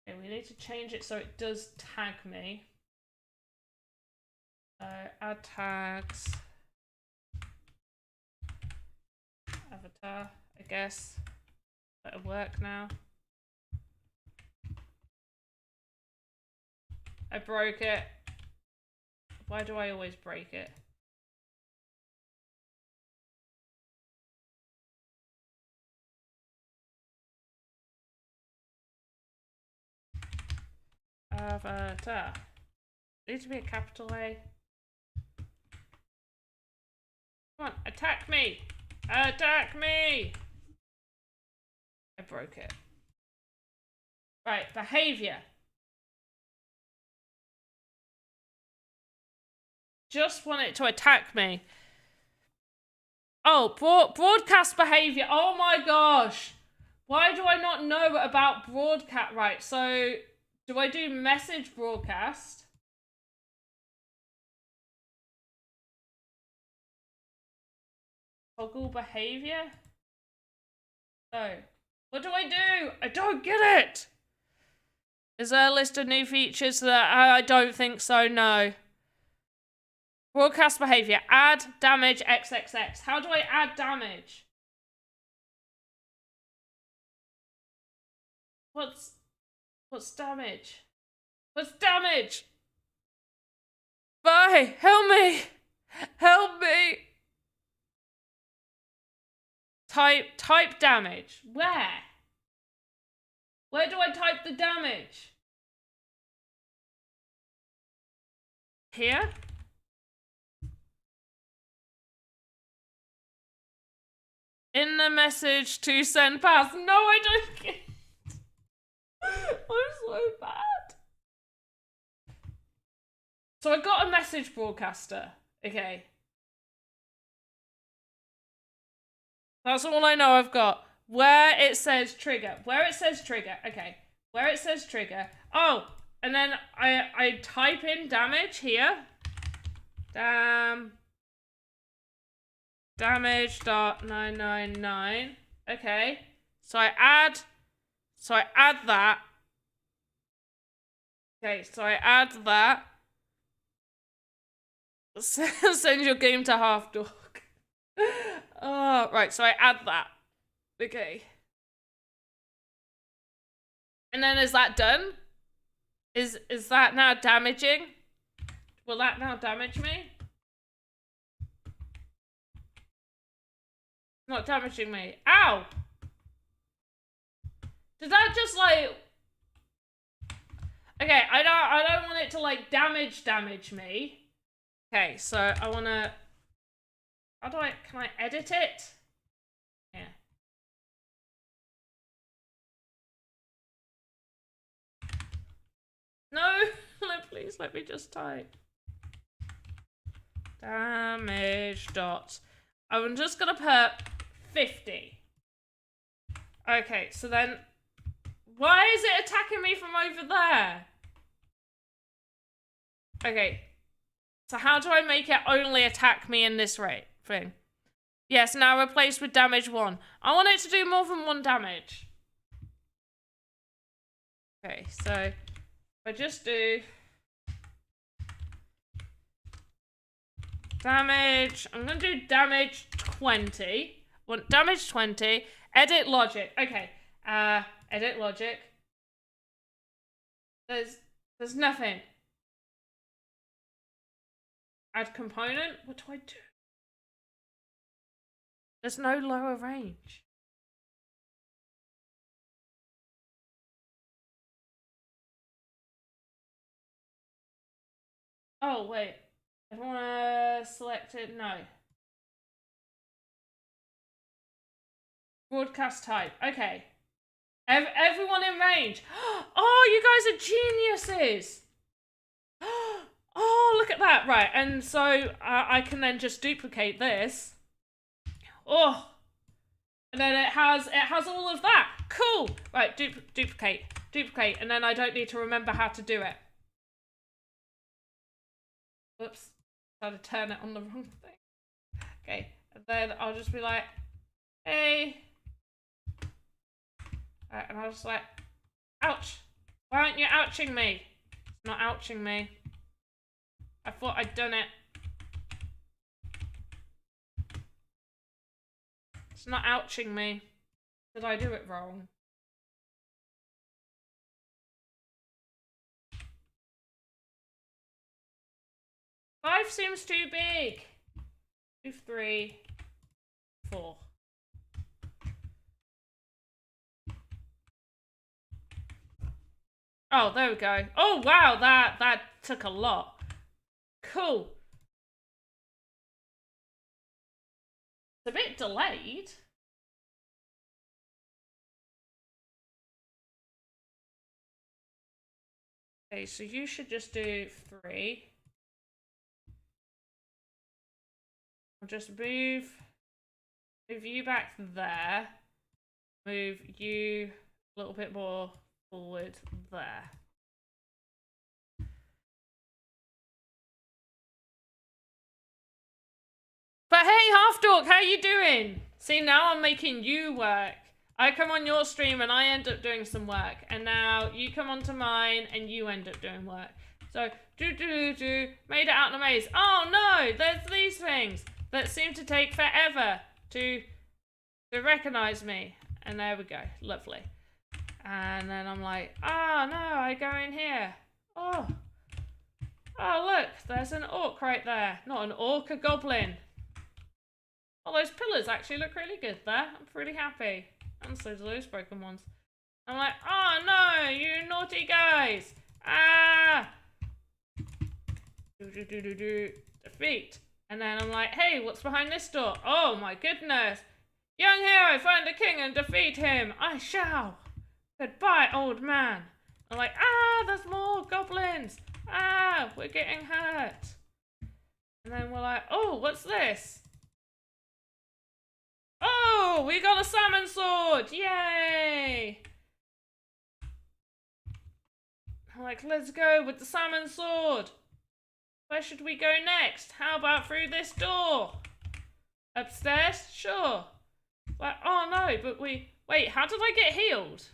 Speaker 1: Okay, we need to change it so it does tag me. Add tags. Avatar, I guess. That'll work now. I broke it. Why do I always break it? Avatar. Needs to be a capital A. Come on, attack me! Attack me! I broke it. Right, behavior. just want it to attack me. Oh, broadcast behavior. Oh my gosh. Why do I not know about broadcast? Right, so do I do message broadcast? Toggle behavior? Oh. What do I do? I don't get it. Is there a list of new features that I don't think so, no. Broadcast behavior. Add damage XXX. How do I add damage? What's damage? What's damage? Bye! Help me! Help me! Type damage. Where? Where do I type the damage? Here? In the message to send pass. No, I don't get it. I'm so bad. So I got a message broadcaster. Okay. That's all I know I've got. Where it says trigger. Where it says trigger. Okay. Where it says trigger. Oh, and then I type in damage here. Damage.999. Okay. So I add that. Okay, so I add that. Send your game to half dog. Oh, right, so I add that. Okay. And then is that done? Is that now damaging? Will that now damage me? Not damaging me. Ow! Did that just like... Okay, I don't want it to like damage me. Okay, so I wanna... How do I... Can I edit it? Yeah. No! Please let me just type. Damage dot. I'm just gonna put 50. Okay, so then... Why is it attacking me from over there? Okay. So how do I make it only attack me in this rate thing? Yes, now replaced with damage 1. I want it to do more than 1 damage. Okay, so I just do damage. I'm gonna do damage 20. Want damage 20. Edit logic. Okay. Edit logic. There's nothing. Add component? What do I do? There's no lower range. Oh, wait. I don't want to select it. No. Broadcast type. Okay. Everyone in range. Oh, you guys are geniuses. Oh, look at that. Right, and so I can then just duplicate this. Oh. And then it has all of that. Cool. Right, duplicate, and then I don't need to remember how to do it. Whoops. Tried to turn it on the wrong thing. Okay, and then I'll just be like, hey. And I'll just like, ouch. Why aren't you ouching me? It's not ouching me. I thought I'd done it. It's not ouching me. Did I do it wrong? Five seems too big. 2, 3, 4. Oh, there we go. Oh, wow, that took a lot. Cool. It's a bit delayed. Okay, so you should just do 3. just move you back there. Move you a little bit more forward there. But hey, Half Dork, how you doing? See, now I'm making you work. I come on your stream and I end up doing some work. And now you come onto mine and you end up doing work. So, made it out in a maze. Oh no, there's these things that seem to take forever to recognize me. And there we go, lovely. And then I'm like, oh no, I go in here. Oh look, there's an orc right there. Not an orc, a goblin. Oh, those pillars actually look really good there. I'm pretty happy. And so do those broken ones. I'm like, oh no, you naughty guys. Ah. Defeat. And then I'm like, hey, what's behind this door? Oh my goodness. Young hero, find the king and defeat him. I shall. Goodbye, old man. I'm like, there's more goblins. We're getting hurt. And then we're like, oh, what's this? Oh, we got a salmon sword. Yay. I'm like, let's go with the salmon sword. Where should we go next? How about through this door? Upstairs? Sure. Like, oh no, but wait, how did I get healed?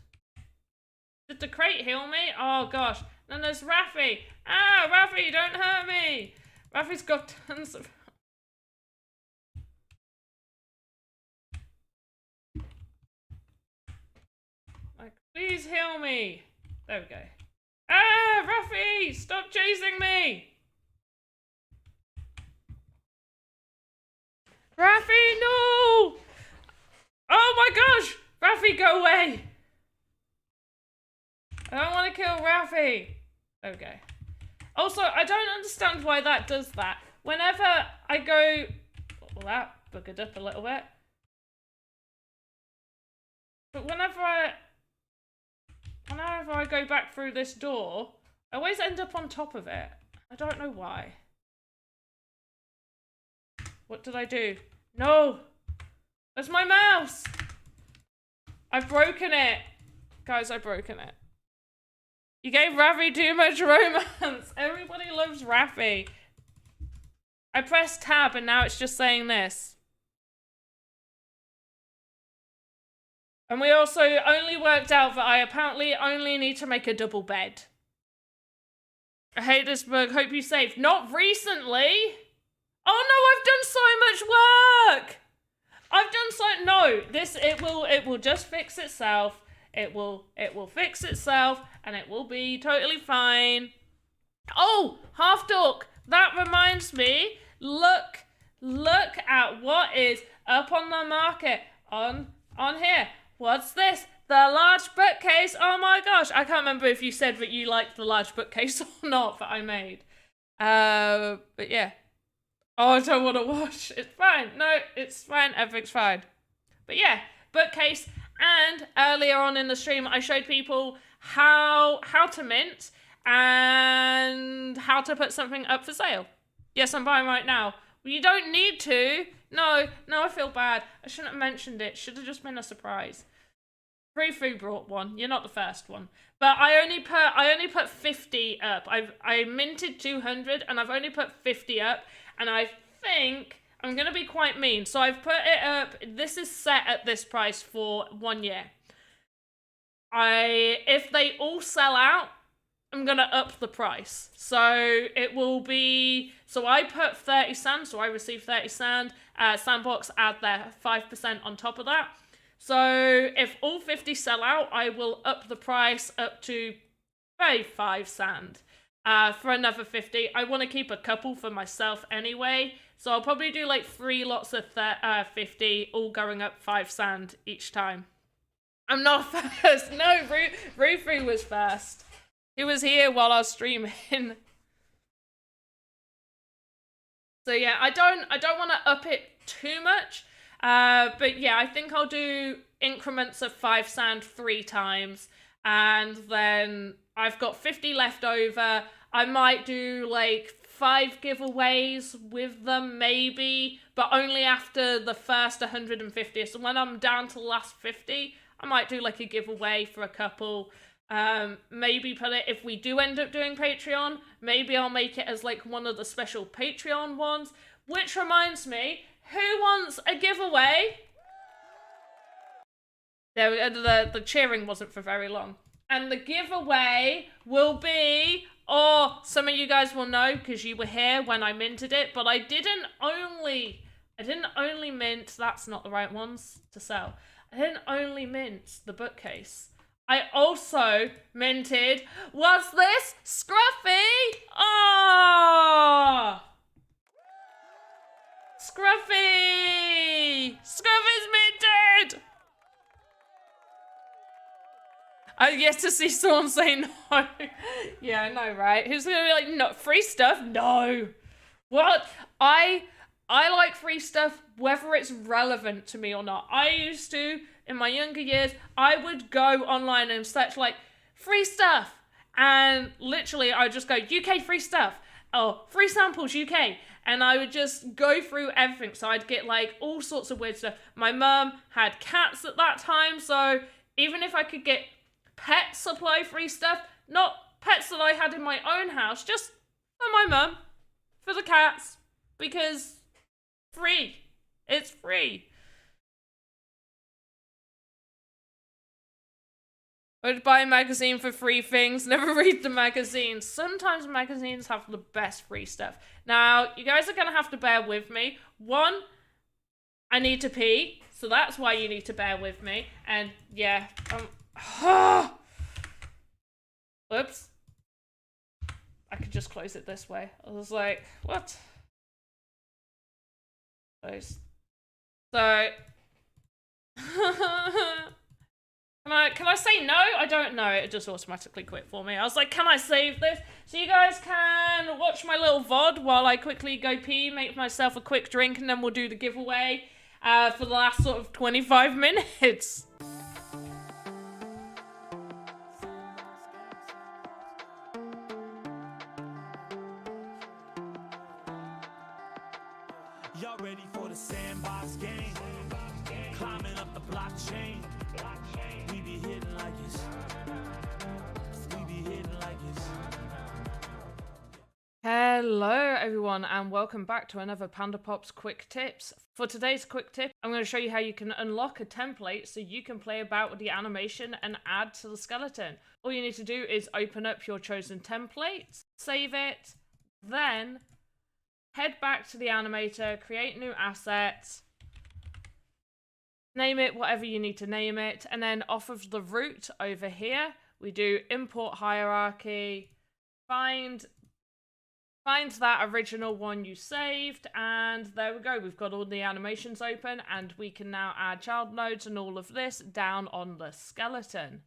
Speaker 1: Did the crate heal me? Oh gosh. Then there's Raffy. Raffy, don't hurt me. Raffy's got tons of... Like, please heal me. There we go. Raffy, stop chasing me. Raffy, no! Oh my gosh! Raffy, go away! I don't want to kill Raffy. Okay. Also, I don't understand why that does that. Whenever I go... Well, that buggered up a little bit. But whenever I go back through this door, I always end up on top of it. I don't know why. What did I do? No! That's my mouse! I've broken it. Guys, I've broken it. You gave Raffy too much romance. Everybody loves Raffy. I pressed tab and now it's just saying this. And we also only worked out that I apparently only need to make a double bed. I hate this bug. Hope you saved. Not recently. Oh no, I've done so much work. I've done so... No, it will just fix itself. It will fix itself and it will be totally fine. Oh, Half Dork, that reminds me. Look at what is up on the market on here. What's this? The large bookcase. Oh my gosh. I can't remember if you said that you liked the large bookcase or not that I made. But yeah. Oh, I don't want to wash. It's fine. No, it's fine. Everything's fine. But yeah, bookcase. And earlier on in the stream, I showed people how to mint and how to put something up for sale. Yes, I'm buying right now. Well, you don't need to. No, I feel bad. I shouldn't have mentioned it. Should have just been a surprise. Free brought one. You're not the first one. But I only put 50 up. I minted 200 and I've only put 50 up. And I think I'm going to be quite mean. So I've put it up. This is set at this price for 1 year. If they all sell out, I'm going to up the price. So it will be... So I put 30 sand. So I receive 30 sand. Sandbox add their 5% on top of that. So if all 50 sell out, I will up the price up to 35 sand. For another 50. I want to keep a couple for myself anyway. So I'll probably do like 3 lots of 50, all going up 5 sand each time. I'm not first. No, Rufy was first. He was here while I was streaming. So yeah, I don't want to up it too much. But yeah, I think I'll do increments of 5 sand 3 times. And then I've got 50 left over. I might do like 5 giveaways with them, maybe, but only after the first 150. So when I'm down to the last 50, I might do like a giveaway for a couple. Maybe put it, if we do end up doing Patreon, maybe I'll make it as like one of the special Patreon ones. Which reminds me, who wants a giveaway? There we go, the cheering wasn't for very long. And the giveaway will be, or some of you guys will know because you were here when I minted it, but I didn't only mint, that's not the right ones to sell. I didn't only mint the bookcase. I also minted, what's this? Scruffy! Oh! Scruffy! Scruffy's minted! I've yet to see someone say no. Yeah, I know, right? Who's gonna be like, no, free stuff? No. What? I like free stuff whether it's relevant to me or not. I used to, in my younger years, I would go online and search like free stuff. And literally I would just go UK free stuff. Oh, free samples UK. And I would just go through everything. So I'd get like all sorts of weird stuff. My mum had cats at that time. So even if I could get pet supply free stuff, not pets that I had in my own house, just for my mum, for the cats, because free. It's free. I would buy a magazine for free things, never read the magazine. Sometimes magazines have the best free stuff. Now, you guys are going to have to bear with me. One, I need to pee, so that's why you need to bear with me. And yeah, Whoops. I could just close it this way. I was like, what? Close. So Can I say no? I don't know. It just automatically quit for me. I was like, can I save this? So you guys can watch my little VOD while I quickly go pee, make myself a quick drink, and then we'll do the giveaway for the last sort of 25 minutes.
Speaker 2: Y'all ready for the Sandbox Game? Climbing up the blockchain. We be hitting like it's. We be hitting like it's.
Speaker 1: Hello everyone and welcome back to another Panda Pops Quick Tips. For today's quick tip, I'm going to show you how you can unlock a template so you can play about with the animation and add to the skeleton. All you need to do is open up your chosen template, save it, then head back to the animator, create new assets, name it whatever you need to name it, and then off of the root over here, we do import hierarchy, find that original one you saved, and there we go. We've got all the animations open, and we can now add child nodes and all of this down on the skeleton.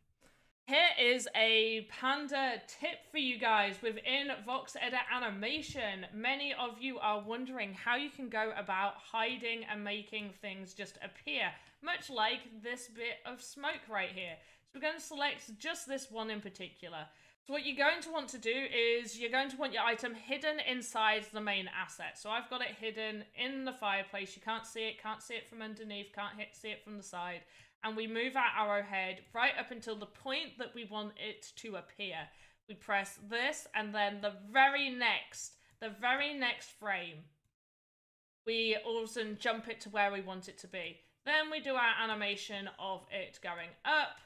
Speaker 1: Here is a Panda tip for you guys within Voxedit animation. Many of you are wondering how you can go about hiding and making things just appear, much like this bit of smoke right here. So we're going to select just this one in particular. So what you're going to want to do is you're going to want your item hidden inside the main asset. So I've got it hidden in the fireplace. You can't see it from underneath, see it from the side. And we move our arrowhead right up until the point that we want it to appear. We press this, and then the very next frame, we all of a sudden jump it to where we want it to be. Then we do our animation of it going up,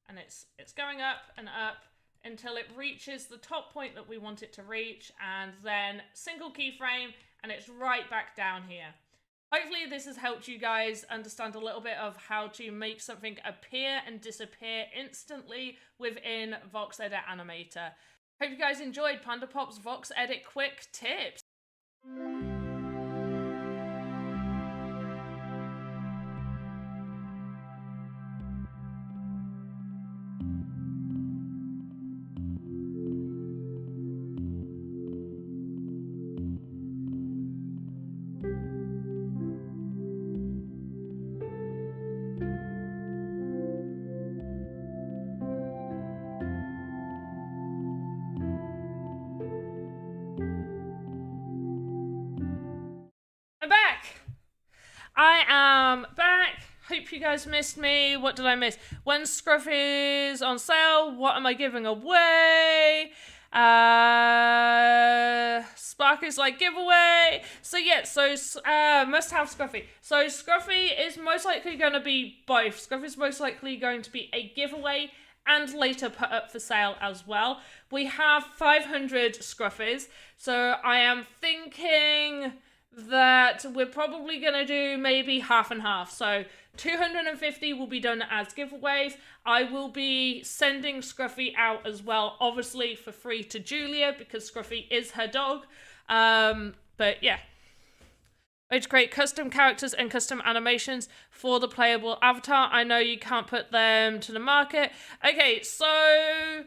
Speaker 1: and it's going up and up until it reaches the top point that we want it to reach, and then single keyframe, and it's right back down here. Hopefully this has helped you guys understand a little bit of how to make something appear and disappear instantly within Voxedit Animator. Hope you guys enjoyed Panda Pop's Voxedit Quick Tips. I am back. Hope you guys missed me. What did I miss? When Scruff is on sale, what am I giving away? Spark is like giveaway. So yeah, must have Scruffy. So Scruffy is most likely going to be both. Scruffy is most likely going to be a giveaway and later put up for sale as well. We have 500 Scruffies, so I am thinking that we're probably going to do maybe half and half. So 250 will be done as giveaways. I will be sending Scruffy out as well, obviously for free to Julia because Scruffy is her dog. But yeah. Way to create custom characters and custom animations for the playable avatar. I know you can't put them to the market. Okay, so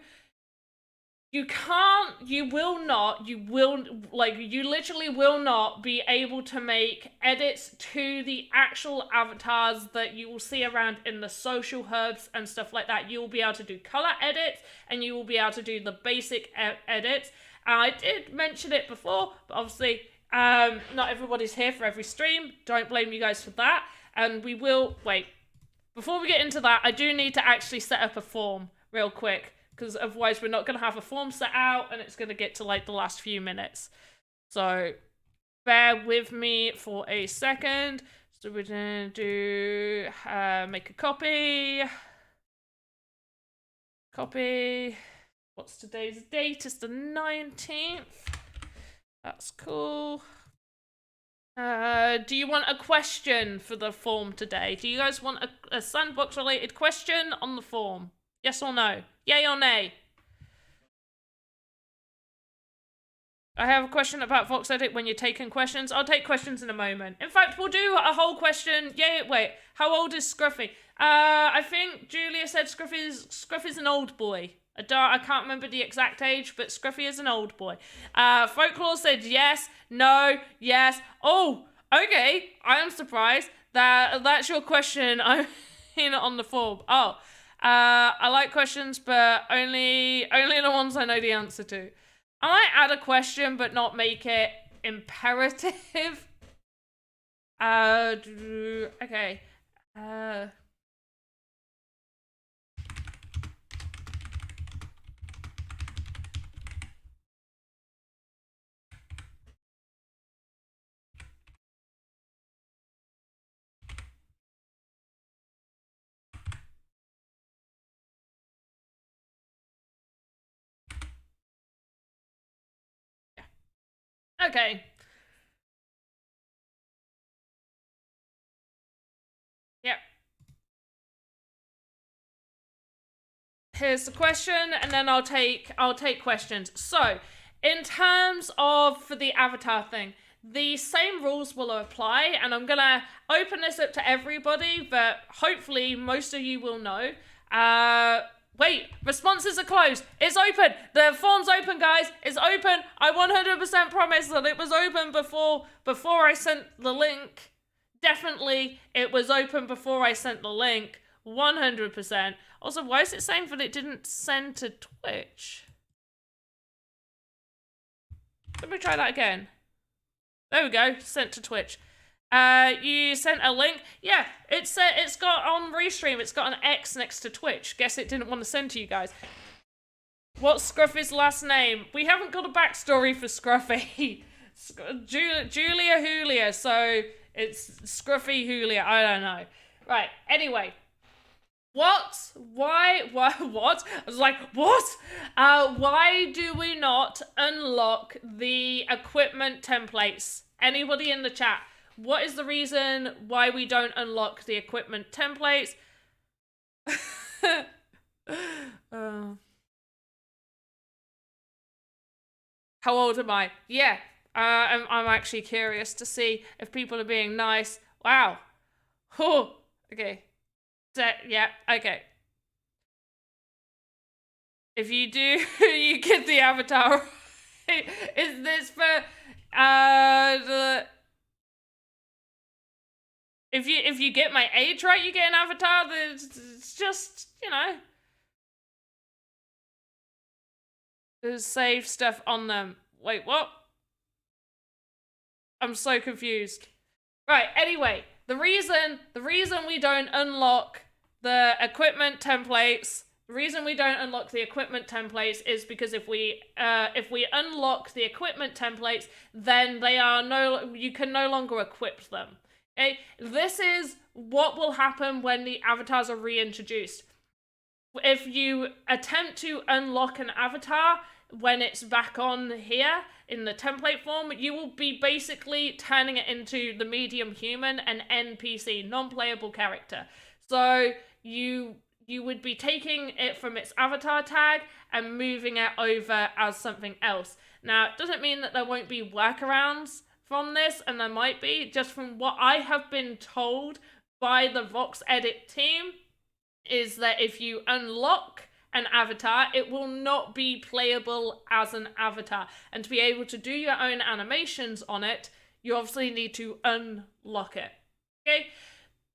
Speaker 1: you literally will not be able to make edits to the actual avatars that you will see around in the social hubs and stuff like that. You will be able to do color edits and you will be able to do the basic edits. I did mention it before, but obviously not everybody's here for every stream. Don't blame you guys for that. And we will, wait, before we get into that, I do need to actually set up a form real quick, because otherwise we're not going to have a form set out and it's going to get to like the last few minutes. So bear with me for a second. So we're going to do, make a copy. Copy. What's today's date? It's the 19th. That's cool. Do you want a question for the form today? Do you guys want a Sandbox related question on the form? Yes or no? Yay or nay? I have a question about Voxedit when you're taking questions. I'll take questions in a moment. In fact, we'll do a whole question. Yay, wait. How old is Scruffy? I think Julia said Scruffy's an old boy. I can't remember the exact age, but Scruffy is an old boy. Folklore said yes, no, yes. Oh, okay. I am surprised that that's your question. I'm in on the form. Oh, I like questions, but only the ones I know the answer to. I might add a question, but not make it imperative. Okay. Okay. Yep. Here's the question, and then I'll take questions. So, in terms of for the avatar thing, the same rules will apply, and I'm gonna open this up to everybody, but hopefully most of you will know. Wait, responses are closed. It's open. The form's open, guys. It's open. I 100% promise that it was open before I sent the link. Definitely, it was open before I sent the link. 100%. Also, why is it saying that it didn't send to Twitch? Let me try that again. There we go. Sent to Twitch. You sent a link? Yeah, it's got on Restream, it's got an X next to Twitch. Guess it didn't want to send to you guys. What's Scruffy's last name? We haven't got a backstory for Scruffy. Julia Julia, so it's Scruffy Julia, I don't know. Right, anyway. What? Why? What? I was like, what? Why do we not unlock the equipment templates? Anybody in the chat? What is the reason why we don't unlock the equipment templates? How old am I? Yeah, I'm actually curious to see if people are being nice. Wow. Oh, okay. Yeah, okay. If you do, you get the avatar. Is this for the... If you get my age right, you get an avatar. It's just, you know, there's save stuff on them. Wait, what? I'm so confused. Right, anyway, the reason we don't unlock the equipment templates, is because if we unlock the equipment templates, then you can no longer equip them. Okay? This is what will happen when the avatars are reintroduced. If you attempt to unlock an avatar when it's back on here in the template form, you will be basically turning it into the medium human, an NPC, non-playable character. So you would be taking it from its avatar tag and moving it over as something else. Now, it doesn't mean that there won't be workarounds from this, and there might be, just from what I have been told by the Voxedit team, is that if you unlock an avatar, it will not be playable as an avatar. And to be able to do your own animations on it, you obviously need to unlock it. Okay?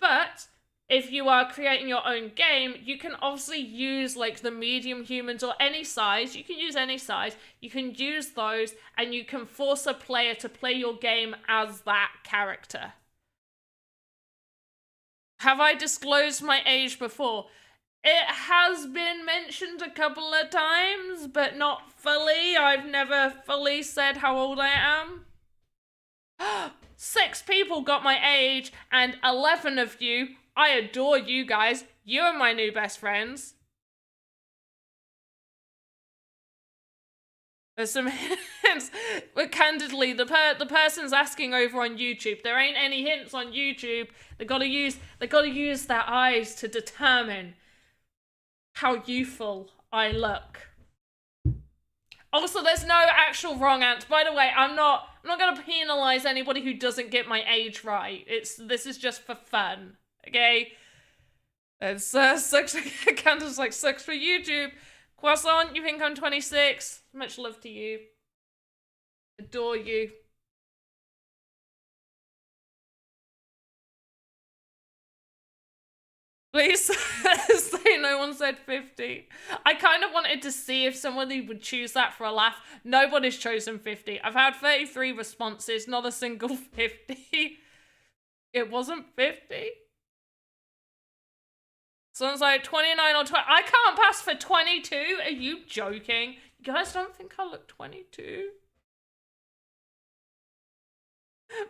Speaker 1: But if you are creating your own game, you can obviously use like the medium humans or any size. You can use any size. You can use those and you can force a player to play your game as that character. Have I disclosed my age before? It has been mentioned a couple of times, but not fully. I've never fully said how old I am. 6 people got my age, and 11 of you, I adore you guys. You are my new best friends. There's some hints, but candidly, the person's asking over on YouTube. There ain't any hints on YouTube. They gotta use their eyes to determine how youthful I look. Also, there's no actual wrong answer. By the way, I'm not gonna penalize anybody who doesn't get my age right. This is just for fun, okay? It's 6. Candace's like 6 for YouTube. Croissant, you think I'm 26? Much love to you. Adore you. Please say no one said 50. I kind of wanted to see if somebody would choose that for a laugh. Nobody's chosen 50. I've had 33 responses, not a single 50. It wasn't 50. Someone's like 29 or 20. I can't pass for 22. Are you joking? You guys don't think I look 22?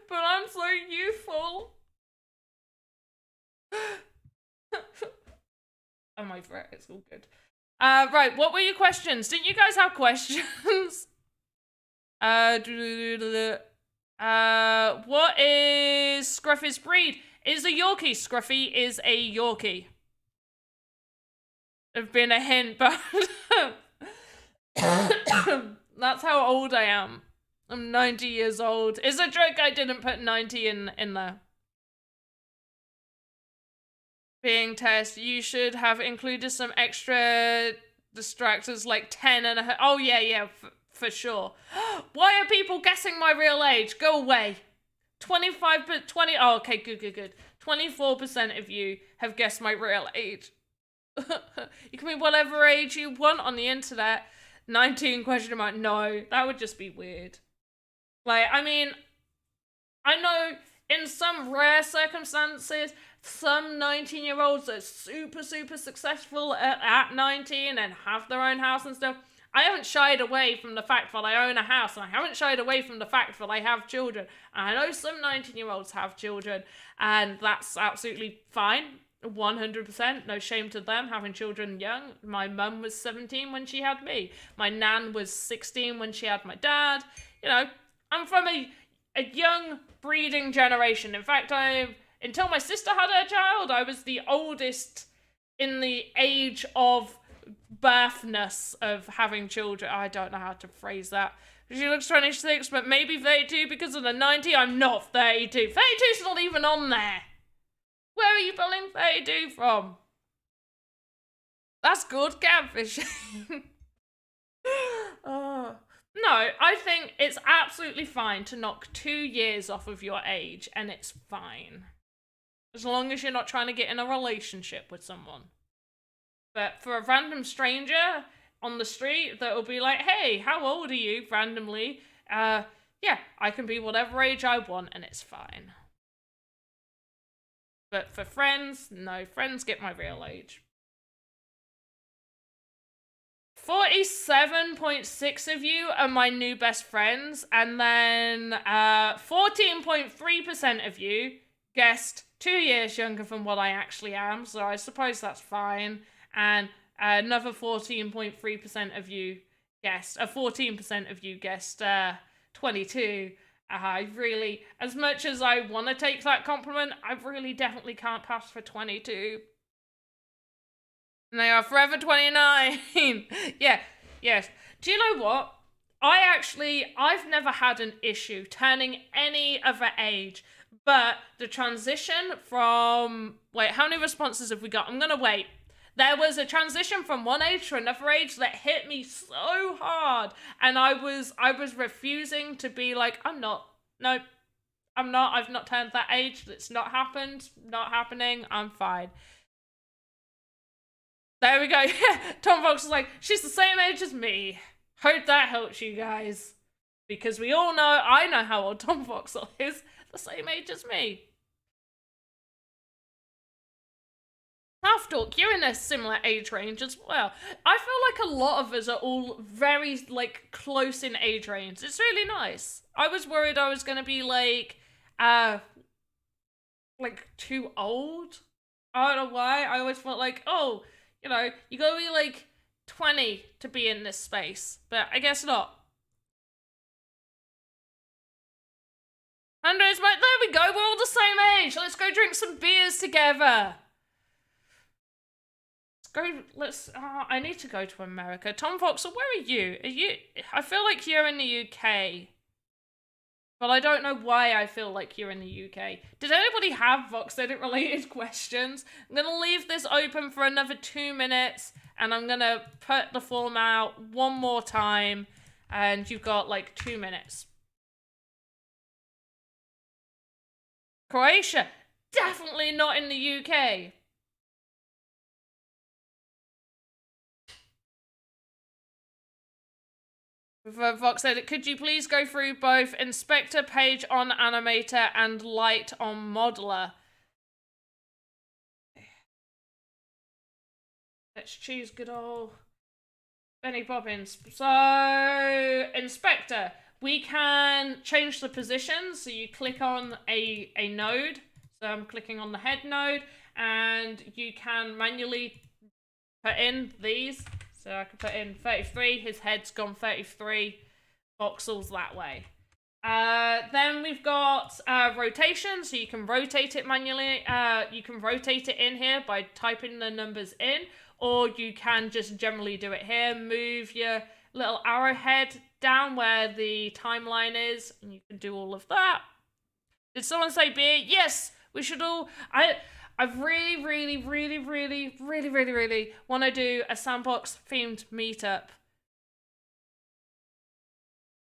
Speaker 1: But I'm so youthful. I'm over it. It's all good. Right. What were your questions? Didn't you guys have questions? What is Scruffy's breed? Is a Yorkie. Scruffy is a Yorkie. Have been a hint, but that's how old I am. I'm 90 years old. It's a joke I didn't put 90 in there. Being test, you should have included some extra distractors like 10 and a... Oh, yeah, for sure. Why are people guessing my real age? Go away. 25, but 20... Oh, okay, good. 24% of you have guessed my real age. You can be whatever age you want on the internet. 19 question mark. No, that would just be weird. Like, I mean, I know in some rare circumstances, some 19-year-olds are super successful at 19 and have their own house and stuff. I haven't shied away from the fact that I own a house, and I haven't shied away from the fact that I have children. And I know some 19-year-olds have children, and that's absolutely fine. 100%, no shame to them having children young. My mum was 17 when she had me. My nan was 16 when she had my dad. You know, I'm from a young breeding generation. In fact, until my sister had her child, I was the oldest in the age of birthness of having children. I don't know how to phrase that. She looks 26, but maybe 32 because of the 90. I'm not 32. 32's not even on there. Where are you pulling 32 from? That's good catfishing. Oh. No, I think it's absolutely fine to knock 2 years off of your age, and it's fine. As long as you're not trying to get in a relationship with someone. But for a random stranger on the street that will be like, hey, how old are you, randomly? Yeah, I can be whatever age I want, and it's fine. But for friends, no, friends get my real age. 47.6 of you are my new best friends, and then 14.3% of you guessed 2 years younger than what I actually am, so I suppose that's fine. And another 14.3% of you guessed, 14% of you guessed 22. I really, as much as I want to take that compliment, I really definitely can't pass for 22. And they are forever 29. Yeah, yes. Do you know what? I've never had an issue turning any other age, but the transition from, wait, how many responses have we got? I'm gonna wait. There was a transition from one age to another age that hit me so hard, and I was refusing to be like, I'm not, nope, I'm not, I've not turned that age, it's not happened, not happening, I'm fine. There we go. Tom Fox is like, she's the same age as me. Hope that helps you guys. Because we all know, I know how old Tom Voxel is. The same age as me. Half Dork, you're in a similar age range as well. I feel like a lot of us are all very, like, close in age range. It's really nice. I was worried I was going to be, like, too old. I don't know why. I always felt like, oh, you know, you gotta be like 20 to be in this space, but I guess not. Andrew's like, there we go, we're all the same age. Let's go drink some beers together. I need to go to America. Tom Voxel, where are you? I feel like you're in the UK. But I don't know why I feel like you're in the UK. Did anybody have Voxedit related questions? I'm going to leave this open for another 2 minutes, and I'm going to put the form out one more time, and you've got like 2 minutes. Croatia, definitely not in the UK. For Voxedit, could you please go through both inspector page on animator and light on modeler? Let's choose good old Benny Poppins. So, inspector, we can change the position. So you click on a node. So I'm clicking on the head node, and you can manually put in these. So I can put in 33, his head's gone 33, voxels that way. Then we've got rotation, so you can rotate it manually. You can rotate it in here by typing the numbers in, or you can just generally do it here. Move your little arrowhead down where the timeline is, and you can do all of that. Did someone say beer? Yes, we should all... I really want to do a Sandbox themed meetup.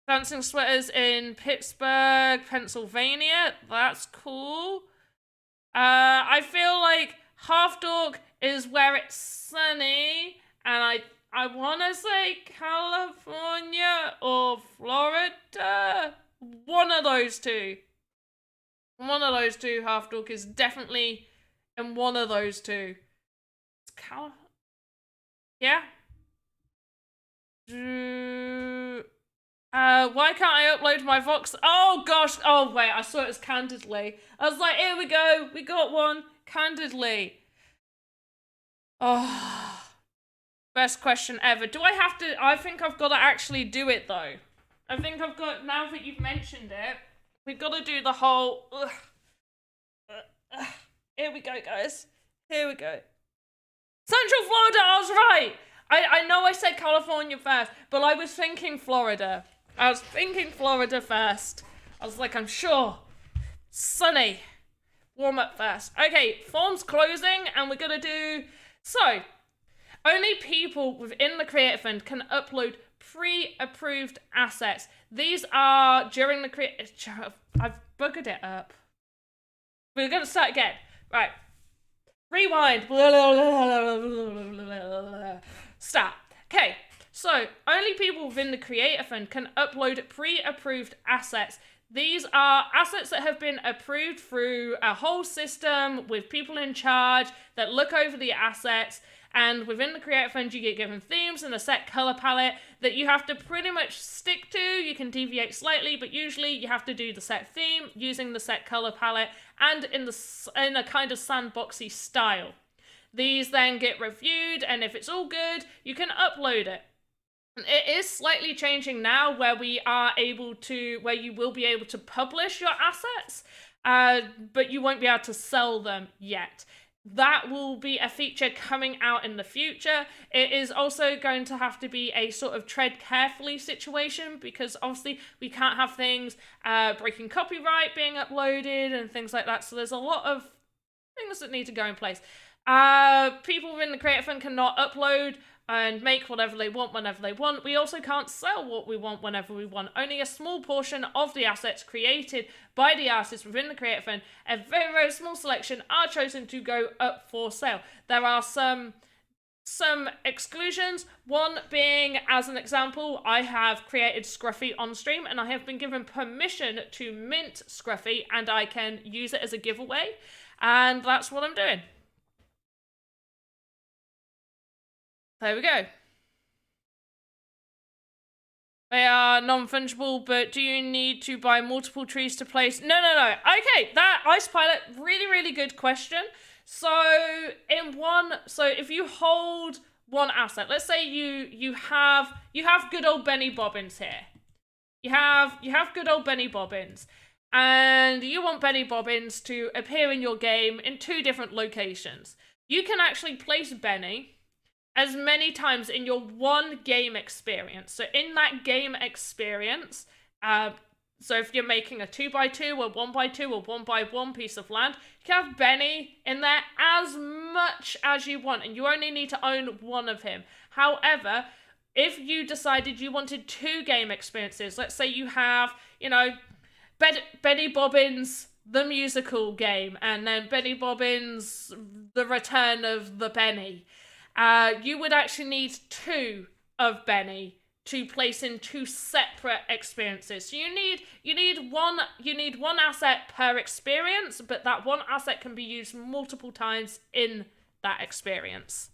Speaker 1: Dancing Sweaters in Pittsburgh, Pennsylvania. That's cool. I feel like Half Dork is where it's sunny, and I want to say California or Florida. One of those two. One of those two, Half Dork, is definitely... and one of those two. It's yeah? Why can't I upload my Vox? Oh gosh, oh wait, I saw it as Candidly. I was like, here we go, we got one, Candidly. Oh, best question ever. Do I have to, I think I've got to actually do it though. I think I've got, now that you've mentioned it, we've got to do the whole, Here we go, guys. Here we go. Central Florida, I was right. I know I said California first, but I was thinking Florida. I was thinking Florida first. I was like, I'm sure. Sunny. Warm up first. Okay, form's closing, and we're gonna do... So, only people within the Creator Fund can upload pre-approved assets. These are during the I've buggered it up. We're gonna start again. Right. Rewind. Stop. Okay. So, only people within the Creator Fund can upload pre-approved assets. These are assets that have been approved through a whole system with people in charge that look over the assets. And within the Creator Fund, you get given themes and a set color palette that you have to pretty much stick to. You can deviate slightly, but usually you have to do the set theme using the set color palette and in a kind of sandboxy style. These then get reviewed, and if it's all good, you can upload it. It is slightly changing now where you will be able to publish your assets, but you won't be able to sell them yet. That will be a feature coming out in the future. It is also going to have to be a sort of tread carefully situation, because obviously we can't have things breaking copyright being uploaded and things like that. So there's a lot of things that need to go in place. People within the Creator Fund cannot upload and make whatever they want whenever they want. We also can't sell what we want whenever we want. Only a small portion of the assets created by the artists within the Creator Fund, a very, very small selection, are chosen to go up for sale. There are some exclusions. One being, as an example, I have created Scruffy on stream, and I have been given permission to mint Scruffy, and I can use it as a giveaway. And that's what I'm doing. There we go. They are non-fungible, but do you need to buy multiple trees to place? No. Okay, that Ice Pilot, really, really good question. So if you hold one asset, let's say you have good old Benny Bobbins here. You have good old Benny Bobbins, and you want Benny Bobbins to appear in your game in 2 different locations. You can actually place Benny as many times in your one game experience. So in that game experience, so if you're making a 2x2 or 1x2 or 1x1 piece of land, you can have Benny in there as much as you want, and you only need to own one of him. However, if you decided you wanted 2 game experiences, let's say you have, Benny Bobbins the musical game, and then Benny Bobbins the Return of the Benny, you would actually need 2 of Benny to place in 2 separate experiences. So you need one asset per experience, but that one asset can be used multiple times in that experience.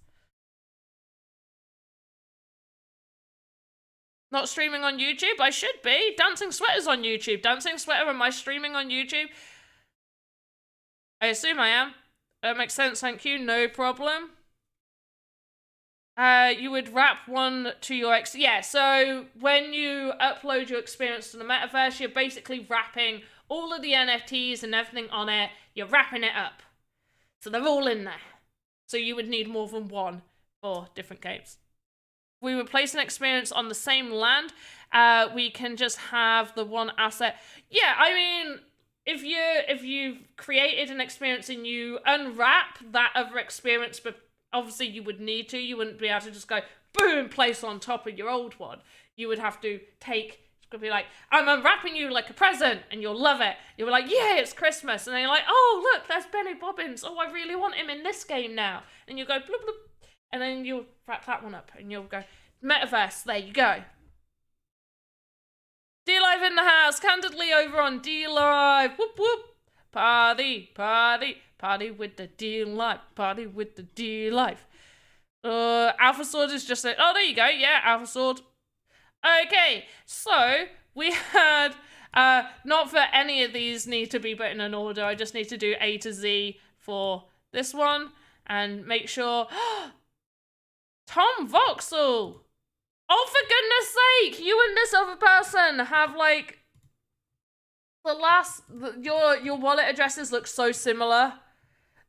Speaker 1: Not streaming on YouTube? I should be. Dancing Sweater's on YouTube. Dancing Sweater, am I streaming on YouTube? I assume I am. That makes sense, thank you. No problem. You would wrap one to your yeah, so when you upload your experience to the metaverse, you're basically wrapping all of the NFTs and everything on it, you're wrapping it up. So they're all in there. So you would need more than one for different games. We would place an experience on the same land, we can just have the one asset. Yeah, I mean, if you've created an experience and you unwrap that other experience, but obviously you would need to, you wouldn't be able to just go, boom, place on top of your old one. You would have to it's gonna be like, I'm unwrapping you like a present, and you'll love it. You'll be like, yeah, it's Christmas. And then you're like, oh, look, there's Benny Bobbins. Oh, I really want him in this game now. And you go, bloop, bloop. And then you'll wrap that one up, and you'll go, metaverse, there you go. D-Live in the house, candidly over on D-Live. Whoop, whoop. Party, party. Party with the D-Live. Party with the D-Live. Alpha Sword is just like, oh, there you go. Yeah, Alpha Sword. Okay, so we had, not for any of these need to be put in an order. I just need to do A to Z for this one and make sure. Tom Voxel. Oh, for goodness sake, you and this other person have like your wallet addresses look so similar.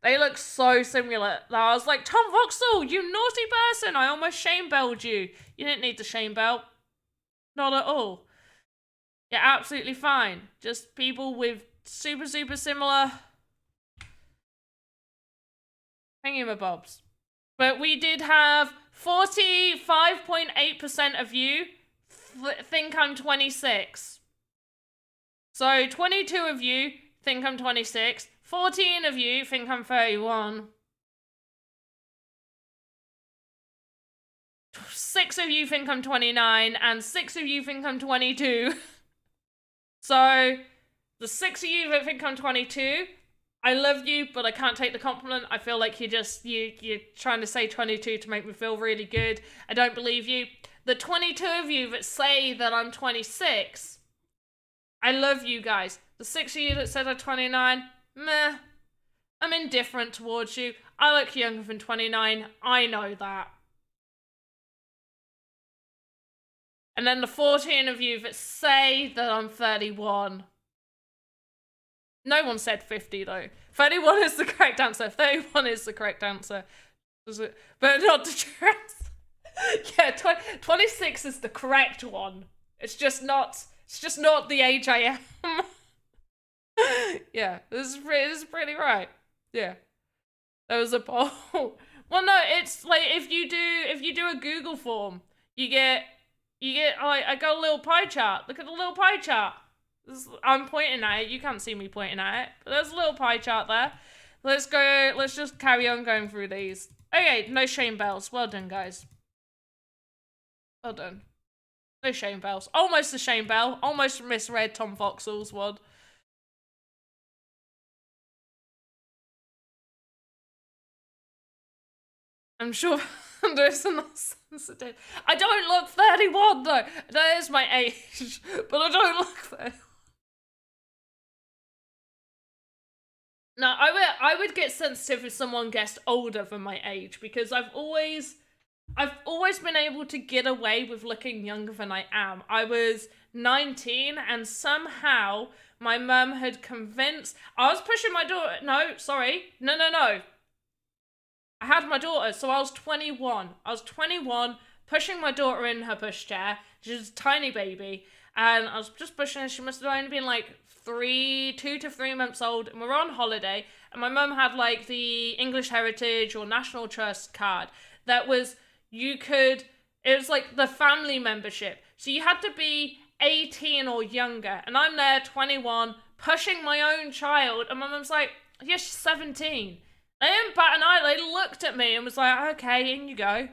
Speaker 1: They look so similar. I was like, Tom Voxel, you naughty person. I almost shame-belled you. You didn't need to shame-bell. Not at all. You're absolutely fine. Just people with super, super similar thingamabobs. But we did have 45.8% of you think I'm 26. So 22 of you think I'm 26. 14 of you think I'm 31. 6 of you think I'm 29, and 6 of you think I'm 22. So The 6 of you that think I'm 22, I love you, but I can't take the compliment. I feel like you're trying to say 22 to make me feel really good. I don't believe you. The 22 of you that say that I'm 26, I love you guys. The 6 of you that said I'm 29, meh. I'm indifferent towards you. I look younger than 29. I know that. And then the 14 of you that say that I'm 31. No one said 50 though. 31 is the correct answer. 31 is the correct answer. But not the trans. Yeah, 26 is the correct one. It's just not the age I am. Yeah, this is pretty right. Yeah. That was a poll. Well, no, it's like if you do a Google form, you get I got a little pie chart. Look at the little pie chart. I'm pointing at it. You can't see me pointing at it. But there's a little pie chart there. Let's just carry on going through these. Okay, no shame bells. Well done, guys. Well done. No shame bells. Almost a shame bell. Almost misread Tom Voxel's one. I'm sure there's not sensitive. I don't look 31 though. That is my age. But I don't look 31. No, I would get sensitive if someone guessed older than my age because I've always been able to get away with looking younger than I am. I was 19 and somehow my mum had convinced I was pushing my daughter. No, sorry. No. I had my daughter, so I was 21. I was 21, pushing my daughter in her pushchair. She was a tiny baby. And I was just pushing her. She must have only been like 2 to 3 months old. And we were on holiday. And my mum had like the English Heritage or National Trust card. That was, it was like the family membership. So you had to be 18 or younger. And I'm there, 21, pushing my own child. And my mum's like, yeah, she's 17. They didn't bat an eye. They looked at me and was like, okay, in you go.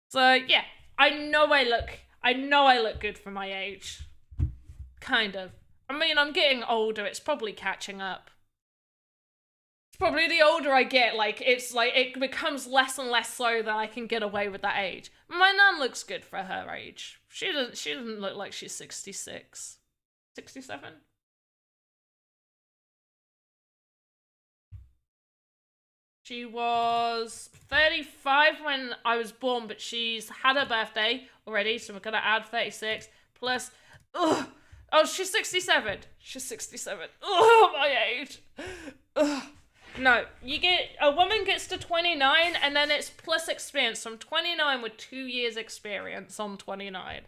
Speaker 1: So yeah, I know I look good for my age. Kind of. I mean, I'm getting older. It's probably catching up. It's probably the older I get, like, it's like, it becomes less and less so that I can get away with that age. My nan looks good for her age. She doesn't look like she's 66. 67? She was 35 when I was born, but she's had her birthday already, so we're gonna add 36 plus. Oh, she's 67. She's 67. Oh, my age. Ugh. No, a woman gets to 29, and then it's plus experience. So I'm 29 with 2 years experience on 29.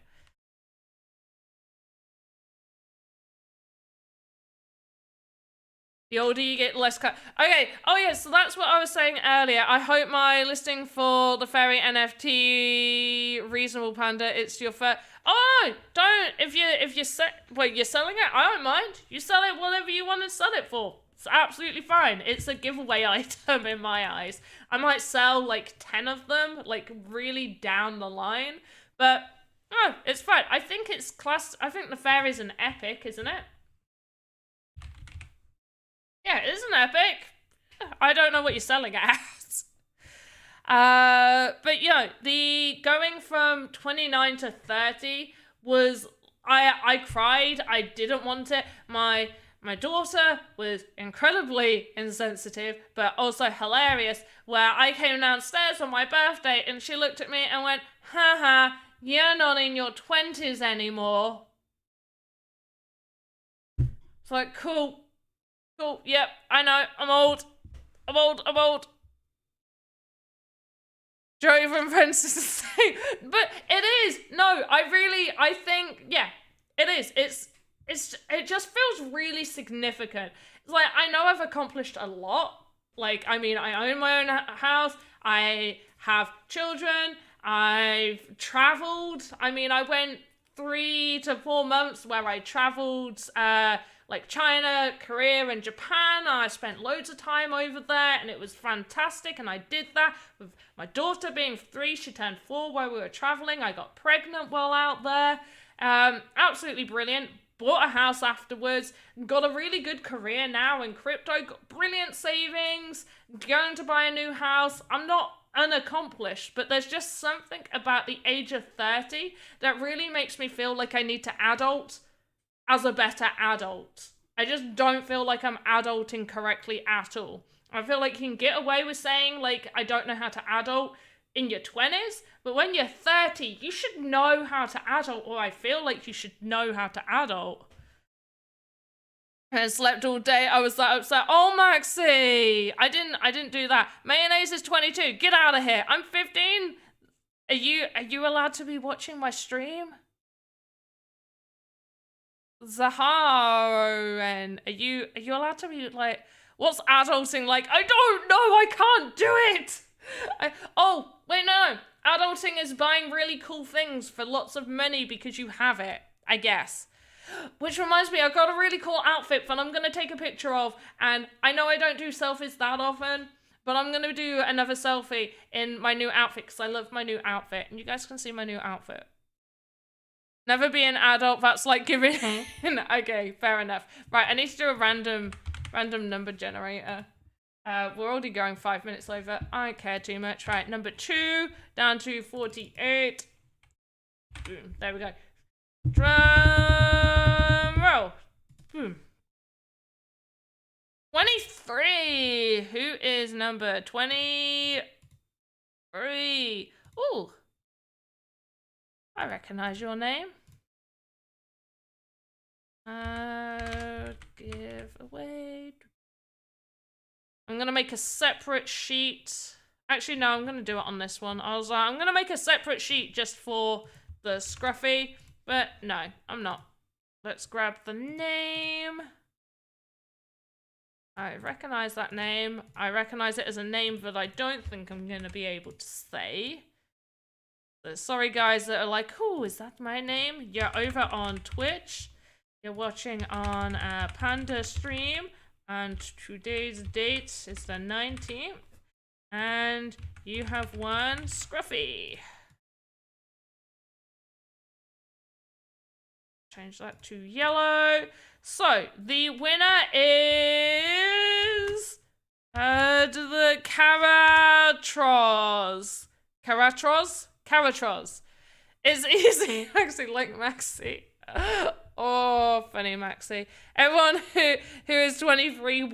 Speaker 1: The older you get, less cut. Okay. Oh yeah. So that's what I was saying earlier. I hope my listing for the fairy NFT reasonable panda. It's your first. Oh, don't. If you're selling it, I don't mind. You sell it whatever you want to sell it for. It's absolutely fine. It's a giveaway item in my eyes. I might sell like 10 of them, like really down the line, but no, it's fine. I think it's classed. I think the fairy's an epic, isn't it? Yeah, it is an epic. I don't know what you're selling it at. But the going from 29 to 30 was, I cried. I didn't want it. My daughter was incredibly insensitive, but also hilarious, where I came downstairs on my birthday and she looked at me and went, haha, you're not in your 20s anymore. It's like, cool. Yep, I know. I'm old. Joey from Friends is the same. But it is. No, I think, yeah, it is. It just feels really significant. It's like, I know I've accomplished a lot. Like, I mean, I own my own house. I have children. I've traveled. I mean, I went 3 to 4 months where I traveled, like China, Korea, and Japan. I spent loads of time over there, and it was fantastic, and I did that with my daughter being 3. She turned 4 while we were traveling. I got pregnant while out there. Absolutely brilliant. bought a house afterwards, got a really good career now in crypto, got brilliant savings, going to buy a new house. I'm not unaccomplished, but there's just something about the age of 30 that really makes me feel like I need to adult as a better adult. I just don't feel like I'm adulting correctly at all. I feel like you can get away with saying, like, I don't know how to adult in your 20s, but when you're 30, you should know how to adult, or I feel like you should know how to adult. I slept all day. I was that upset. Oh, Maxie, I didn't do that. Mayonnaise is 22. Get out of here. I'm 15. Are you allowed to be watching my stream? Zaharoen, are you allowed to be like, what's adulting like? I don't know. I can't do it. Oh, wait, no. Adulting is buying really cool things for lots of money because you have it, I guess. Which reminds me, I've got a really cool outfit that I'm going to take a picture of, and I know I don't do selfies that often, but I'm going to do another selfie in my new outfit because I love my new outfit, and you guys can see my new outfit. Never be an adult, that's like giving... Okay, fair enough. Right, I need to do a random number generator. We're already going 5 minutes over. I don't care too much. Right, number 2, down to 48. Boom, there we go. Drum roll. Boom. 23. Who is number 23? Ooh. I recognize your name. Give away. I'm gonna make a separate sheet. Actually, no, I'm gonna do it on this one. I'm gonna make a separate sheet just for the Scruffy, but no, I'm not. Let's grab the name. I recognize that name. I recognize it as a name that I don't think I'm gonna be able to say. So sorry guys that are like, oh, is that my name? You're over on Twitch. You're watching on Panda stream. And today's date is the 19th. And you have won Scruffy. Change that to yellow. So, the winner is... the Caratros. Caratros. It's easy, actually, like Maxi. Oh, funny Maxi. Everyone who is 23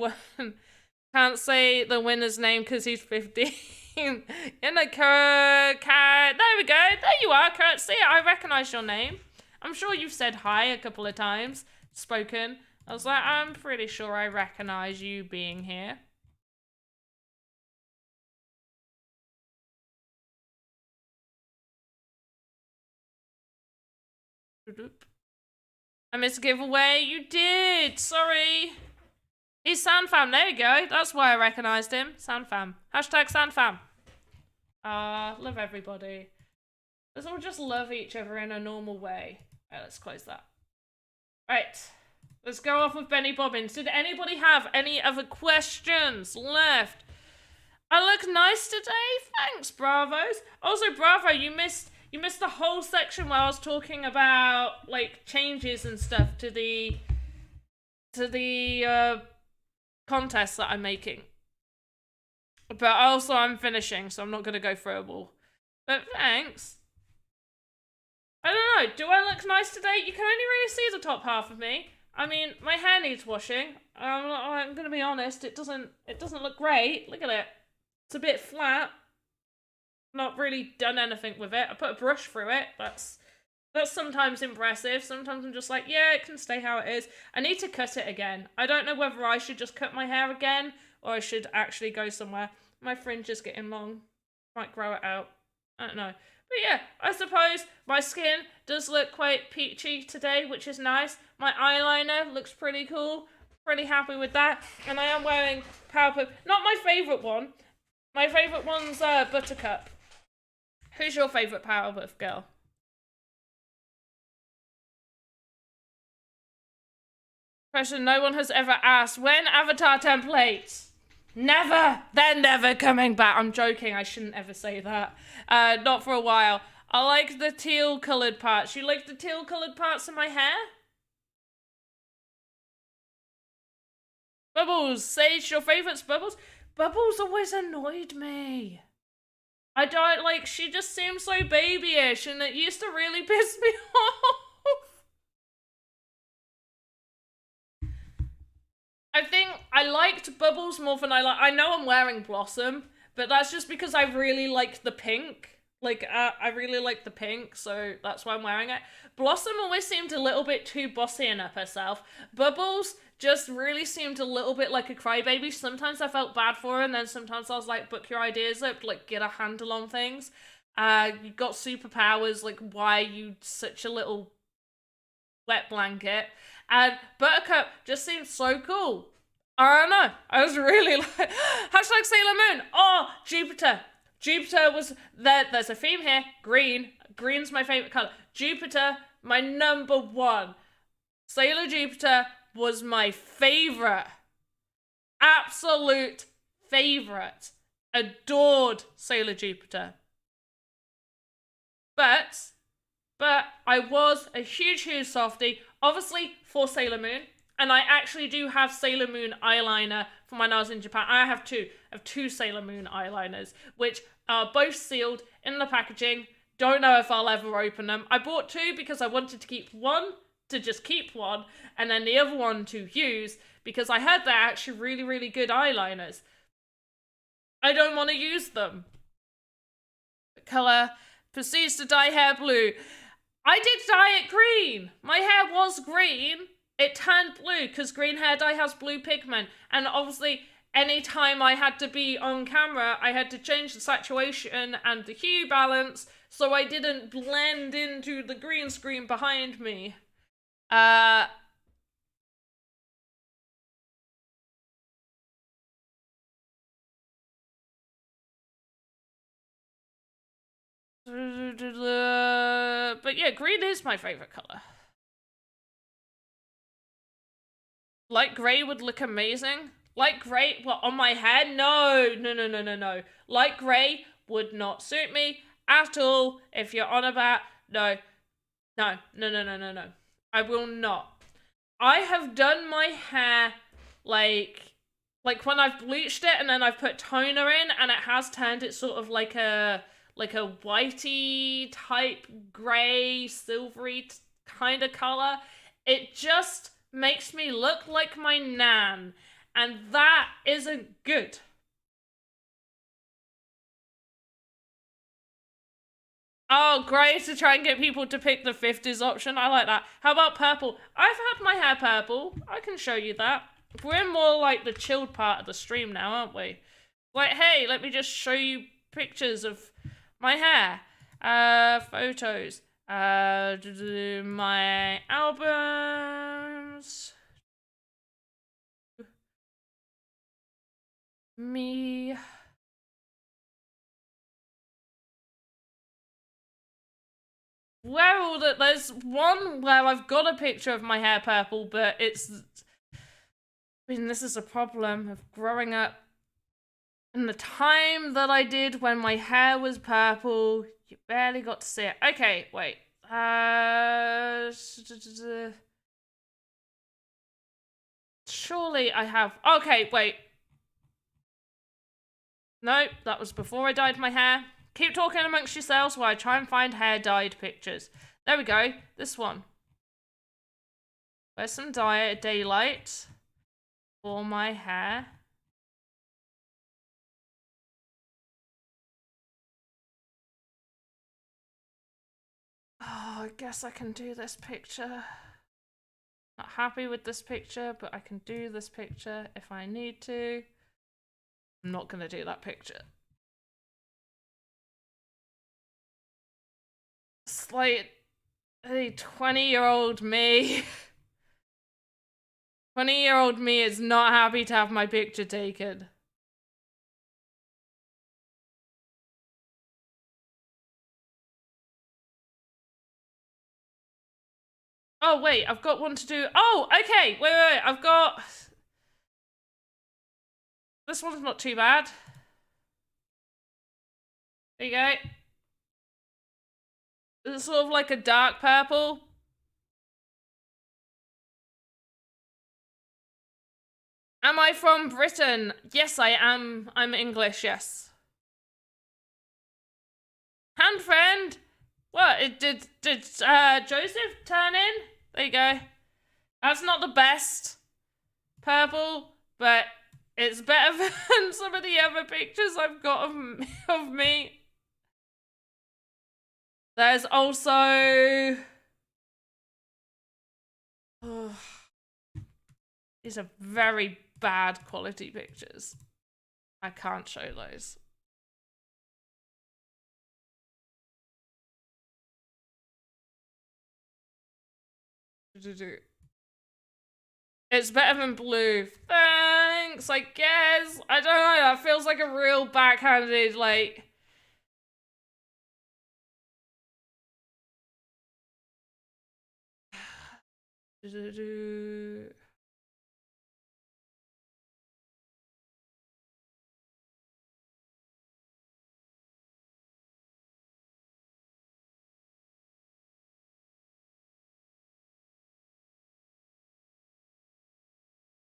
Speaker 1: can't say the winner's name because he's 15. You know, there we go. There you are, Kurt. See, I recognize your name. I'm sure you've said hi a couple of times, spoken. I was like, I'm pretty sure I recognize you being here. I missed a giveaway. You did. Sorry. He's Sandfam. There you go. That's why I recognized him. Sandfam. Hashtag Sandfam. Love everybody. Let's all just love each other in a normal way. Right, let's close that. Right. Let's go off with Benny Bobbins. Did anybody have any other questions left? I look nice today? Thanks, Bravos. Also, Bravo, you missed the whole section where I was talking about, like, changes and stuff to the contest that I'm making. But also I'm finishing, so I'm not going to go through it all. But thanks. I don't know, do I look nice today? You can only really see the top half of me. I mean, my hair needs washing. I'm going to be honest, it doesn't look great. Look at it. It's a bit flat. Not really done anything with it. I put a brush through it. That's sometimes impressive. Sometimes I'm just like, yeah, it can stay how it is. I need to cut it again. I don't know whether I should just cut my hair again or I should actually go somewhere. My fringe is getting long. Might grow it out. I don't know. But yeah, I suppose my skin does look quite peachy today, which is nice. My eyeliner looks pretty cool. Pretty happy with that. And I am wearing Powerpuff. Not my favourite one. My favourite one's Buttercup. Who's your favourite Powerpuff Girl? Question no one has ever asked. When Avatar templates? Never! They're never coming back. I'm joking. I shouldn't ever say that. Not for a while. I like the teal coloured parts. You like the teal coloured parts of my hair? Bubbles, Sage, your favourites, Bubbles? Bubbles always annoyed me. I don't like, she just seems so babyish and it used to really piss me off. I think I liked Bubbles more than I know I'm wearing Blossom, but that's just because I really like the pink. Like, I really like the pink, so that's why I'm wearing it. Blossom always seemed a little bit too bossy up herself. Bubbles just really seemed a little bit like a crybaby. Sometimes I felt bad for her, and then sometimes I was like, book your ideas up, like, get a handle on things. You got superpowers, like, why are you such a little wet blanket? And Buttercup just seemed so cool. I don't know. I was really like, hashtag Sailor Moon. Oh, Jupiter. Jupiter was there. There's a theme here. Green. Green's my favorite color. Jupiter, my number one. Sailor Jupiter was my favorite. Absolute favorite. Adored Sailor Jupiter. But I was a huge softie, obviously for Sailor Moon. And I actually do have Sailor Moon eyeliner from when I was in Japan. I have two Sailor Moon eyeliners, which are both sealed in the packaging. Don't know if I'll ever open them. I bought two because I wanted to keep one, to just keep one, and then the other one to use, because I heard they're actually really good eyeliners. I don't want to use them. The color proceeds to dye hair blue. I did dye it green. My hair was green. It turned blue because green hair dye has blue pigment. And obviously, anytime I had to be on camera, I had to change the saturation and the hue balance so I didn't blend into the green screen behind me. But yeah, green is my favorite color. Light grey would look amazing. Light grey, what, on my hair? No. Light grey would not suit me at all. If you're on about, no. I will not. I have done my hair like when I've bleached it and then I've put toner in and it has turned it sort of like a whitey type grey, silvery kind of color. It just makes me look like my nan, and that isn't good. Oh, great, to try and get people to pick the 50s option. I like that. How about purple? I've had my hair purple. I can show you that. We're in more like the chilled part of the stream now, aren't we? Like, hey, let me just show you pictures of my hair. Photos. My albums. Me. Where all that? There's one where I've got a picture of my hair purple, but it's. I mean, this is a problem of growing up. In the time that I did when my hair was purple, you barely got to see it. Okay, wait. Surely I have. Okay, wait. Nope, that was before I dyed my hair. Keep talking amongst yourselves while I try and find hair dyed pictures. There we go. This one. Where's some daylight for my hair? Oh, I guess I can do this picture. Not happy with this picture, but I can do this picture if I need to. I'm not gonna do that picture. It's like a 20-year-old me. 20-year-old me is not happy to have my picture taken. Oh, wait, I've got one to do. Oh, okay, wait. I've got. This one's not too bad. There you go. It's sort of like a dark purple. Am I from Britain? Yes, I am. I'm English, yes. Hand friend? What? Did Joseph turn in? There you go. That's not the best purple, but it's better than some of the other pictures I've got of me. There's also... Oh, these are very bad quality pictures. I can't show those. It's better than blue. Thanks, I guess. I don't know, that feels like a real backhanded, like...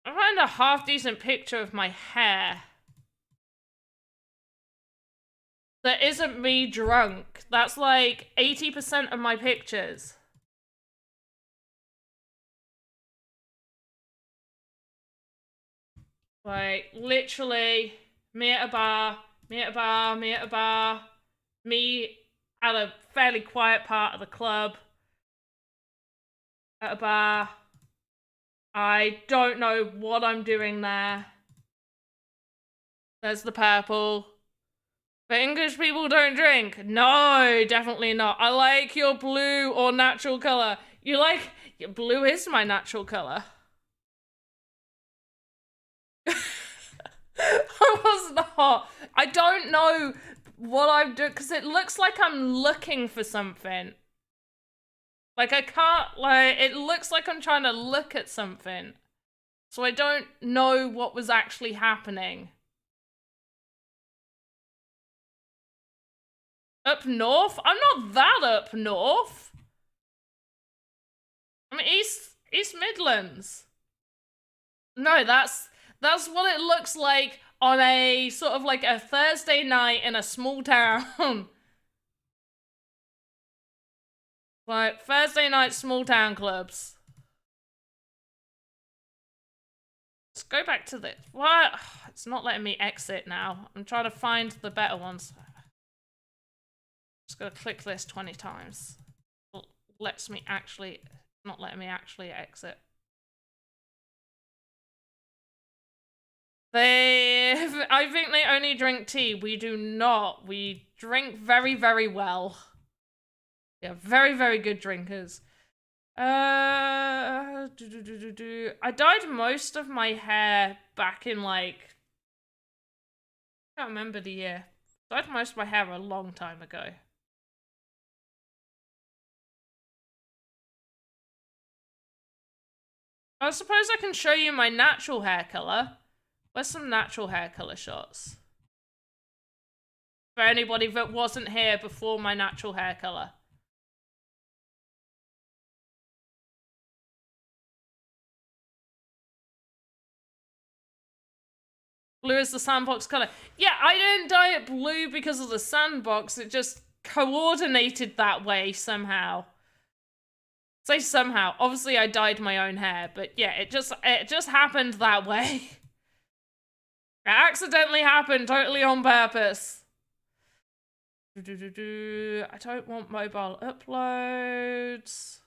Speaker 1: I find a half-decent picture of my hair. That isn't me drunk. That's like 80% of my pictures. Like, literally, me at a bar, me at a bar, me at a bar, me at a fairly quiet part of the club, at a bar. I don't know what I'm doing there. There's the purple. But English people don't drink. No, definitely not. I like your blue or natural color. You like... Blue is my natural color. I was not. I don't know what I'm doing because it looks like I'm looking for something. Like I can't, like, it looks like I'm trying to look at something. So I don't know what was actually happening. Up north? I'm not that up north. I'm East Midlands. No, that's what it looks like on a sort of like a Thursday night in a small town. Like Thursday night small town clubs. Let's go back to this. What? It's not letting me exit now. I'm trying to find the better ones. Just gotta click this 20 times. Lets me actually, not letting me actually exit. I think they only drink tea. We do not. We drink very, very well. Yeah, very, very good drinkers. I dyed most of my hair back in like... I can't remember the year. I dyed most of my hair a long time ago. I suppose I can show you my natural hair color. Where's some natural hair color shots? For anybody that wasn't here before my natural hair color. Blue is the sandbox color. Yeah, I didn't dye it blue because of the sandbox. It just coordinated that way somehow. Say somehow. Obviously, I dyed my own hair, but yeah, it just happened that way. It accidentally happened, totally on purpose. I don't want mobile uploads.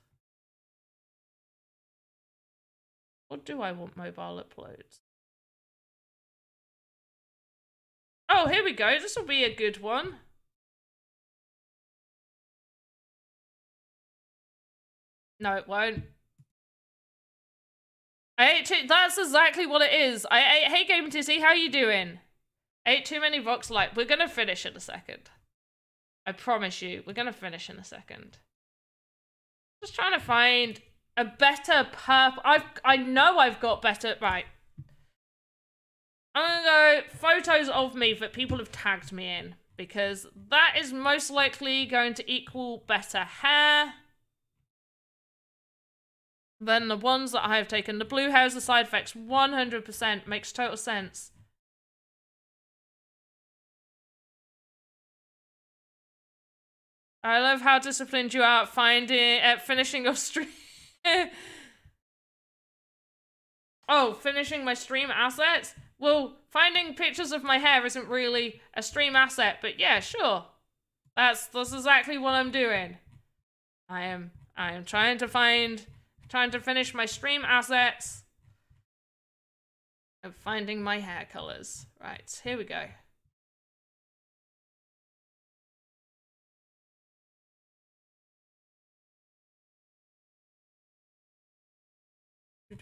Speaker 1: Or do I want mobile uploads? Oh, here we go. This will be a good one. No, it won't. I ate too. That's exactly what it is. I ate. Hey, Game Tizzy, how you doing? I ate too many Voxel. We're gonna finish in a second. I promise you, we're gonna finish in a second. Just trying to find a better purple. I know I've got better. Right. I'm gonna go photos of me that people have tagged me in because that is most likely going to equal better hair. Then the ones that I have taken, the blue hairs, the side effects, 100% makes total sense. I love how disciplined you are at finishing your stream. Oh, finishing my stream assets? Well, finding pictures of my hair isn't really a stream asset, but yeah, sure. That's exactly what I'm doing. I am trying to finish my stream assets and finding my hair colors. Right, here we go. You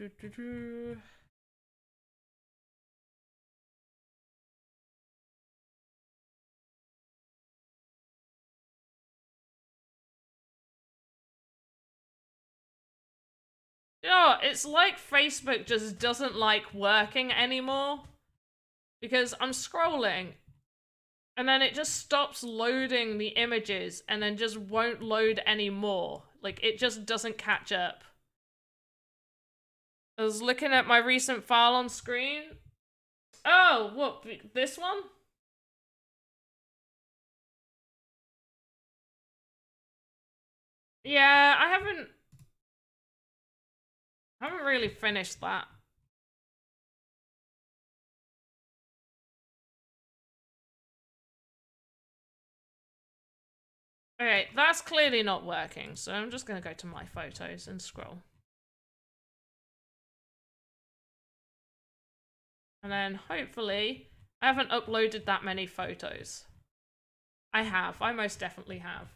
Speaker 1: know, it's like Facebook just doesn't like working anymore. Because I'm scrolling, and then it just stops loading the images, and then just won't load anymore. Like, it just doesn't catch up. I was looking at my recent file on screen. Oh, what, this one? Yeah, I haven't really finished that. Okay, that's clearly not working, so I'm just gonna go to my photos and scroll. And then hopefully, I haven't uploaded that many photos. I have, I most definitely have.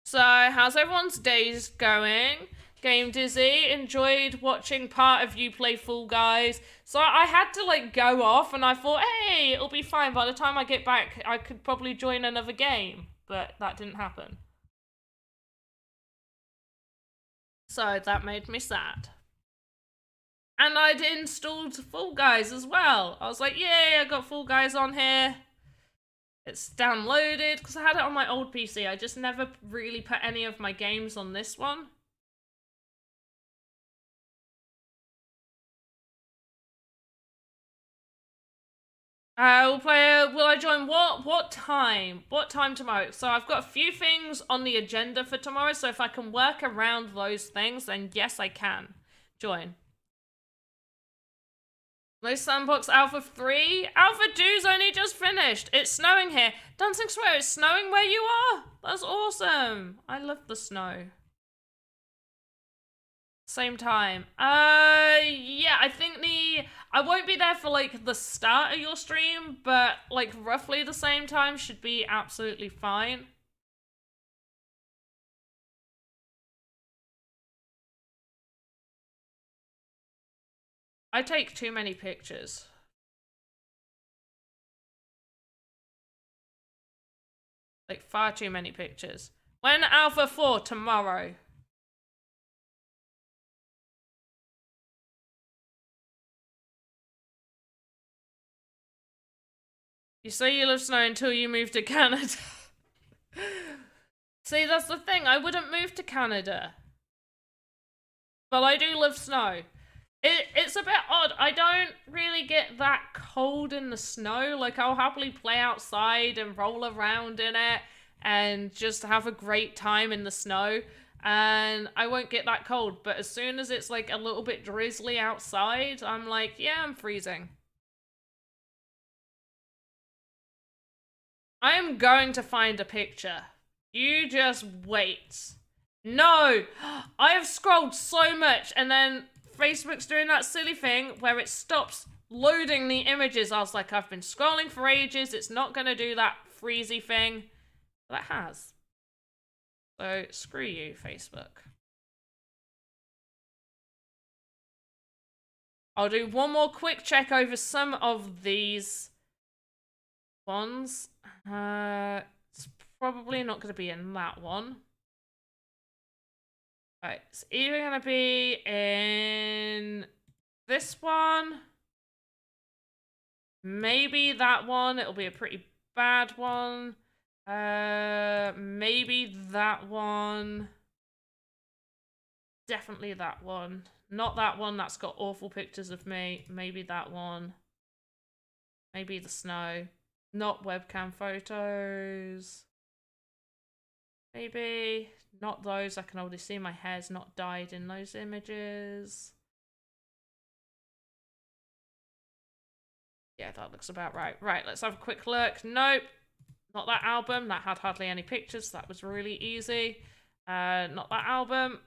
Speaker 1: So, how's everyone's days going? Game Dizzy, enjoyed watching part of you play Fall Guys. So I had to like go off and I thought, hey, it'll be fine. By the time I get back, I could probably join another game. But that didn't happen. So that made me sad. And I'd installed Fall Guys as well. I was like, yay, I got Fall Guys on here. It's downloaded, because I had it on my old PC. I just never really put any of my games on this one. Will I join what time? What time tomorrow? So I've got a few things on the agenda for tomorrow, so if I can work around those things, then yes, I can join. No Sandbox Alpha 3? Alpha 2's only just finished. It's snowing here. Dancing Swear, it's snowing where you are? That's awesome. I love the snow. Same time. Yeah, I think I won't be there for like the start of your stream, but like roughly the same time should be absolutely fine. I take too many pictures. Like far too many pictures. When Alpha 4? Tomorrow. You say you love snow until you move to Canada. See, that's the thing. I wouldn't move to Canada. But I do love snow. It's a bit odd. I don't really get that cold in the snow. Like, I'll happily play outside and roll around in it and just have a great time in the snow. And I won't get that cold. But as soon as it's like a little bit drizzly outside, I'm like, yeah, I'm freezing. I am going to find a picture. You just wait. No! I have scrolled so much and then Facebook's doing that silly thing where it stops loading the images. I was like, I've been scrolling for ages. It's not going to do that freezy thing. But it has. So, screw you, Facebook. I'll do one more quick check over some of these ones. It's probably not going to be in that one. Right, it's either going to be in this one. Maybe that one. It'll be a pretty bad one. Maybe that one. definitely that one. Not that one, that's got awful pictures of me. Maybe that one. Maybe the snow. Not webcam photos. Maybe not those. I can already see my hair's not dyed in those images. Yeah, that looks about right. Right, let's have a quick look. Nope. Not that album. That had hardly any pictures. That was really easy. Not that album.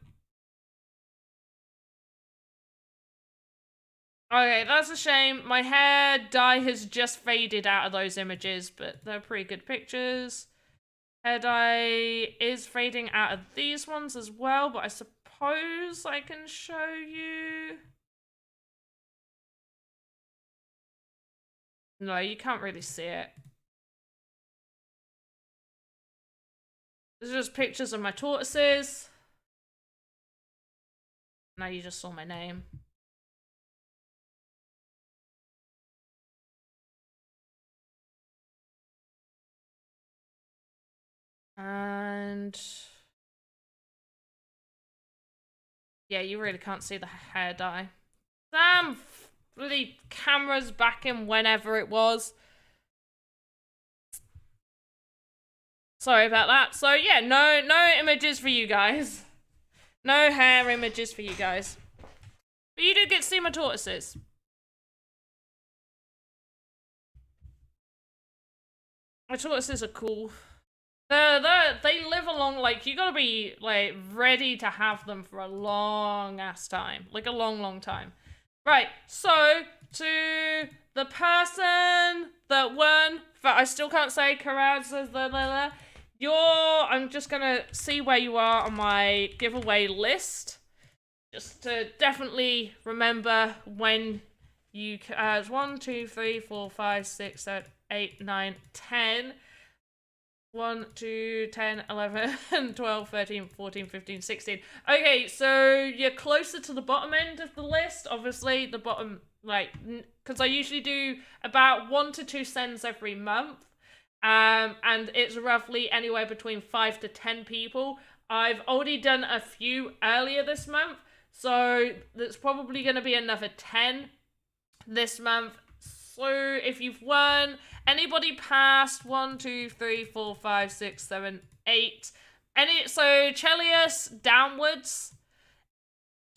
Speaker 1: Okay, that's a shame. My hair dye has just faded out of those images, but they're pretty good pictures. Hair dye is fading out of these ones as well, but I suppose I can show you. No, you can't really see it. There's just pictures of my tortoises. Now you just saw my name. And yeah, you really can't see the hair dye. Damn, bloody camera's back in whenever it was. Sorry about that. So yeah, no images for you guys. No hair images for you guys. But you do get to see my tortoises. My tortoises are cool. They live along, like, you gotta be, like, ready to have them for a long-ass time. Like, a long time. Right, so, to the person that won, but I still can't say Karad says I'm just gonna see where you are on my giveaway list. Just to definitely remember when you, 1, 2, 3, 4, 5, 6, 7, 8, 9, 10. 1, 2, 10, 11, 12, 13, 14, 15, 16. Okay, so you're closer to the bottom end of the list. Obviously, the bottom, like, because I usually do about 1 to 2 sends every month. And it's roughly anywhere between 5 to 10 people. I've already done a few earlier this month, so there's probably going to be another 10 this month. So if you've won, anybody past 1, 2, 3, 4, 5, 6, 7, 8. So Chelius downwards.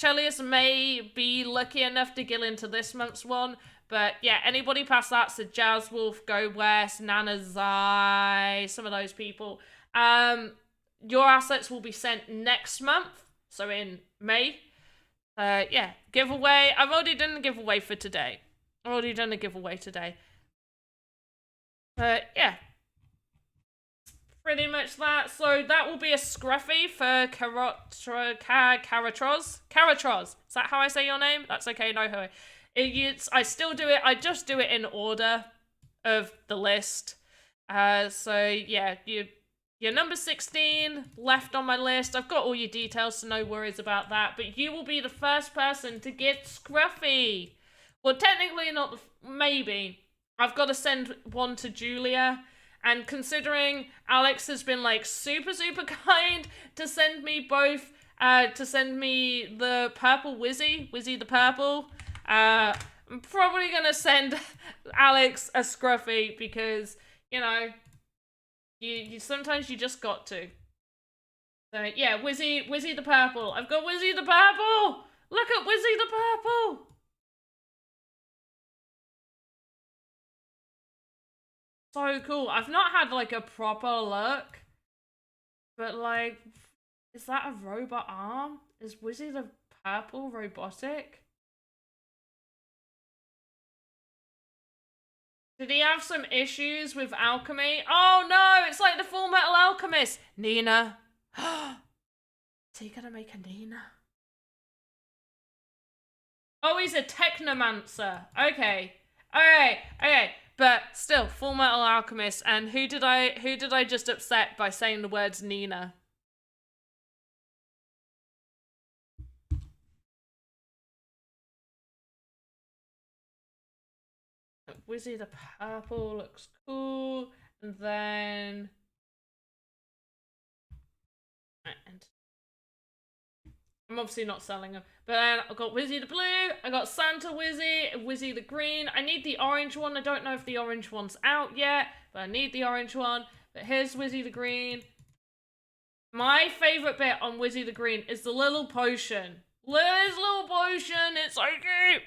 Speaker 1: Chelius may be lucky enough to get into this month's one. But yeah, anybody past that, so Jazz Wolf, Go West, Nana Zai, some of those people. Your assets will be sent next month, so in May. Yeah, giveaway. I've already done the giveaway for today. Yeah. Pretty much that. So that will be a scruffy for Caratroz. Caratroz. Is that how I say your name? That's okay, no hurry. I still do it. I just do it in order of the list. So yeah, you're number 16 left on my list. I've got all your details, so no worries about that. But you will be the first person to get scruffy. Well, technically not. Maybe. I've got to send one to Julia. And considering Alex has been, like, super kind to send me both, to send me the purple Wizzy the purple, I'm probably going to send Alex a scruffy because, you know, you sometimes you just got to. So, yeah, Wizzy the purple. I've got Wizzy the purple! Look at Wizzy the purple! So cool. I've not had, like, a proper look. But, like, is that a robot arm? Is Wizzy the purple robotic? Did he have some issues with alchemy? Oh no, it's like the Full Metal Alchemist. Nina. Is he gonna make a Nina? Oh, he's a technomancer. Okay. Alright, okay. But still, Full Metal Alchemist. And who did I just upset by saying the words Nina? Wizzy the purple looks cool. And then I'm obviously not selling them. But then I've got Wizzy the blue, I got Santa Wizzy, Wizzy the green. I need the orange one. I don't know if the orange one's out yet, but I need the orange one. But here's Wizzy the green. My favourite bit on Wizzy the green is the little potion. This little potion, it's so cute.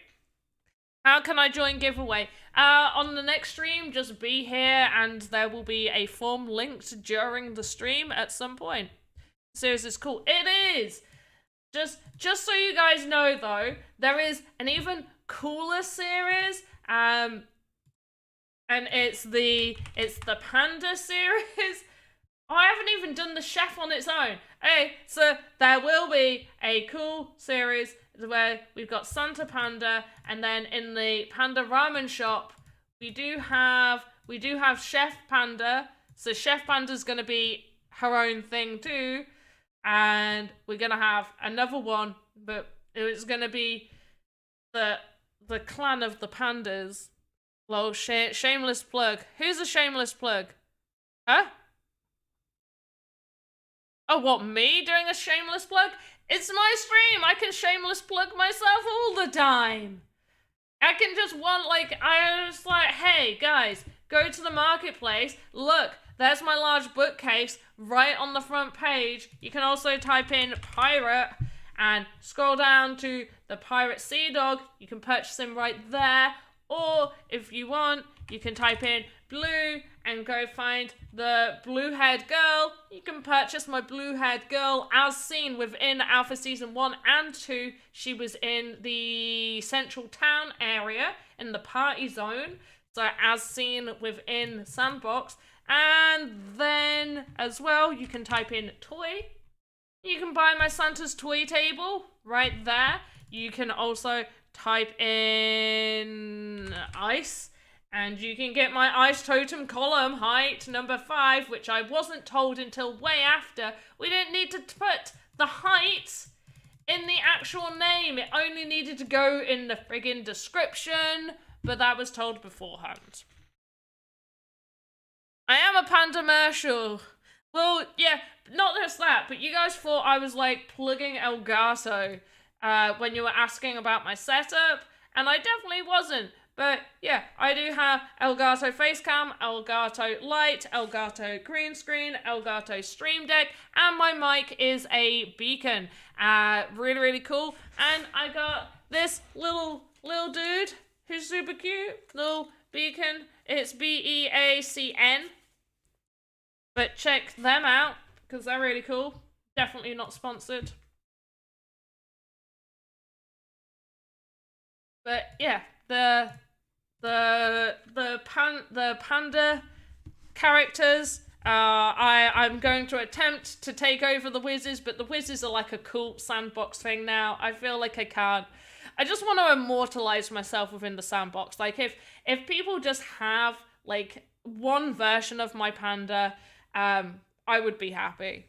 Speaker 1: How can I join giveaway? On the next stream, just be here and there will be a form linked during the stream at some point. Seriously, it's cool. It is! Just so you guys know though, there is an even cooler series, and it's the Panda series. Oh, I haven't even done the chef on its own. Okay, so there will be a cool series where we've got Santa Panda, and then in the Panda Ramen shop, we do have Chef Panda. So Chef Panda's gonna be her own thing too, and we're gonna have another one, but it's gonna be the clan of the pandas. Lol, shameless plug. Who's a shameless plug? Huh? Oh, what, me doing a shameless plug? It's my stream. I can shameless plug myself all the time. I can just I was like, hey, guys, go to the marketplace. Look, there's my large bookcase right on the front page. You can also type in pirate and scroll down to the pirate sea dog. You can purchase him right there. Or if you want, you can type in blue and go find the blue-haired girl. You can purchase my blue-haired girl as seen within Alpha Season 1 and 2. She was in the central town area in the party zone. So as seen within Sandbox. And then as well, you can type in toy. You can buy my Santa's toy table right there. You can also type in ice. And you can get my ice totem column height number 5, which I wasn't told until way after. We didn't need to put the height in the actual name. It only needed to go in the friggin' description, but that was told beforehand. I am a pandamercial. Well, yeah, not just that, but you guys thought I was like plugging Elgato when you were asking about my setup, and I definitely wasn't. But yeah, I do have Elgato Facecam, Elgato Light, Elgato Green Screen, Elgato Stream Deck, and my mic is a beacon. Really, really cool. And I got this little dude who's super cute. Little beacon. It's BEACN. But check them out, because they're really cool. Definitely not sponsored. But yeah, the panda characters. I'm going to attempt to take over the Wizzes, but the Wizzes are like a cool sandbox thing now. I feel like I can't. I just want to immortalize myself within the sandbox. Like if people just have like one version of my panda, I would be happy.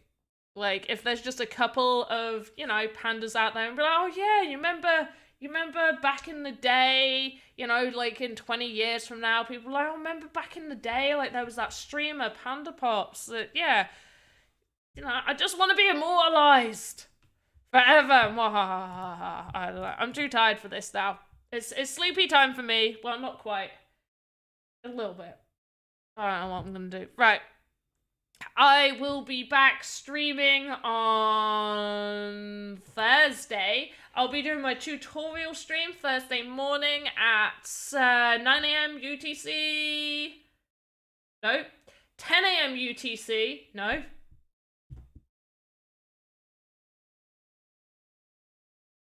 Speaker 1: Like if there's just a couple of, pandas out there and be like, oh yeah, you remember back in the day, like in 20 years from now, people are like, oh, remember back in the day, like there was that streamer, Panda Pops, that, yeah, I just want to be immortalized forever. I don't know. I'm too tired for this now. It's sleepy time for me. Well, not quite. A little bit. I don't know what I'm going to do. Right. I will be back streaming on Thursday. I'll be doing my tutorial stream Thursday morning at 9 a.m. UTC. No. 10 a.m. UTC. No.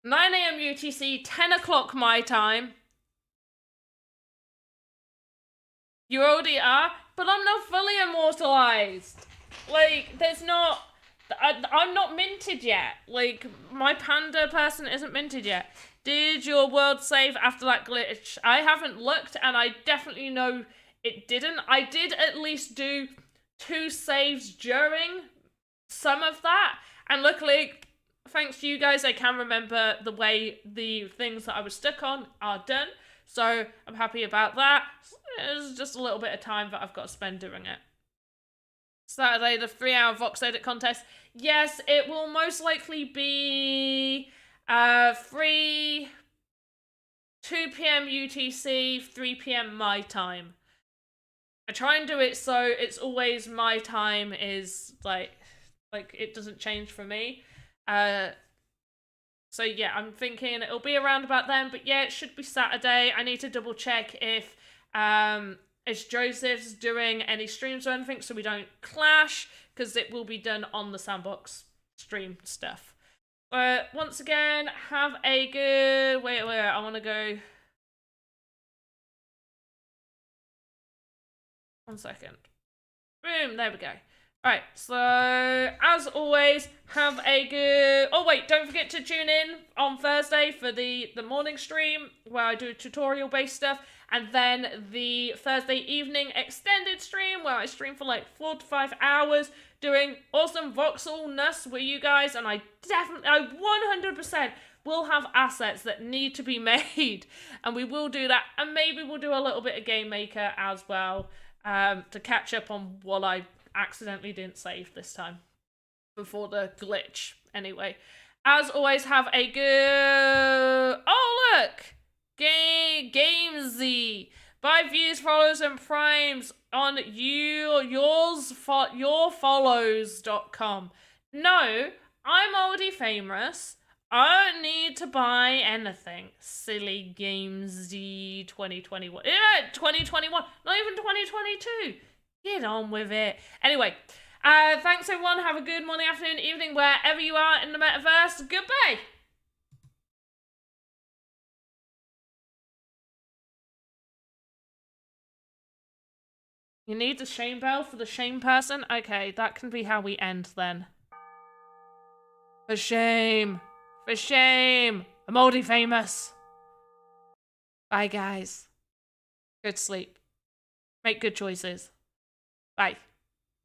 Speaker 1: (9 a.m. UTC, 10 o'clock my time. You already are? But I'm not fully immortalized. Like, there's not... I'm not minted yet. Like, my panda person isn't minted yet. Did your world save after that glitch? I haven't looked, and I definitely know it didn't. I did at least do 2 saves during some of that. And luckily, thanks to you guys, I can remember the way the things that I was stuck on are done. So I'm happy about that. It's just a little bit of time that I've got to spend doing it. Saturday, the 3-hour Voxedit contest. Yes, it will most likely be 2 p.m. UTC, 3 p.m. my time. I try and do it so it's always my time is like it doesn't change for me. So yeah, I'm thinking it'll be around about then, but yeah, it should be Saturday. I need to double check if Joseph's doing any streams or anything so we don't clash, because it will be done on the Sandbox stream stuff. Once again, have a good... Wait, I want to go... 1 second. Boom, there we go. Alright, so as always, have a good... Oh wait, don't forget to tune in on Thursday for the morning stream where I do tutorial-based stuff, and then the Thursday evening extended stream where I stream for like 4 to 5 hours doing awesome voxelness with you guys, and I 100% will have assets that need to be made, and we will do that, and maybe we'll do a little bit of Game Maker as well, to catch up on what I accidentally didn't save this time before the glitch. Anyway, as always, have a good... Oh, look! Gamesy! Buy views, follows, and primes on yourfollows.com. No, I'm already famous. I don't need to buy anything. Silly Gamesy 2021. 2021, not even 2022. Get on with it. Anyway, thanks everyone. Have a good morning, afternoon, evening, wherever you are in the metaverse. Goodbye. You need the shame bell for the shame person? Okay, that can be how we end then. For shame. For shame. I'm already famous. Bye, guys. Good sleep. Make good choices. Bye.